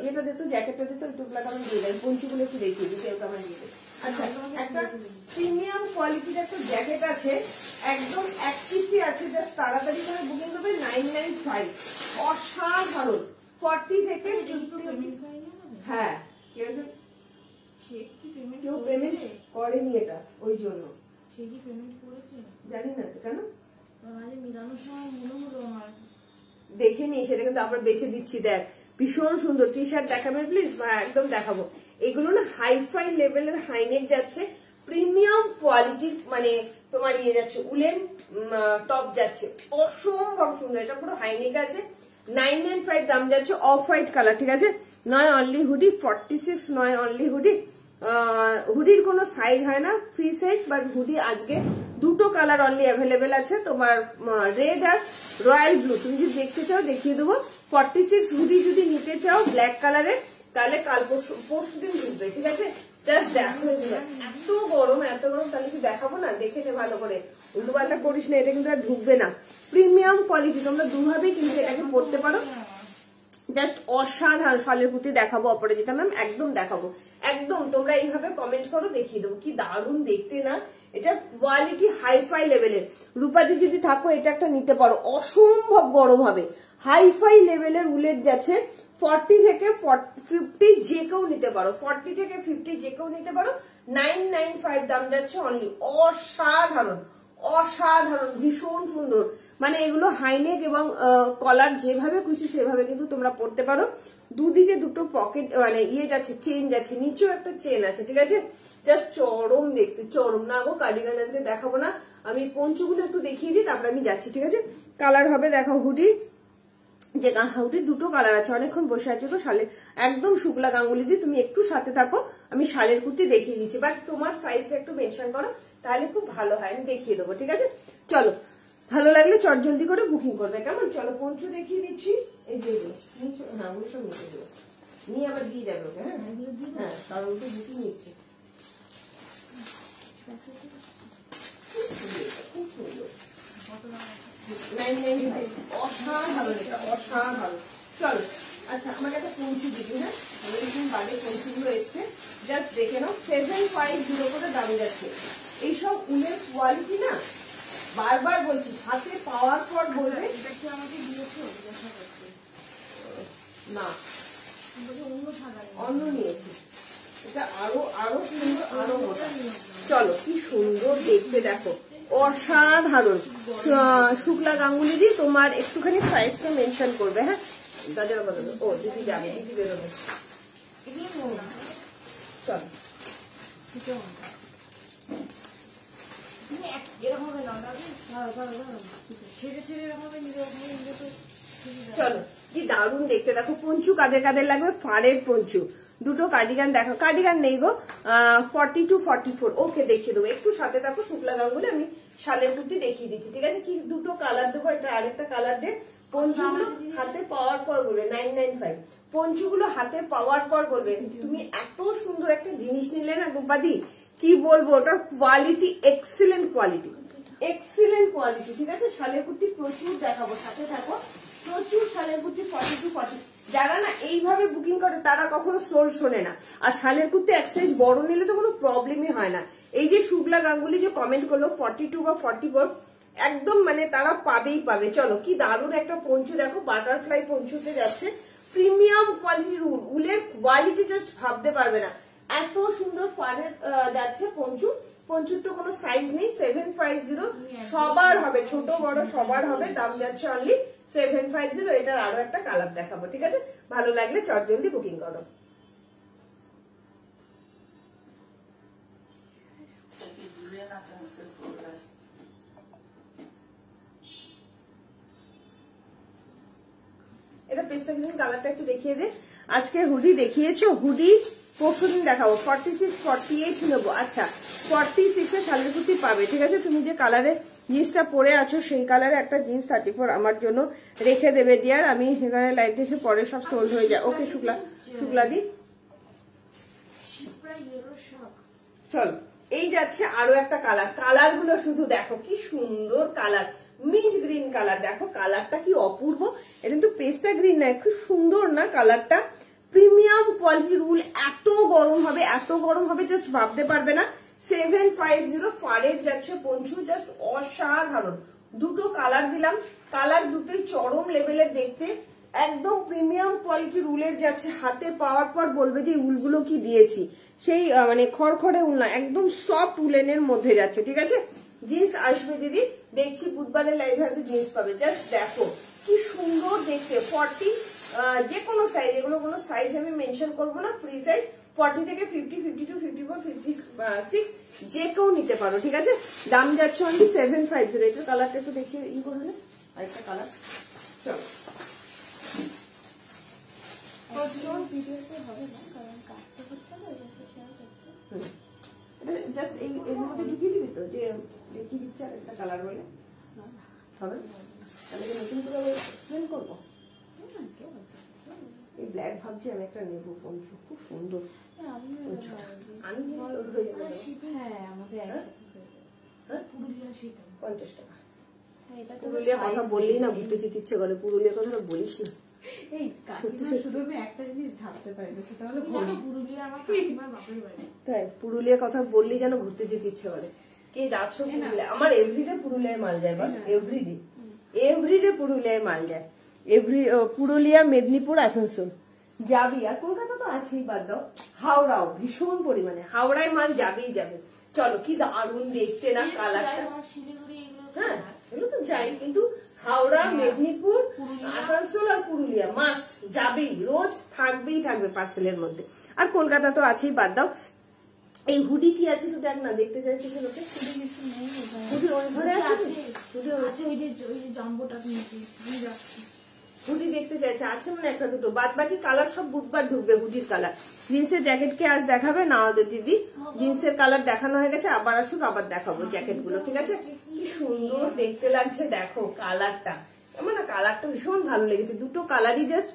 ইয়েটা দিত, জ্যাকেটটা দিত, ওই টুকলাটা আমি দিয়ে দেয়, পঞ্চুগুলো একটু দেখিয়ে দিই, কেউ আমার দিয়ে দেয়। আচ্ছা, একটা প্রিমিয়াম কোয়ালিটির একটা জ্যাকেট আছে, একদম 1 পিসি আছে, জাস্ট তাড়াতাড়ি করে বুকিং করবে। 995, অসাধারণ। 40 থেকে 50, হ্যাঁ, কেউ পেমেন্ট করেনি এটা, ওই জন্য জানি না কেন দেখে নি, সেটা কিন্তু আমরা বেঁচে দিচ্ছি। দেখ, ভীষণ সুন্দর। টি শার্ট দেখাবেন প্লিজ? একদম দেখাবো। এগুলো না হাইফাই লেভেলের হাইনেক যাচ্ছে, প্রিমিয়াম কোয়ালিটির, মানে তোমার যাচ্ছে উলেন টপ যাচ্ছে, অসম্ভব সুন্দর। এটা পুরো হাইনেক আছে, 995 দাম যাচ্ছে, অফ হোয়াইট কালার, ঠিক আছে? নয় অনলি হুডি, 46 নয় অনলি হুডি। হুডির কোনো সাইজ হয় না, ফ্রি সাইজ, বাট হুডি আজকে দুটো কালার অনলি অ্যাভেলেবেল আছে, তোমার রেড আর রয়্যাল ব্লু। তুমি যদি দেখতে চাও দেখিয়ে দেবো। 46 হুডি যদি নিতে চাও ব্ল্যাক কালারের, তাহলে কাল পরশু দিন ঢুকবে, ঠিক আছে? জাস্ট দেখো, এত গরম, তাহলে কি দেখাবো না? দেখে নে ভালো করে, উল্টোপাল্টা করিস না, এটা কিন্তু আর ঢুকবে না। প্রিমিয়াম কোয়ালিটি, তোমরা দুভাবেই কিন্তু এটাকে পড়তে পারো, জাস্ট অসাধারণ। শলের কুর্তি দেখাবো, অপরাজিতা ম্যাম, একদম দেখাবো, একদম। তোমরা এইভাবে কমেন্ট করো, দেখিয়ে দেবো। কি দারুণ দেখতে না? এটা কোয়ালিটি হাইফাই লেভেলের। রূপাদি যদি থাকো, এটা একটা নিতে পারো, অসম্ভব গরম হবে। হাইফাই লেভেলের উলেট যাচ্ছে, 40 থেকে 50 যে কেউ নিতে পারো, 40 থেকে 50 যে কেউ নিতে পারো। 995 দাম যাচ্ছে অনলি, অসাধারণ, অসাধারণ, ভীষণ সুন্দর। মানে এগুলো হাইনেক এবং কলার যেভাবে খুশি সেভাবে কিন্তু তোমরা পড়তে পারো। দুদিকে দুটো পকেট, মানে যাচ্ছে, চেন যাচ্ছে, নিচেও একটা চেন আছে, ঠিক আছে? জাস্ট চরম দেখতে, চরম না গো। কার্ডিগান আজকে দেখাবো না, আমি পঞ্চগুলো একটু দেখিয়ে দিই, তারপরে আমি যাচ্ছি, ঠিক আছে? কালার হবে দেখো, হুডি, যে হুডির দুটো কালার আছে। অনেকক্ষণ বসে আছে তো শালে, একদম শুক্লা গাঙ্গুলি দিয়ে, তুমি একটু সাথে থাকো, আমি শালের কুর্তি দেখিয়ে দিচ্ছি, বাট তোমার সাইজটা একটু মেনশন করো, তাহলে খুব ভালো হয়, আমি দেখিয়ে দেবো, ঠিক আছে? চলো, ভালো লাগলে চট জলদি করে বুকিং করবে, কেমন? চলো পঞ্চু দেখিয়ে দিচ্ছি। এই যে হ্যাঁ, ওগুলো সব নিতে দেবো, নিয়ে আবার দিয়ে যাবে ওকে। হ্যাঁ হ্যাঁ, কারণ ওকে বুকিং নিচ্ছে। খুব সুন্দর, অসাধারণ, এটা অসাধারণ। চলো, আচ্ছা, আমাকে একটা পঞ্চু দিবি। হ্যাঁ, অনেকদিন বাদে পঞ্চুগুলো এসছে, জাস্ট দেখে নাও। 750 করে দাম যাচ্ছে। এইসব উলের কোয়ালিটি না, বারবার বলছি, হাতে পাওয়ার পর বলবে আমাকে দিয়েছো না, অন্য নিয়েছি, এটা আরো সুন্দর, আরো মোটা। চলো কি সুন্দর দেখতে, দেখো অসাধারণ। শুক্লা গাঙ্গুলি দি তোমার একটুখানি সাইজটা মেনশন করবে। হ্যাঁ গাজর বদল, ও দিদি যাবে, দিদি বেরোবে। চলো চলো কি দারুণ দেখতে, দেখো পঞ্চু কাদের কাদের লাগবে, ফাড়ের পঞ্চু। দুটো কার্ডিগান দেখো, কার্ডিগান নেই গো, 40 to 44। ওকে দেখিয়ে দেবো, একটু সাথে থাকো। শুক্লা গাঙ্গুলি আমি শালের কুর্তি দেখিয়ে দিচ্ছি, ঠিক আছে? কি দুটো কালার দেবো, এটা আরেকটা কালার দে। পঞ্চুগুলো হাতে পাওয়ার পর বলবে 995। পঞ্চুগুলো হাতে পাওয়ার পর বলবে। তুমি এত সুন্দর একটা জিনিস নিলে না রূপাদি, কি বলবো, ওটার quality excellent quality, excellent quality, ঠিক আছে? শালের কুর্তি প্রচুর দেখাবো, সাথে থাকো। প্রচুর শালের কুর্তি 40 to 40। যারা না এইভাবে বুকিং করে তারা কখনো সোল শোনে না। আর শালের কুর্তি এক সাইজ বড় নিলে তো কোনো প্রবলেমই হয় না। এই যে শুক্লা গাঙ্গুলি যে কমেন্ট করলো 42 বা 44, একদম মানে তারা পাবেই পাবে। চলো কি দারুণ একটা পঞ্চু দেখো, বাটারফ্লাই পঞ্চুতে যাচ্ছে, প্রিমিয়াম কোয়ালিটির উল। উলের কোয়ালিটি জাস্ট ভাবতে পারবে না, এত সুন্দর ফাড়ের যাচ্ছে পঞ্চু। পঞ্চুর তো কোনো সাইজ নেই, 750 সবার হবে, ছোট বড় সবার হবে। দাম যাচ্ছে অনলি 750। এটার আরো একটা কালার দেখাবো, ঠিক আছে? ভালো লাগলে চট জলদি বুকিং করো। এটা পেস্তা গ্রিন কালারটা একটু দেখিয়ে দে। আজকে হুডি দেখিয়েছো, হুডি পরশুদিন দেখাবো। 46 48 নেবো। আচ্ছা 46 এ শালের কুর্তি পাবে, ঠিক আছে? তুমি যে কালারে জিন্সটা পরে আছো সেই কালারে একটা জিন্স 34 আমার জন্য রেখে দেবে ডিয়ার। আমি এখানে লাইভ দেখে পরে সব সোল্ড হয়ে যায়। ওকে শুক্লা দি চলো। এই যাচ্ছে আরো একটা কালার, কালার গুলো শুধু দেখো কি সুন্দর কালার, মিন্ট গ্রিন কালার। দেখো কালারটা কি অপূর্ব, এটা কিন্তু পেস্তা গ্রিন নয়, খুব সুন্দর না কালারটা? প্রিমিয়াম কোয়ালিটির উল, এত গরম হবে, এত গরম হবে জাস্ট ভাবতে পারবে না। 750 ফারের যাচ্ছে পঞ্চু, জাস্ট অসাধারণ। দুটো কালার দিলাম, কালার দুটোই চরম লেভেলের দেখতে, একদম প্রিমিয়াম কোয়ালিটির উলের যাচ্ছে। হাতে পাওয়ার পর বলবে যে উলগুলো কি দিয়েছি, সেই মানে খড়খড়ে উল না, একদম সফট উলেনের মধ্যে যাচ্ছে, ঠিক আছে? জিন্স আসবে দিদি, দেখছি বুধবারের লাইভে হয়তো জিন্স পাবে। জাস্ট দেখো কি সুন্দর দেখতে। 40 যে কোনো সাইজ, এগুলো কোনো সাইজ আমি মেনশন করবো না, ফ্রি সাইজ। 40 থেকে 50, 52, 54, 56 যে কেউ নিতে পারো, ঠিক আছে? দাম যাচ্ছে অনলি 750। এটার কালারটা একটু দেখিয়ে ই করবে, আরেকটা কালার। চলো জাস্ট এর মধ্যে ঢুকিয়ে দিবি তো, যে দেখিয়ে দিচ্ছে আরেকটা কালার বলে হবে, তাহলে নতুন করে এক্সপ্লেন করবো। এই ব্ল্যাক ভাবছি আমি একটা নেবো পঞ্চু, খুব সুন্দর। আমি 50 টাকা। পুরুলিয়া কথা বললেই না ঘুরতে যেতে ইচ্ছে করে, পুরুলিয়ার কথাটা বলিস না। তাই পুরুলিয়ার কথা বললেই যেন ঘুরতে যেতে ইচ্ছে করে। কে যাচ্ছ পুরুলিয়া? আমার এভরিডে পুরুলিয়ায় মাল যায়, বা এভরিডে পুরুলিয়ায় মাল যায়। পুরুলিয়া, মেদিনীপুর, আসানসোল যাবি, আর কলকাতা তো আছেই, বাদ দাও। হাওড়াও ভীষণ পরিমাণে, হাওড়ায় মাল যাবেই যাবে। চলো কি দারুণ দেখতে না কালারটা। হ্যাঁ এগুলো তো যাই, কিন্তু হাওড়া, মেদিনীপুর, আসানসোল আর পুরুলিয়া মাস্ট যাবেই, রোজ থাকবেই থাকবে পার্সেলের মধ্যে। আর কলকাতা তো আছেই, বাদ দাও। এই হুডি কি আছে তো দেখ না, দেখতে চাইছিস লোকে। হুডি ওই ঘরে আছে, হুডি দেখতে চাইছে, আছে মানে একটা দুটো, বাদ বাকি কালার সব বুধবার ঢুকবে হুডির কালার। জিন্সের জ্যাকেট কে আজ দেখাবে না ওদের দিদি? জিন্সের কালার দেখানো হয়ে গেছে, আবার আসুক আবার দেখাবো জ্যাকেট গুলো, ঠিক আছে? কি সুন্দর দেখতে লাগছে দেখো কালারটা, আমার না কালারটা ভীষণ ভালো লেগেছে। দুটো কালারই জাস্ট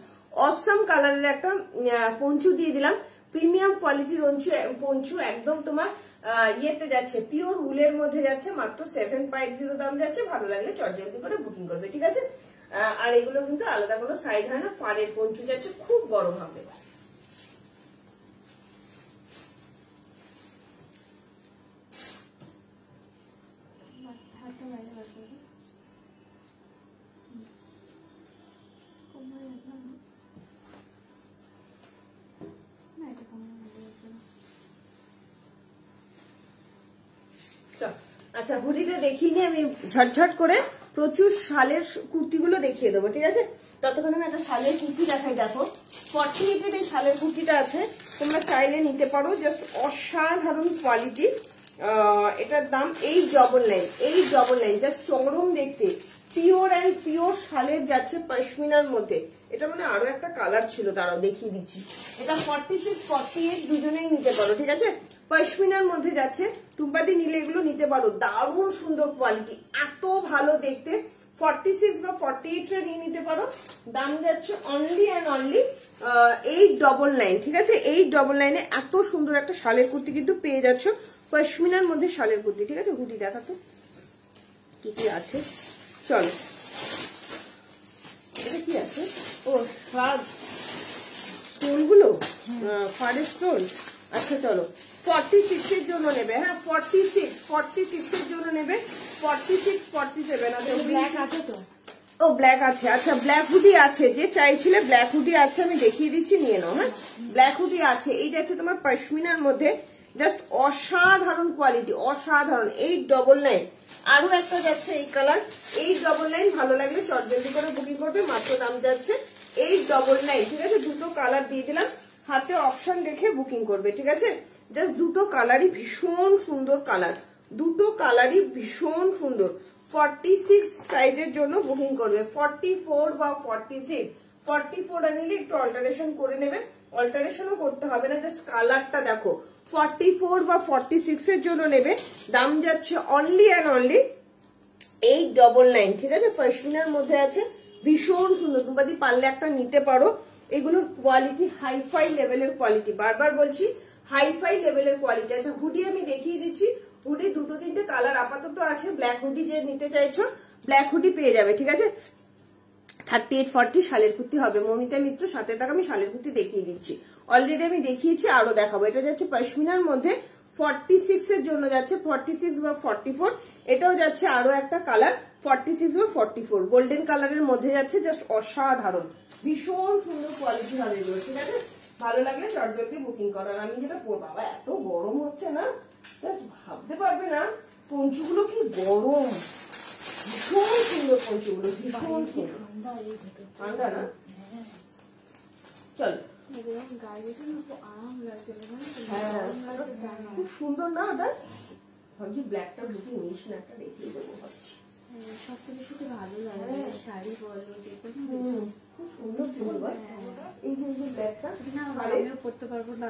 অসাম কালারের একটা পঞ্চু দিয়ে দিলাম। প্রিমিয়াম কোয়ালিটির পঞ্চু, একদম তোমার ইয়েতে যাচ্ছে, পিওর উলের মধ্যে যাচ্ছে, মাত্র 750 দাম যাচ্ছে। ভালো লাগলে চটজলদি করে বুকিং করবে, ঠিক আছে? আর এগুলো কিন্তু আলাদা কোনো সাইজ হয় না, ফাড়ের পঞ্চু যাচ্ছে, খুব গরম হবে। আচ্ছা হুডিটা দেখিয়ে নিয়ে আমি ঝটঝট করে প্রচুর শালের কুর্তিগুলো দেখিয়ে দেবো, ঠিক আছে? ততক্ষণ আমি একটা শালের কুর্তি দেখাই। দেখো 48 এই শালের কুর্তিটা আছে, তোমরা চাইলে নিতে পারো, জাস্ট অসাধারণ কোয়ালিটি। এটার দাম 899, জাস্ট চরম দেখতে, পিওর অ্যান্ড পিওর শালের যাচ্ছে পশমিনার মধ্যে। এটা মানে আরো একটা কালার ছিল, দাঁড়াও দেখিয়ে দিচ্ছি। এটা 46, 48 দুজনেই নিতে পারো, ঠিক আছে? পশমিনার মধ্যে যাচ্ছে, টুম্পাদি নিলে এগুলো নিতে পারো, দারুণ সুন্দর কোয়ালিটি, এত ভালো দেখতে। 46 বা 48 এর নিয়ে নিতে পারো। দাম যাচ্ছে অনলি অ্যান্ড অনলি 899, ঠিক আছে? 899 এত সুন্দর একটা শালের কুর্তি কিন্তু পেয়ে যাচ্ছ পশমিনার মধ্যে, শালের কুর্তি, ঠিক আছে? হুডি দেখাতো কি কি আছে, চলো। এটা কি আছে? ও শাল স্টোনগুলো, ফাড়ের স্টোন। আচ্ছা চলো, 46 এর জন্য নেবে, হ্যাঁ 46 এর জন্য নেবে, 46, 47 আছে। ব্ল্যাক আছে তো? ও ব্ল্যাক আছে, আচ্ছা ব্ল্যাক হুডি আছে, যে চাইছিলে ব্ল্যাক হুডি আছে, আমি দেখিয়ে দিচ্ছি, নিয়ে নাও। হ্যাঁ ব্ল্যাক হুডি আছে, এইটা আছে তোমার পশমিনার মধ্যে, জাস্ট অসাধারণ কোয়ালিটি, অসাধারণ। 899। আরো একটা যাচ্ছে এই কালার, 899। ভালো লাগলে চটজলদি করে বুকিং করবে, মাত্র দাম যাচ্ছে 899, ঠিক আছে? দুটো কালার দিয়ে দিলাম, হাতে অপশন রেখে বুকিং করবে, ঠিক আছে? জাস্ট দুটো কালারই ভীষণ সুন্দর কালার, দুটো কালারই ভীষণ সুন্দর। 46 সাইজের জন্য বুকিং করবে, 44 বা 46। 44 আনিলে একটু অল্টারেশন করে নেবে, অল্টারেশনও করতে হবে না, জাস্ট কালারটা দেখো। 44 বা 46 এর জন্য নেবে, দাম যাচ্ছে অনলি অ্যান্ড অনলি 899, ঠিক আছে? পশমিনার মধ্যে আছে, ভীষণ সুন্দর, তোমরা পারলে একটা নিতে পারো। এগুলোর কোয়ালিটি হাইফাই লেভেলের কোয়ালিটি, বারবার বলছি হাইফাই লেভেলের কোয়ালিটি। আচ্ছা হুডি আমি দেখিয়ে দিচ্ছি, হুডি দুটো তিনটে কালার আপাতত আছে। ব্ল্যাক হুডি যে নিতে চাইছো ব্ল্যাক হুডি পেয়ে যাবে, ঠিক আছে? 38, 40 শালের কুর্তি হবে। মমিতা মিত্র, সাথে থাকা, আমি শালের কুর্তি দেখিয়ে দিচ্ছি, অলরেডি আমি দেখিয়েছি, আরো দেখাবো। এটা যাচ্ছে পশমিনার মধ্যে, 46 এর জন্য যাচ্ছে, 46 বা 44। এটাও যাচ্ছে আরো একটা কালার, 46 বা 44, গোল্ডেন কালারের মধ্যে যাচ্ছে, জাস্ট অসাধারণ, ভীষণ সুন্দর কোয়ালিটি হবে এগুলো, ঠিক আছে? ভালো লাগলে চটজলদি বুকিং করার। আমি যেটা বাবা এত গরম হচ্ছে না, ভাবতে পারবে না পঞ্চুগুলো কি গরম, ভীষণ সুন্দর পঞ্চুগুলো, ভীষণ সুন্দর, ঠান্ডা না? চলো, খুব সুন্দর না ওটা? ভাবছি ব্ল্যাকটা বুকিং নিস না, একটা দেখিয়ে দেবো ভাবছি। সব থেকে ভালো লাগে শাড়ি বলো, যে খুব সুন্দর সুন্দর। এই যে ব্ল্যাকটা আমিও পড়তে পারবো না।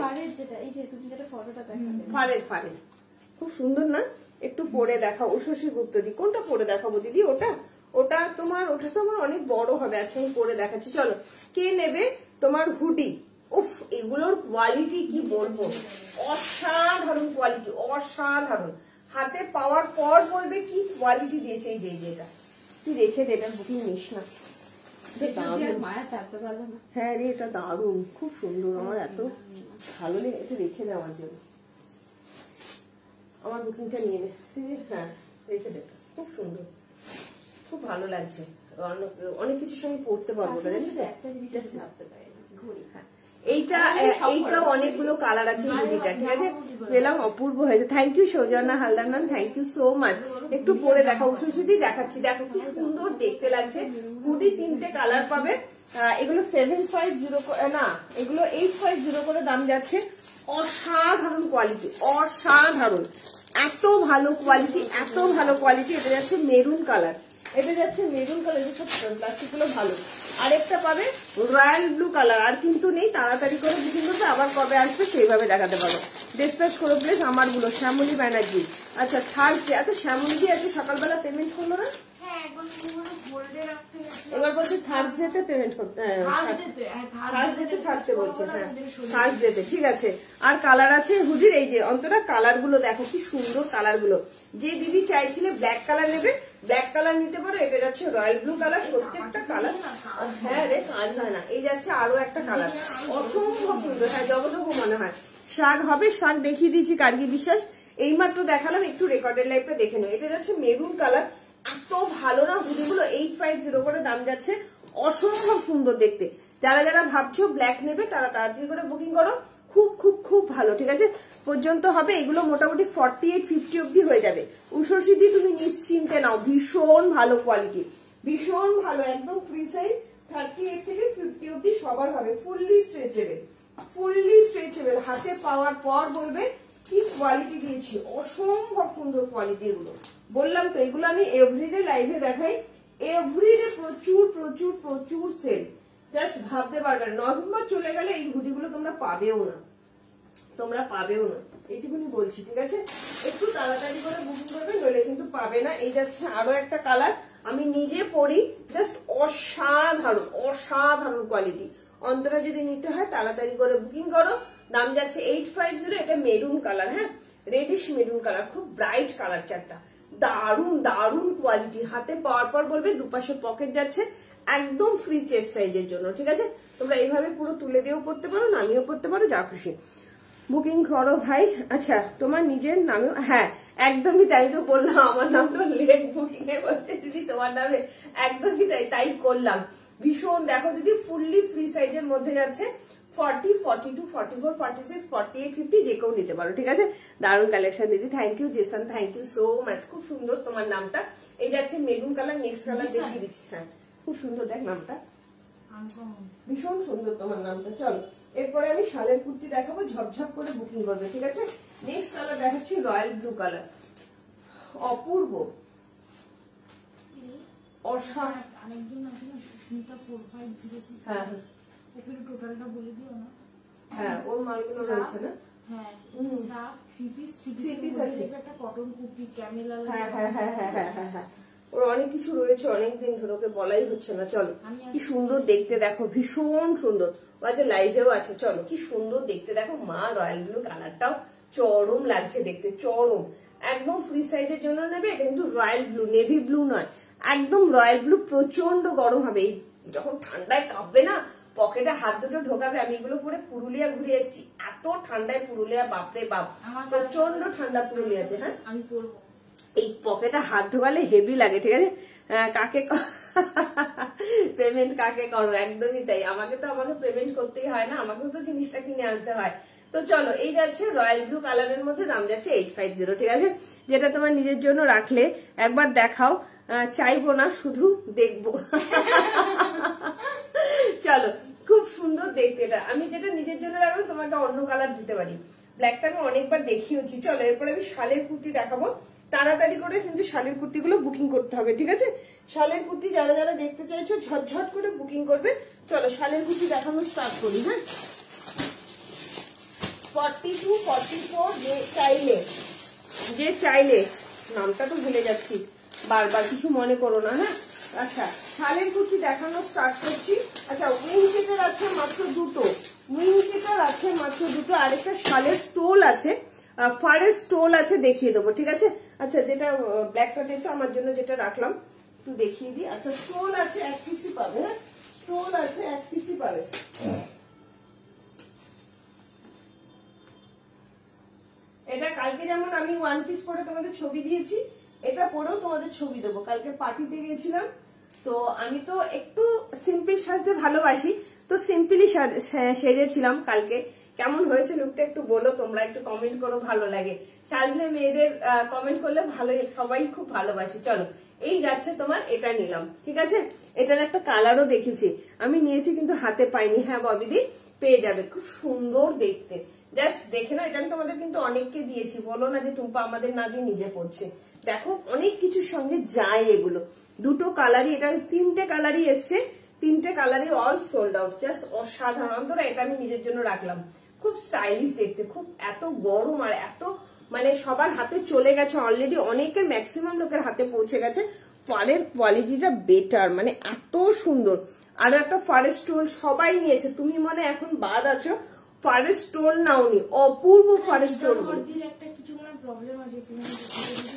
ফাড়ের যেটা, এই যে তুমি যেটা ফটোটা দেখালে, ফাড়ের খুব সুন্দর না? একটু পরে দেখাও, শশী গুপ্ত দি, কোনটা পরে দেখাবো দিদি? ওটা ওটা তোমার, ওটা তো আমার অনেক বড় হবে। আচ্ছা আমি পরে দেখাচ্ছি, চলো। কে নেবে তোমার হুডি? উফ, এগুলোর কোয়ালিটি কি বলবো, অসাধারণ কোয়ালিটি, অসাধারণ। হাতে পাওয়ার পর বলবে কি কোয়ালিটি দিয়েছে। এই যে এটা তুই রেখে দে, এটা বুকিং নিস না, মায়া চাপতে পারলো না। হ্যাঁ রে, এটা দারুণ, খুব সুন্দর, আমার এত ভালো লেগেছে, রেখে দে আমার জন্য, আমার বুকিংটা নিয়ে নে। হ্যাঁ রেখে দে, খুব সুন্দর, খুব ভালো লাগছে, অনেক কিছুর সঙ্গে পড়তে পারবো না, জানিস? এইটা অনেকগুলো কালার আছে হুডিটা, ঠিক আছে? পেলাম, অপূর্ব হয়েছে। Thank you Soujanya Haldar ma'am, thank you so much. একটু পরে দেখা, উষুদি দেখাচ্ছি, দেখো কি সুন্দর দেখতে লাগছে। হুডি তিনটে কালার পাবে, এগুলো 750 না, এগুলো 850 করে দাম যাচ্ছে। অসাধারণ কোয়ালিটি, অসাধারণ, এত ভালো কোয়ালিটি, এত ভালো কোয়ালিটি। এটা যাচ্ছে মেরুন কালার, এটা যাচ্ছে মেরুন কালার, সব প্লাস্টিক গুলো ভালো। আরেকটা পাবে রয়্যাল ব্লু কালার, আর কিন্তু নেই, তাড়াতাড়ি করে বুকিং করবে, আবার কবে আসবে সেইভাবে দেখাতে পারো। ডিসপ্যাচ করে প্লিজ আমারগুলো। শ্যামলী ব্যানার্জি, আচ্ছা থার্সডে, আচ্ছা শ্যামলী আজকে সকালবেলা পেমেন্ট করলো না? এবার বলছে থার্সডেতে পেমেন্ট করতে, থার্সডেতে ছাড়তে বলছে, হ্যাঁ থার্সডেতে, ঠিক আছে। আর কালার আছে হুডির, এই যে অন্তরা কালার গুলো দেখো কি সুন্দর কালার গুলো। যে দিদি চাইছিলে ব্ল্যাক কালার নেবে, ব্ল্যাক কালার নিতে পারো। এটা যাচ্ছে রয়্যাল ব্লু কালার, প্রত্যেকটা কালার, হ্যাঁ রে কাজ হয় না। এই যাচ্ছে আরো একটা কালার, অসম্ভব সুন্দর, হ্যাঁ জবজব মনে হয়। শাক হবে, শাক দেখিয়ে দিয়েছি, কার্গি বিশ্বাস এইমাত্র দেখালাম, একটু রেকর্ডের লাইফটা দেখে নেও। এটা যাচ্ছে মেরুন কালার, এত ভালো না হুডিগুলো, 850 করে দাম যাচ্ছে, অসম্ভব সুন্দর দেখতে। যারা যারা ভাবছো ব্ল্যাক নেবে তারা তাড়াতাড়ি করে বুকিং করো। খুব খুব খুব ভালো, ঠিক আছে, পর্যন্ত হবে। এগুলো মোটামুটি 48-50 অব্দি হয়ে যাবে। উষসী তুমি নিশ্চিন্তে নাও, ভীষণ ভালো কোয়ালিটি, ভীষণ ভালো, একদম ফ্রি সাইজ 38 থেকে 50 অব্দি সবার হবে। ফুললি স্ট্রেচেবল, ফুললি স্ট্রেচেবল, হাতে পাওয়ার পর বলবে কি কোয়ালিটি দিয়েছি, অসম্ভব সুন্দর কোয়ালিটি। এগুলো বললাম তো, এগুলো আমি এভরিডে লাইভে দেখাই, এভরিডে প্রচুর প্রচুর প্রচুর সেল, জাস্ট ভাবতে পারবে না। নভেম্বর চলে গেলে এই হুডিগুলো তোমরা পাবেও না, তোমরা পাবেও না, এইটুকুনি বলছি, ঠিক আছে। একটু তাড়াতাড়ি করে বুকিং করবে, নইলে কিন্তু পাবে না। এই যাচ্ছে আরো একটা কালার, আমি নিজে পরি, জাস্ট অসাধারণ অসাধারণ কোয়ালিটি। অন্তরা যদি নিতে হয় তাড়াতাড়ি করে বুকিং করো। দাম যাচ্ছে 850। এটা মেরুন কালার, হ্যাঁ, রেডিশ মেরুন কালার, খুব ব্রাইট কালার চারটা, দারুন দারুন কোয়ালিটি। হাতে পাওয়ার পর বলবে দুপাশে পকেট যাচ্ছে, একদম ফ্রি চেস্ট সাইজের জন্য, ঠিক আছে। তোমরা এইভাবে পুরো তুলে দিয়েও পড়তে পারো, নামিয়েও পড়তে পারো, যা খুশি। বুকিং করো ভাই। আচ্ছা, তোমার নিজের নামেও, হ্যাঁ একদমই তাই, তো বললাম আমার নাম তো লেগ বুকিং এ বলছে দিদি তোমার নামে, একদমই তাই, তাই করলাম। ভীষণ দেখো দিদি, ফুললি ফ্রি সাইজের মধ্যে যাচ্ছে, 40, 42, 44, 46, 48, 50 যে কেউ নিতে পারো, ঠিক আছে। দারুণ কালেকশন দিদি, thank you Jason, thank you so much, খুব সুন্দর তোমার নামটা। এই যাচ্ছে মেরুন কালার, নেক্সট কালার দেখিয়ে দিচ্ছি, হ্যাঁ খুব সুন্দর, দেখ নামটা ভীষণ সুন্দর তোমার নামটা। চলো এরপরে আমি শালের কুর্তি দেখাবো, ঝপঝপ করে বুকিং করবে, ঠিক আছে। নেক্সট কালার দেখাচ্ছি রয়্যাল ব্লু কালার, অপূর্ব অসাধারণ। আরেকজন আছে না, সুস্মিতা 4506, হ্যাঁ ওকে টোটালটা বলে দিও না। হ্যাঁ, ওর মালগুলো রয়েছে না, হ্যাঁ, সাত থ্রি পিস আছে, একটা কটন কুর্তি ক্যামেলা, হ্যাঁ হ্যাঁ হ্যাঁ হ্যাঁ হ্যাঁ হ্যাঁ হ্যাঁ, ওর অনেক কিছু রয়েছে, অনেকদিন ধরে, ওকে বলাই হচ্ছে না। চলো কি সুন্দর দেখতে, দেখো ভীষণ সুন্দর, ও আছে লাইভেও আছে। চলো কি সুন্দর দেখতে দেখো, মা রয়্যাল ব্লু কালারটাও চরম লাগছে দেখতে, চরম, একদম ফ্রি সাইজের জন্য নেবে। এটা কিন্তু রয়্যাল ব্লু, নেভি ব্লু নয়, একদম রয়্যাল ব্লু। প্রচন্ড গরম হবে, এই যখন ঠান্ডায় কাঁপবে না, পকেটে হাত দুটো ঢোকাবে। আমি এগুলো পরে পুরুলিয়া ঘুরে এসেছি, এত ঠান্ডায় পুরুলিয়া, বাপরে বাপ, প্রচন্ড ঠান্ডা পুরুলিয়াতে। হ্যাঁ, আমি পরবো, এই পকেটে হাত ঢোকালে হেভি লাগে, ঠিক আছে। কাকে পেমেন্ট কাকে করো, একদমই তাই, আমাকে পেমেন্ট করতেই হয় না, আমাকেও তো জিনিসটা কিনে আনতে হয়। তো চলো এই যাচ্ছে রয়্যাল ব্লু কালারের মধ্যে, দাম যাচ্ছে 850, ঠিক আছে। যেটা তোমার নিজের জন্য রাখলে একবার দেখাও, চাইবো না, শুধু দেখবো। চলো খুব সুন্দর দেখতে এটা, আমি যেটা নিজের জন্য রাখবো তোমাকে অন্য কালার দিতে পারি, ব্ল্যাকটা আমি অনেকবার দেখিয়েছি। চলো এরপরে আমি শালের কুর্তি দেখাবো, তাড়াতাড়ি করে কিন্তু শালের কুর্তিগুলো বুকিং করতে হবে, ঠিক আছে। শালের কুর্তি যারা যারা দেখতে চাইছো ঝটঝট করে বুকিং করবে। চলো শালের কুর্তি দেখানো স্টার্ট করি, হ্যাঁ। 42, 44 যে চাইলে, নামটা তো ভুলে যাচ্ছি বারবার, কিছু মনে করো না, হ্যাঁ। আচ্ছা, শালের কুর্তি দেখানো স্টার্ট করছি। আচ্ছা, উইং চেটার আছে মাত্র দুটো, উইং চেটার আছে মাত্র দুটো, আরেকটা শালের স্টোল আছে, ফারের স্টোল আছে, দেখিয়ে দেবো, ঠিক আছে। আচ্ছা, যেটা ব্ল্যাকটা দেখো আমার জন্য যেটা রাখলাম একটু দেখিয়ে দিই। আচ্ছা, স্টোল আছে 1 পিসই পাবে, হ্যাঁ, স্টোল আছে 1 পিসই পাবে। এটা কালকে যেমন আমি 1 পিস করে তোমাদের ছবি দিয়েছি, এটা পরেও তোমাদের ছবি দেবো। কালকে পার্টিতে গেছিলাম, তো আমি তো একটু সিম্পল সাজতে ভালোবাসি, তো সিম্পলি সেজেছিলাম কালকে। কেমন হয়েছে লুকটা একটু বলো, তোমরা একটু কমেন্ট করো, ভালো লাগে সাজলে, মেয়েদের কমেন্ট করলে ভালো, সবাই খুব ভালোবাসি। চলো এই যাচ্ছে তোমার, এটা নিলাম, ঠিক আছে। এটার একটা কালারও দেখেছি, আমি নিয়েছি কিন্তু হাতে পাইনি। হ্যাঁ ববিদি, পেয়ে যাবে, খুব সুন্দর দেখতে, জাস্ট দেখে নাও। এটা আমি তোমাদের কিন্তু অনেককে দিয়েছি, বলো না যে টুম্পা আমাদের না দিয়ে নিজে পড়ছে। দেখো অনেক কিছুর সঙ্গে যায় এগুলো, দুটো কালারই, এটা 3টে কালারই এসছে, 3টে কালারই অল সোল্ড আউট, জাস্ট অসাধারণ। তোরা এটা আমি নিজের জন্য রাখলাম, খুব স্টাইলিশ দেখতে, খুব এত গরম আর এত মানে সবার হাতে চলে গেছে অলরেডি, অনেকের ম্যাক্সিমাম লোকের হাতে পৌঁছে গেছে। ফারের কোয়ালিটিটা বেটার, মানে এত সুন্দর। আর একটা ফারের স্টোল সবাই নিয়েছে, তুমি মানে এখন বাদ আছো, ফারের স্টোল নাওনি, অপূর্ব ফারের স্টোল। একটা কিছু মানে প্রবলেম আছে,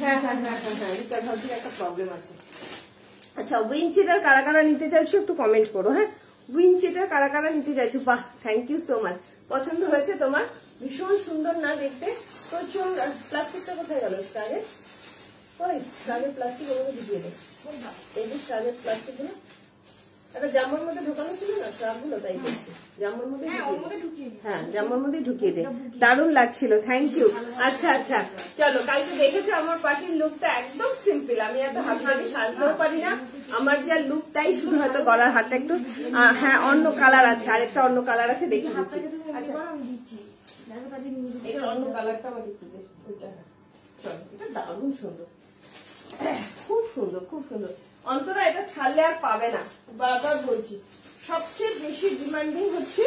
হ্যাঁ হ্যাঁ হ্যাঁ হ্যাঁ হ্যাঁ, রিকার ভাবছির একটা প্রবলেম আছে। আচ্ছা, উইনচেটার কারা কারা নিতে চাইছো একটু কমেন্ট করো, হ্যাঁ। উইনচেটার কারা কারা নিতে চাইছো, বাহ থ্যাংক ইউ সো মাচ, পছন্দ হয়েছে তোমার, ভীষণ সুন্দর না দেখতে। প্রচুর। প্লাস্টিকটা কোথায় গেল স্টারের, ওই স্টারের প্লাস্টিক ওগুলো দিয়ে দে, এই যে স্টারের প্লাস্টিক গুলো একটা জামার মধ্যে ঢোকানো ছিল না সবগুলো, তাই করছি জামার মধ্যে, হ্যাঁ জামার মধ্যে ঢুকিয়ে দে। দারুণ লাগছিল, থ্যাংক ইউ। আচ্ছা আচ্ছা চলো, কালকে দেখেছো আমার পার্টির লুকটা একদম সিম্পল, আমি এত হাবি সাজতেও পারি না, আমার যা লুক তাই, শুধু হয়তো গলার হাতটা একটু হ্যাঁ অন্য কালার আছে, আরেকটা অন্য কালার আছে দেখে দিচ্ছি। আচ্ছা এটা অন্য কালারটা আমাকে একটু দে, ওইটা চলো, এটা দারুণ সুন্দর, খুব সুন্দর খুব সুন্দর। অন্তরা এটা ছাড়লে আর পাবে না, বারবার বলছি। সবচেয়ে বেশি ডিমান্ডিং হচ্ছে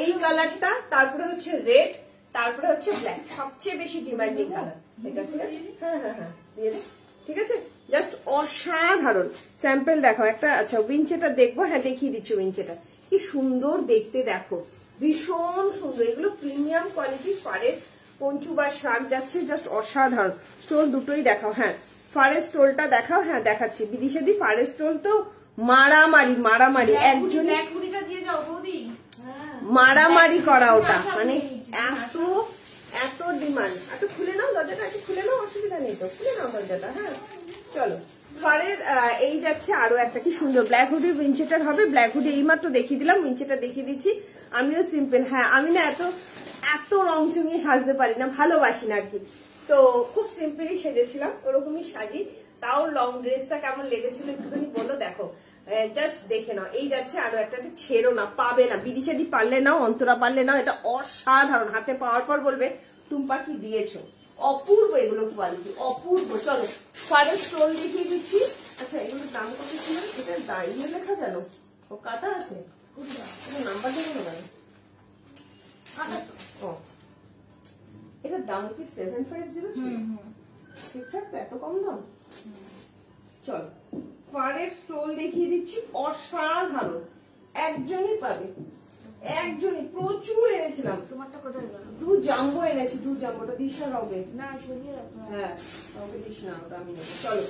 এই কালারটা, তারপরে হচ্ছে রেড, তারপরে হচ্ছে ব্ল্যাক, সবচেয়ে বেশি ডিমান্ডিং কালার এটা। ঠিক আছে, হ্যাঁ হ্যাঁ হ্যাঁ দিয়ে দে, ঠিক আছে। জাস্ট অসাধারণ। স্যাম্পল দেখো একটা। আচ্ছা উইঞ্চেটা দেখবো, হ্যাঁ দেখিয়ে দিচ্ছি উইঞ্চেটা, কি সুন্দর দেখতে দেখো, ভীষণ সুন্দর। এগুলো প্রিমিয়াম কোয়ালিটি, পাড়ের পঞ্চু বা শাক যাচ্ছে, জাস্ট অসাধারণ। স্টোল দুটোই দেখাও, হ্যাঁ ফারের স্টোলটা দেখাও, হ্যাঁ দেখাচ্ছি। বিদিশাদি ফারের স্টোল তো মারামারি মারামারি, একজন মারামারি করা ওটা, মানে এত এত ডিমান্ড। এত খুলে নাও দরজাটা, একটু খুলে নাও, অসুবিধা নেই তো, খুলে নাও দরজাটা। হ্যাঁ চলো, ফারের এই যাচ্ছে আরো একটা, কি সুন্দর ব্ল্যাক হুডি উইঞ্চেটার হবে। ব্ল্যাক হুডি এইমাত্র দেখিয়ে দিলাম, উইঞ্চেটা দেখিয়ে দিচ্ছি। আমিও সিম্পল, হ্যাঁ আমি না এত এত রং চুঙিয়ে সাজতে পারি না, ভালোবাসি না আর কি, তো খুব সিম্পলি সেজেছিলাম, ওরকমই সাজি। তাও লং ড্রেসটা কেমন লেগেছিল একটুখানি বলো। দেখো জাস্ট দেখে নাও, এই যাচ্ছে আরো একটা, ছেড়ো না, পাবে না। বিদিশাদি পারলে নাও, অন্তরা পারলে নাও, এটা অসাধারণ। হাতে পাওয়ার পর বলবে টুম্পা কি দিয়েছো, অপূর্ব এগুলোর কোয়ালিটি, অপূর্ব। চলো ফারের স্টোল দেখিয়ে দিচ্ছি। আচ্ছা এগুলোর দাম কত ছিল, এটা দাঁড়িয়ে লেখা কেন, ও কাটা আছে, নাম্বার দেখো না কেন, ও এটার দাম কি 750 ছিল? ঠিকঠাক তো, এত কম দাম। চল ফারের স্টোল দেখিয়ে দিচ্ছি, অসাধারণ, একজনই পাবে, একজনই। প্রচুর এনেছিলাম। তোমারটা কোথায় গেল? দু জাম্বো এনেছি, দু জাম্বোটা দিস না হবে না, সরিয়ে রাখো। হ্যাঁ কাউকে দিস না, ওটা আমি নেবো। চলো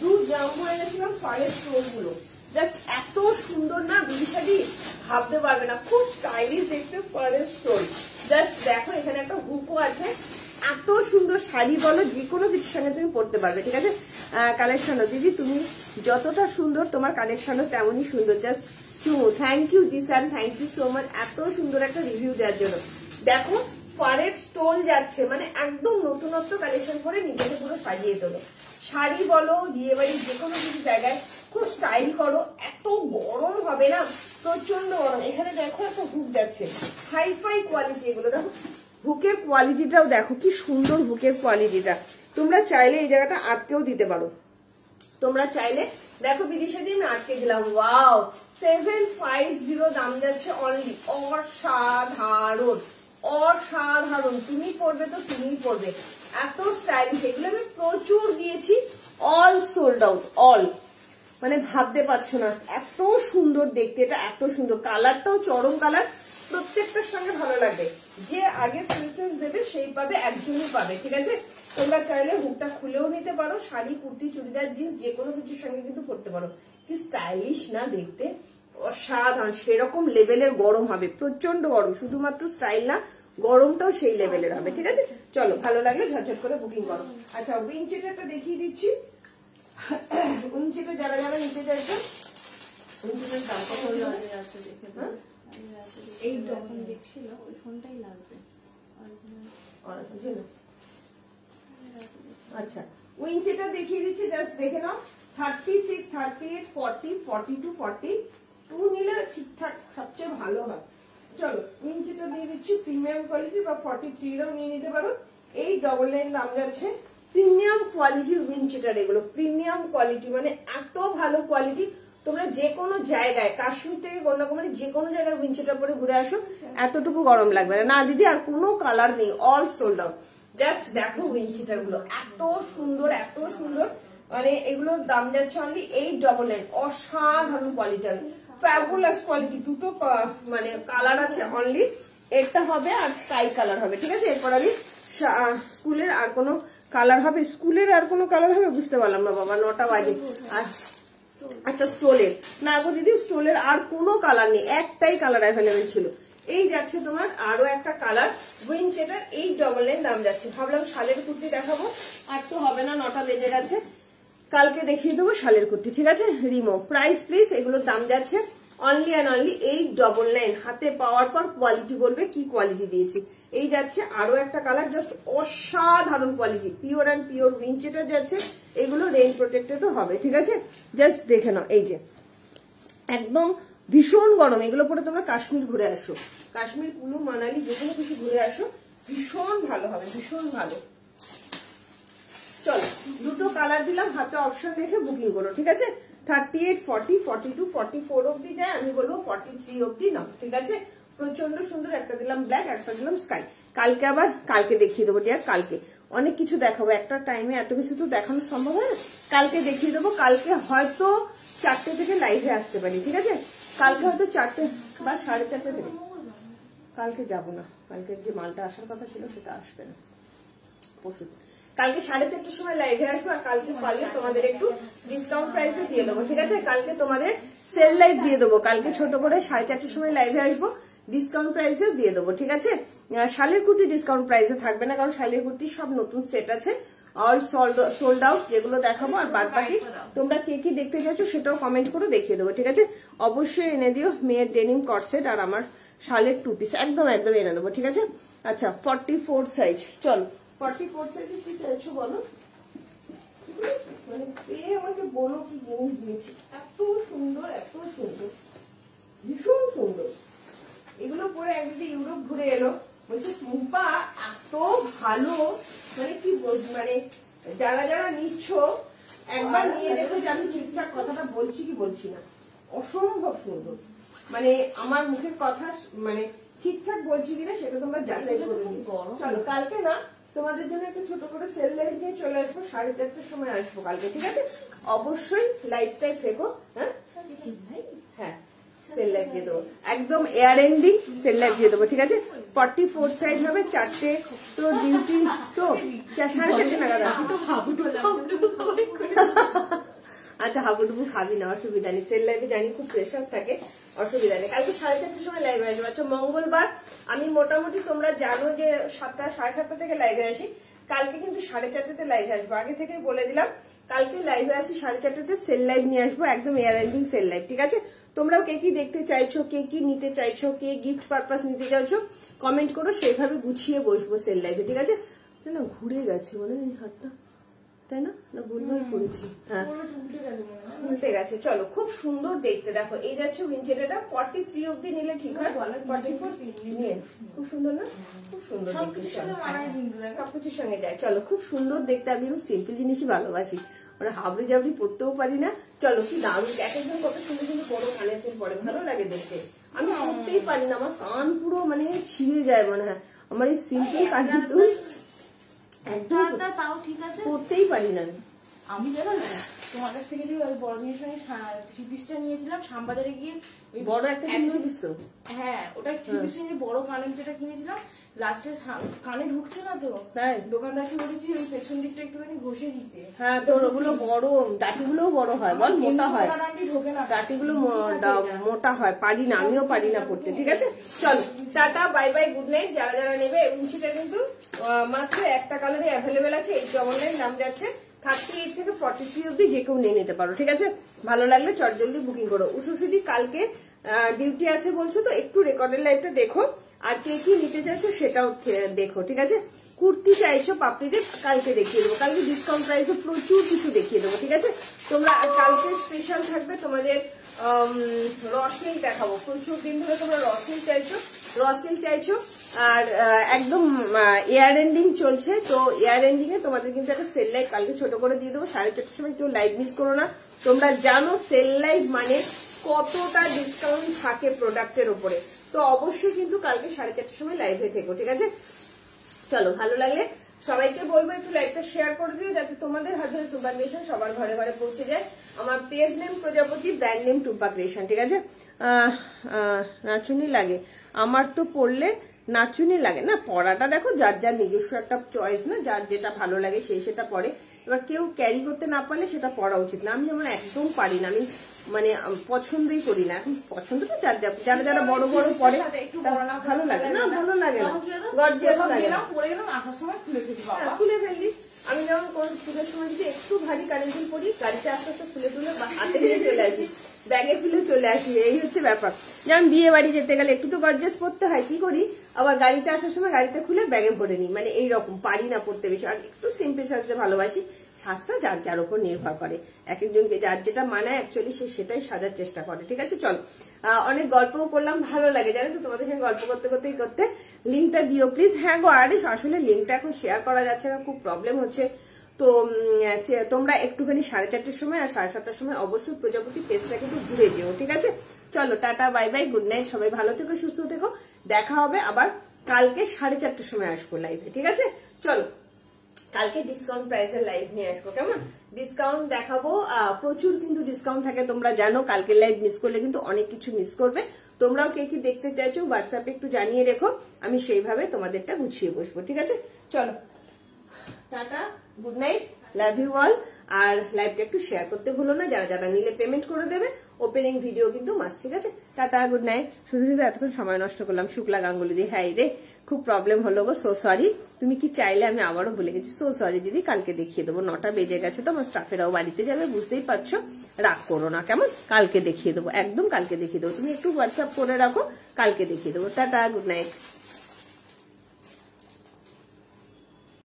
দু জাম্বো এনেছিলাম ফারের স্টোল গুলো, জাস্ট এত সুন্দর না, বিদিশাদি ভাবতে পারবে না, খুব স্টাইলিশ দেখতে ফারের স্টোল। জাস্ট দেখো এখানে একটা হুকও আছে, এত সুন্দর শাড়ি বলো যে কোনো কিছুর সঙ্গে তুমি পরতে পারবে। ঠিক আছে, কালেকশনও দিদি তুমি যতটা সুন্দর, তোমার কালেকশনও তেমনই সুন্দর। Just thank you Zeeshan, thank you so much এত সুন্দর একটা রিভিউ দেওয়ার জন্য। দেখো ফারের স্টোল যাচ্ছে, মানে একদম নতুনত্ব কালেকশন করে নিজেকে পুরো সাজিয়ে তোলো। শাড়ি বলো, বিয়ে বাড়ির যে কোনো কিছু জায়গায় খুব স্টাইল করো, এত গরম হবে না, প্রচন্ড গরম। এখানে দেখো একটা হুক যাচ্ছে, হাই ফাই কোয়ালিটি এগুলো। দেখো হুকের কোয়ালিটিটাও দেখো, কি সুন্দর হুকের কোয়ালিটিটা। তোমরা চাইলে এই জায়গাটা আটকেও দিতে পারো, তোমরা চাইলে। দেখো বিদিশা দিয়ে আমি আটকে দিলাম, ওয়াও 750 দাম যাচ্ছে অনলি। অসাধারণ অসাধারণ, তুমি পড়বে তো তুমিই পড়বে, এত স্টাইলিশ। এগুলো আমি প্রচুর দিয়েছি, অল সোল্ড আউট, অল, মানে ভাবতে পারছো না এত সুন্দর দেখতে। এটা এত সুন্দর, কালারটাও চরম কালার, প্রত্যেকটার সঙ্গে ভালো লাগবে। যে আগে প্রিন্সেস দেবে সেই পাবে, একজনই পাবে। ঠিক আছে, তোমরা চাইলে হুকটা খুলেও নিতে পারো, শাড়ি কুর্তি চুড়িদার জিন্স যে কোনো কিছুর সঙ্গে কিন্তু পরতে পারো। কি স্টাইলিশ না দেখতে, অসাধারণ। সেরকম লেভেলের গরম হবে, প্রচন্ড গরম, শুধুমাত্র স্টাইল না, গরমটাও সেই লেভেলের হবে। ঠিক আছে, চলো ভালো লাগলে ঝটঝট করে বুকিং করো। আচ্ছা উইঞ্চেটারটা দেখিয়ে দিচ্ছি। উইঞ্চেটার যারা যারা নিতে চাইছো, উইঞ্চেটার দাম কত আছে দেখে, এই যখন দেখছিল ওই ফোনটাই লাগবে। আচ্ছা উইঞ্চেটা দেখিয়ে দিচ্ছি, জাস্ট দেখে নাও। 36, 38, 40, 42, 42 নিলে ঠিকঠাক সবচেয়ে ভালো হয়। চলো উইঞ্চেটা দিয়ে দিচ্ছি, প্রিমিয়াম কোয়ালিটি, বা 43 নিয়ে নিতে পারো। এই ডবল লাইন দাম যাচ্ছে, প্রিমিয়াম কোয়ালিটির উইঞ্চেটার। এগুলো প্রিমিয়াম কোয়ালিটি, মানে এত ভালো কোয়ালিটি। তোমরা যে কোনো জায়গায়, কাশ্মীর থেকে কন্যাকুমারী যে কোনো জায়গায় উইঞ্চেটার পরে ঘুরে আসো, এতটুকু গরম লাগবে না। না দিদি আর কোনো কালার নেই, অল সোল্ড আউট। জাস্ট দেখো উইঞ্চেটার গুলো এত সুন্দর, এত সুন্দর, মানে এগুলোর দাম যাচ্ছে অনলি 899। অসাধারণ কোয়ালিটি, ফ্যাবুলাস কোয়ালিটি। দুটো মানে কালার আছে অনলি, একটা হবে আর স্কাই কালার হবে। ঠিক আছে, এরপর আমি স্কুলের আর কোনো কালার হবে, স্কুলের আর কোনো কালার হবে বুঝতে পারলাম না বাবা, 9টা বাজে। আর আচ্ছা স্টোলের না গো দিদি, স্টোলের আর কোনো কালার নেই, একটাই কালার অ্যাভেলেবেল ছিল। এই যাচ্ছে তোমার আরো একটা কালার উইঞ্চেটার, এই ডবল লাইন দাম যাচ্ছে। ভাবলাম শালের কুর্তি দেখাবো, আর তো হবে না, 9টা বেজে গেছে। কালকে দেখিয়ে দেবো শালের কুর্তি, ঠিক আছে। রিমো প্রাইস প্লিজ, এগুলোর দাম যাচ্ছে অনলি অ্যান্ড অনলি 899। হাতে পাওয়ার পর কোয়ালিটি বলবে কি কোয়ালিটি দিয়েছি। এই যাচ্ছে আরো একটা কালার, জাস্ট অসাধারণ কোয়ালিটি, পিওর অ্যান্ড পিওর উইনচেটার যাচ্ছে। এগুলো রেইন প্রোটেক্টেডও হবে, ঠিক আছে। জাস্ট দেখে নাও, এই যে একদম ভীষণ গরম, এগুলো পরে তোমরা কাশ্মীর ঘুরে আসো, কাশ্মীর কুলু মানালি যেখানে কিছু ঘুরে আসো, ভীষণ ভালো হবে, ভীষণ ভালো। চলো দুটো কালার দিলাম, হাতে অপশন রেখে বুকিং করো, ঠিক আছে। 38, 40, 42, 44 অব্দি যায়, আমি বলবো 43 অব্দি নাও, ঠিক আছে। প্রচন্ড সুন্দর, একটা দিলাম ব্ল্যাক, একটা দিলাম স্কাই। কালকে আবার কালকে দেখিয়ে দেবো ডিয়ার, কালকে অনেক কিছু দেখাবো, একটা টাইমে এত কিছু তো দেখানো সম্ভব হয় না। কালকে দেখিয়ে দেবো, কালকে হয়তো 4টে থেকে লাইভে আসতে পারি, ঠিক আছে। কালকে হয়তো 4টে বা 4:30 থেকে। কালকে যাব না, কালকে যে মালটা আসার কথা ছিল সেটা আসবে না, পরশু। কালকে 4:30টার সময় লাইভে আসবো, আর কালকে পারলে তোমাদের একটু ডিসকাউন্ট প্রাইসে দিয়ে দেবো, ঠিক আছে। কালকে তোমাদের সেল লাইভ দিয়ে দেবো, কালকে ছোট করে 4:30টার সময় লাইভে আসবো, ডিসকাউন্ট প্রাইসেও দিয়ে দেবো, ঠিক আছে। শালের কুর্তি ডিসকাউন্ট প্রাইসে থাকবে না, কারণ শালের কুর্তি সব নতুন সেট আছে, অল সোল্ড আউট, যেগুলো দেখাবো। আর বাদ বাকি তোমরা কে কি দেখতে চাইছো সেটাও কমেন্ট করে দেখিয়ে দেবো, ঠিক আছে। অবশ্যই এনে দিও মেয়ের ডেনিম কটসেট আর আমার শালের 2 পিস, একদম একদম এনে দেবো, ঠিক আছে। আচ্ছা 44 সাইজ, চলো 44 সাইজে কি চাইছো বলো, মানে পেয়ে আমাকে বলো কি জিনিস দিয়েছি, এত সুন্দর, এত সুন্দর, ভীষণ সুন্দর। এগুলো পরে একদিন ইউরোপ ঘুরে এলো, বলছে টুম্পা এত ভালো, মানে কি মানে যারা যারা নিচ্ছ একবার নিয়ে দেখো যে আমি ঠিকঠাক কথাটা বলছি কি বলছি না। অসম্ভব সুন্দর, মানে আমার মুখের কথা মানে ঠিকঠাক বলছি কিনা সেটা তোমরা যাচাই করে নিও। চলো কালকে না তোমাদের জন্য একটা ছোট করে সেল লাইভ নিয়ে চলে আসবো, 4:30টার সময় আসবো কালকে, ঠিক আছে। অবশ্যই লাইভটাই থেকো, হ্যাঁ হ্যাঁ সেল লাইভ দিয়ে দেবো, একদম এয়ার এন্ডিং সেল লাইভ দিয়ে দেবো, ঠিক আছে। 44 সাইজ হবে, 4টে তো ডিউটি তো 4:30 নাগাদ আসবে। আচ্ছা হাবুডুবু খাবি না, অসুবিধা নেই, সেল লাইভে জানি খুব প্রেশার থাকে, অসুবিধা নেই। কালকে 4:30টার সময় লাইভে আসবো। আচ্ছা মঙ্গলবার আমি মোটামুটি তোমরা জানো যে 7টা 7:30 থেকে লাইভে আসি, কালকে কিন্তু 4:30টাতে লাইভে আসবো, আগে থেকেই বলে দিলাম। কালকে লাইভে আসি 4:30টাতে, সেল লাইভ নিয়ে আসবো, একদম এয়ার এন্ডিং সেল লাইভ, ঠিক আছে। তোমরাও কে কি দেখতে চাইছো, কে কি নিতে চাইছো, কে গিফট পারপাস নিতে চাইছো কমেন্ট করো, সেইভাবে গুছিয়ে বসবো সেল লাইভে, ঠিক আছে। না ঘুরে গেছে বলে এই হাতটা, তাই না, না ভুলভাল করেছি, হ্যাঁ উল্টে গেছে। চলো খুব সুন্দর দেখতে, দেখো এই যাচ্ছে উইনচেটারটা, 43 অব্দি নিলে ঠিক হয়, 44 নিয়ে খুব সুন্দর না, খুব সুন্দর দেখতে, সবকিছুর সঙ্গে যায়। চলো খুব সুন্দর দেখতে, আমি খুব সিম্পল জিনিসই ভালোবাসি, মানে হাবড়ি জাবড়ি পরতেও পারি না। চলো কি দারুণ, এক একজন কত সুন্দর সুন্দর বড় কানের দুল পরে, ভালো লাগে দেখতে, আমি পরতেই পারি না, আমার কান পুরো মানে ছিঁড়ে যায় মনে হয়, আমার এই সিম্পল কানের দুল একদম তাও ঠিক আছে, পরতেই পারি না আমি জানো তোমার কাছ থেকে যে বড় জিনিস 3 পিসটা নিয়েছিলাম শ্যামবাজারে গিয়ে, বড় একটা কিনেছিলিস তো, হ্যাঁ ওটা 3 পিস নিয়ে বড় কানের যেটা কিনেছিলাম, লাস্টে কানে ঢুকছে না তো, তাই দোকানদারকে বলেছি ওই পেছন দিকটা একটুখানি ঘষে দিতে। হ্যাঁ তোর ওগুলো বড়, ডাটিগুলোও বড় হয়, বল মোটা হয়, ডাটিগুলো মোটা হয়, পারি না, আমিও পারি না পড়তে, ঠিক আছে। চলো tata bye bye, good night. যারা যারা নেবে, উঞ্চিটা কিন্তু মাত্র একটা কালারে অ্যাভেলেবেল আছে, 899 দাম যাচ্ছে, 38 থেকে 43 অব্দি যে কেউ নিয়ে নিতে পারো, ঠিক আছে। ভালো লাগলে চট জলদি বুকিং করো। উষুসুদি কালকে ডিউটি আছে বলছো তো, একটু রেকর্ডের লাইভটা দেখো, আর কে কি নিতে চাইছো সেটাও দেখো, ঠিক আছে। কুর্তি চাইছো পাপড়িদের, কালকে দেখিয়ে দেবো, কালকে ডিসকাউন্ট প্রাইসে প্রচুর কিছু দেখিয়ে দেবো, ঠিক আছে। তোমরা কালকে স্পেশাল থাকবে তোমাদের রসিল দেখাবো, প্রচুর দিন ধরে তোমরা রসিল চাইছো, আর একদম এয়ার এন্ডিং চলছে, তো এয়ার এন্ডিং এ তোমাদের কিন্তু একটা সেল লাইভ কালকে ছোট করে দিয়ে দেবো 4:30টার সময়, কেউ লাইভ মিস করো না। তোমরা জানো সেল লাইভ মানে কতটা ডিসকাউন্ট থাকে প্রোডাক্টের উপরে, তো অবশ্যই কিন্তু কালকে 4:30টার সময় লাইভে থেকো, ঠিক আছে। চলো ভালো লাগলে সবাইকে বলবো একটু লাইভটা শেয়ার করে দিও, যাতে তোমাদের হাতে টুম্পা ক্রিয়েশন সবার ঘরে ঘরে পৌঁছে যায়। আমার পেজ নেম প্রজাপতি, ব্র্যান্ড নেম টুম্পা ক্রিয়েশন, ঠিক আছে। নাচুনি লাগে, আমার তো পড়লে নাচুনি লাগে না, পড়াটা দেখো যার যার নিজস্ব একটা চয়েস না, যার যেটা ভালো লাগে সেই সেটা পড়ে, এবার কেউ ক্যারি করতে না পারলে সেটা পড়া উচিত না। আমি যেমন একদম পারি না, আমি মানে পছন্দই করি না, এখন পছন্দ তো যার যারা যারা বড় বড় পড়ে ভালো লাগে না, ভালো লাগে না, গর্জিয়াস লাগে না, পরে গেলাম আসার সময় খুলে ফেলি, খুলে ফেললি। আমি যেমন কোন পুজোর সময় যদি একটু ভারী কানেকশন করি, গাড়িতে আস্তে আস্তে খুলে তুলে বা হাতে নিয়ে চলে আসি, ব্যাগে খুলে চলে আসি, এই হচ্ছে ব্যাপার। যেমন বিয়ে বাড়ি যেতে গেলে একটু তো গর্জাস পড়তে হয়, কি করি আবার গাড়িতে আসার সময় গাড়িতে খুলে ব্যাগে ভরে নিই, মানে এইরকম পারি না পড়তে বেশি। আর একটু সিম্পল সাজতে ভালোবাসি। সাজটা যার যার উপর নির্ভর করে, এক একজনকে যার যেটা মানায় অ্যাকচুয়ালি সে সেটাই সাজার চেষ্টা করে। ঠিক আছে, চল অনেক গল্পও করলাম, ভালো লাগে জানো তো তোমাদের সঙ্গে গল্প করতে করতে। লিঙ্কটা দিও প্লিজ। হ্যাঁ গো, আরে আসলে লিঙ্কটা এখন শেয়ার করা যাচ্ছে না, খুব প্রবলেম হচ্ছে। তো তোমরা একটুখানি 4:30টার সময় আর 7:30টার সময় অবশ্যই প্রজাপতি পেজটা কিন্তু ঘুরে যেও। ঠিক আছে, চলো tata, bye bye, good night, সবাই ভালো থেকো, সুস্থ থেকো। দেখা হবে আবার কালকে 4:30টার সময় আসবো লাইভে। ঠিক আছে, চলো কালকে ডিসকাউন্ট প্রাইসের লাইভ নিয়ে আসবো, কেমন? ডিসকাউন্ট দেখাবো, প্রচুর কিন্তু ডিসকাউন্ট থাকে, তোমরা জানো। কালকে লাইভ মিস করলে কিন্তু অনেক কিছু মিস করবে। তোমরাও কে কি দেখতে চাইছো হোয়াটসঅ্যাপে একটু জানিয়ে রেখো, আমি সেইভাবে তোমাদেরটা গুছিয়ে বসবো। ঠিক আছে, চলো টাটা, good night, love you all. আর লাইভটা একটু শেয়ার করতে ভুলো না, যারা যারা নিলে পেমেন্ট করে দেবে। ওপেনিং ভিডিও কিন্তু মাস্ট। ঠিক আছে, টাটা, গুড নাইট। শুধু শুধু এতক্ষণ সময় নষ্ট করলাম শুক্লা গাঙ্গুলি দিয়ে। হ্যাঁ রে, খুব প্রবলেম হলো গো, সো সরি। তুমি কি চাইলে আমি আবারও ভুলে গেছি, সো সরি দিদি। কালকে দেখিয়ে দেবো, 9টা বেজে গেছে তো, আমার স্টাফেরাও বাড়িতে যাবে, বুঝতেই পারছো। রাগ করো না কেমন, কালকে দেখিয়ে দেবো, একদম কালকে দেখিয়ে দেবো। তুমি একটু হোয়াটসঅ্যাপ করে রাখো, কালকে দেখিয়ে দেবো। Tata, good night.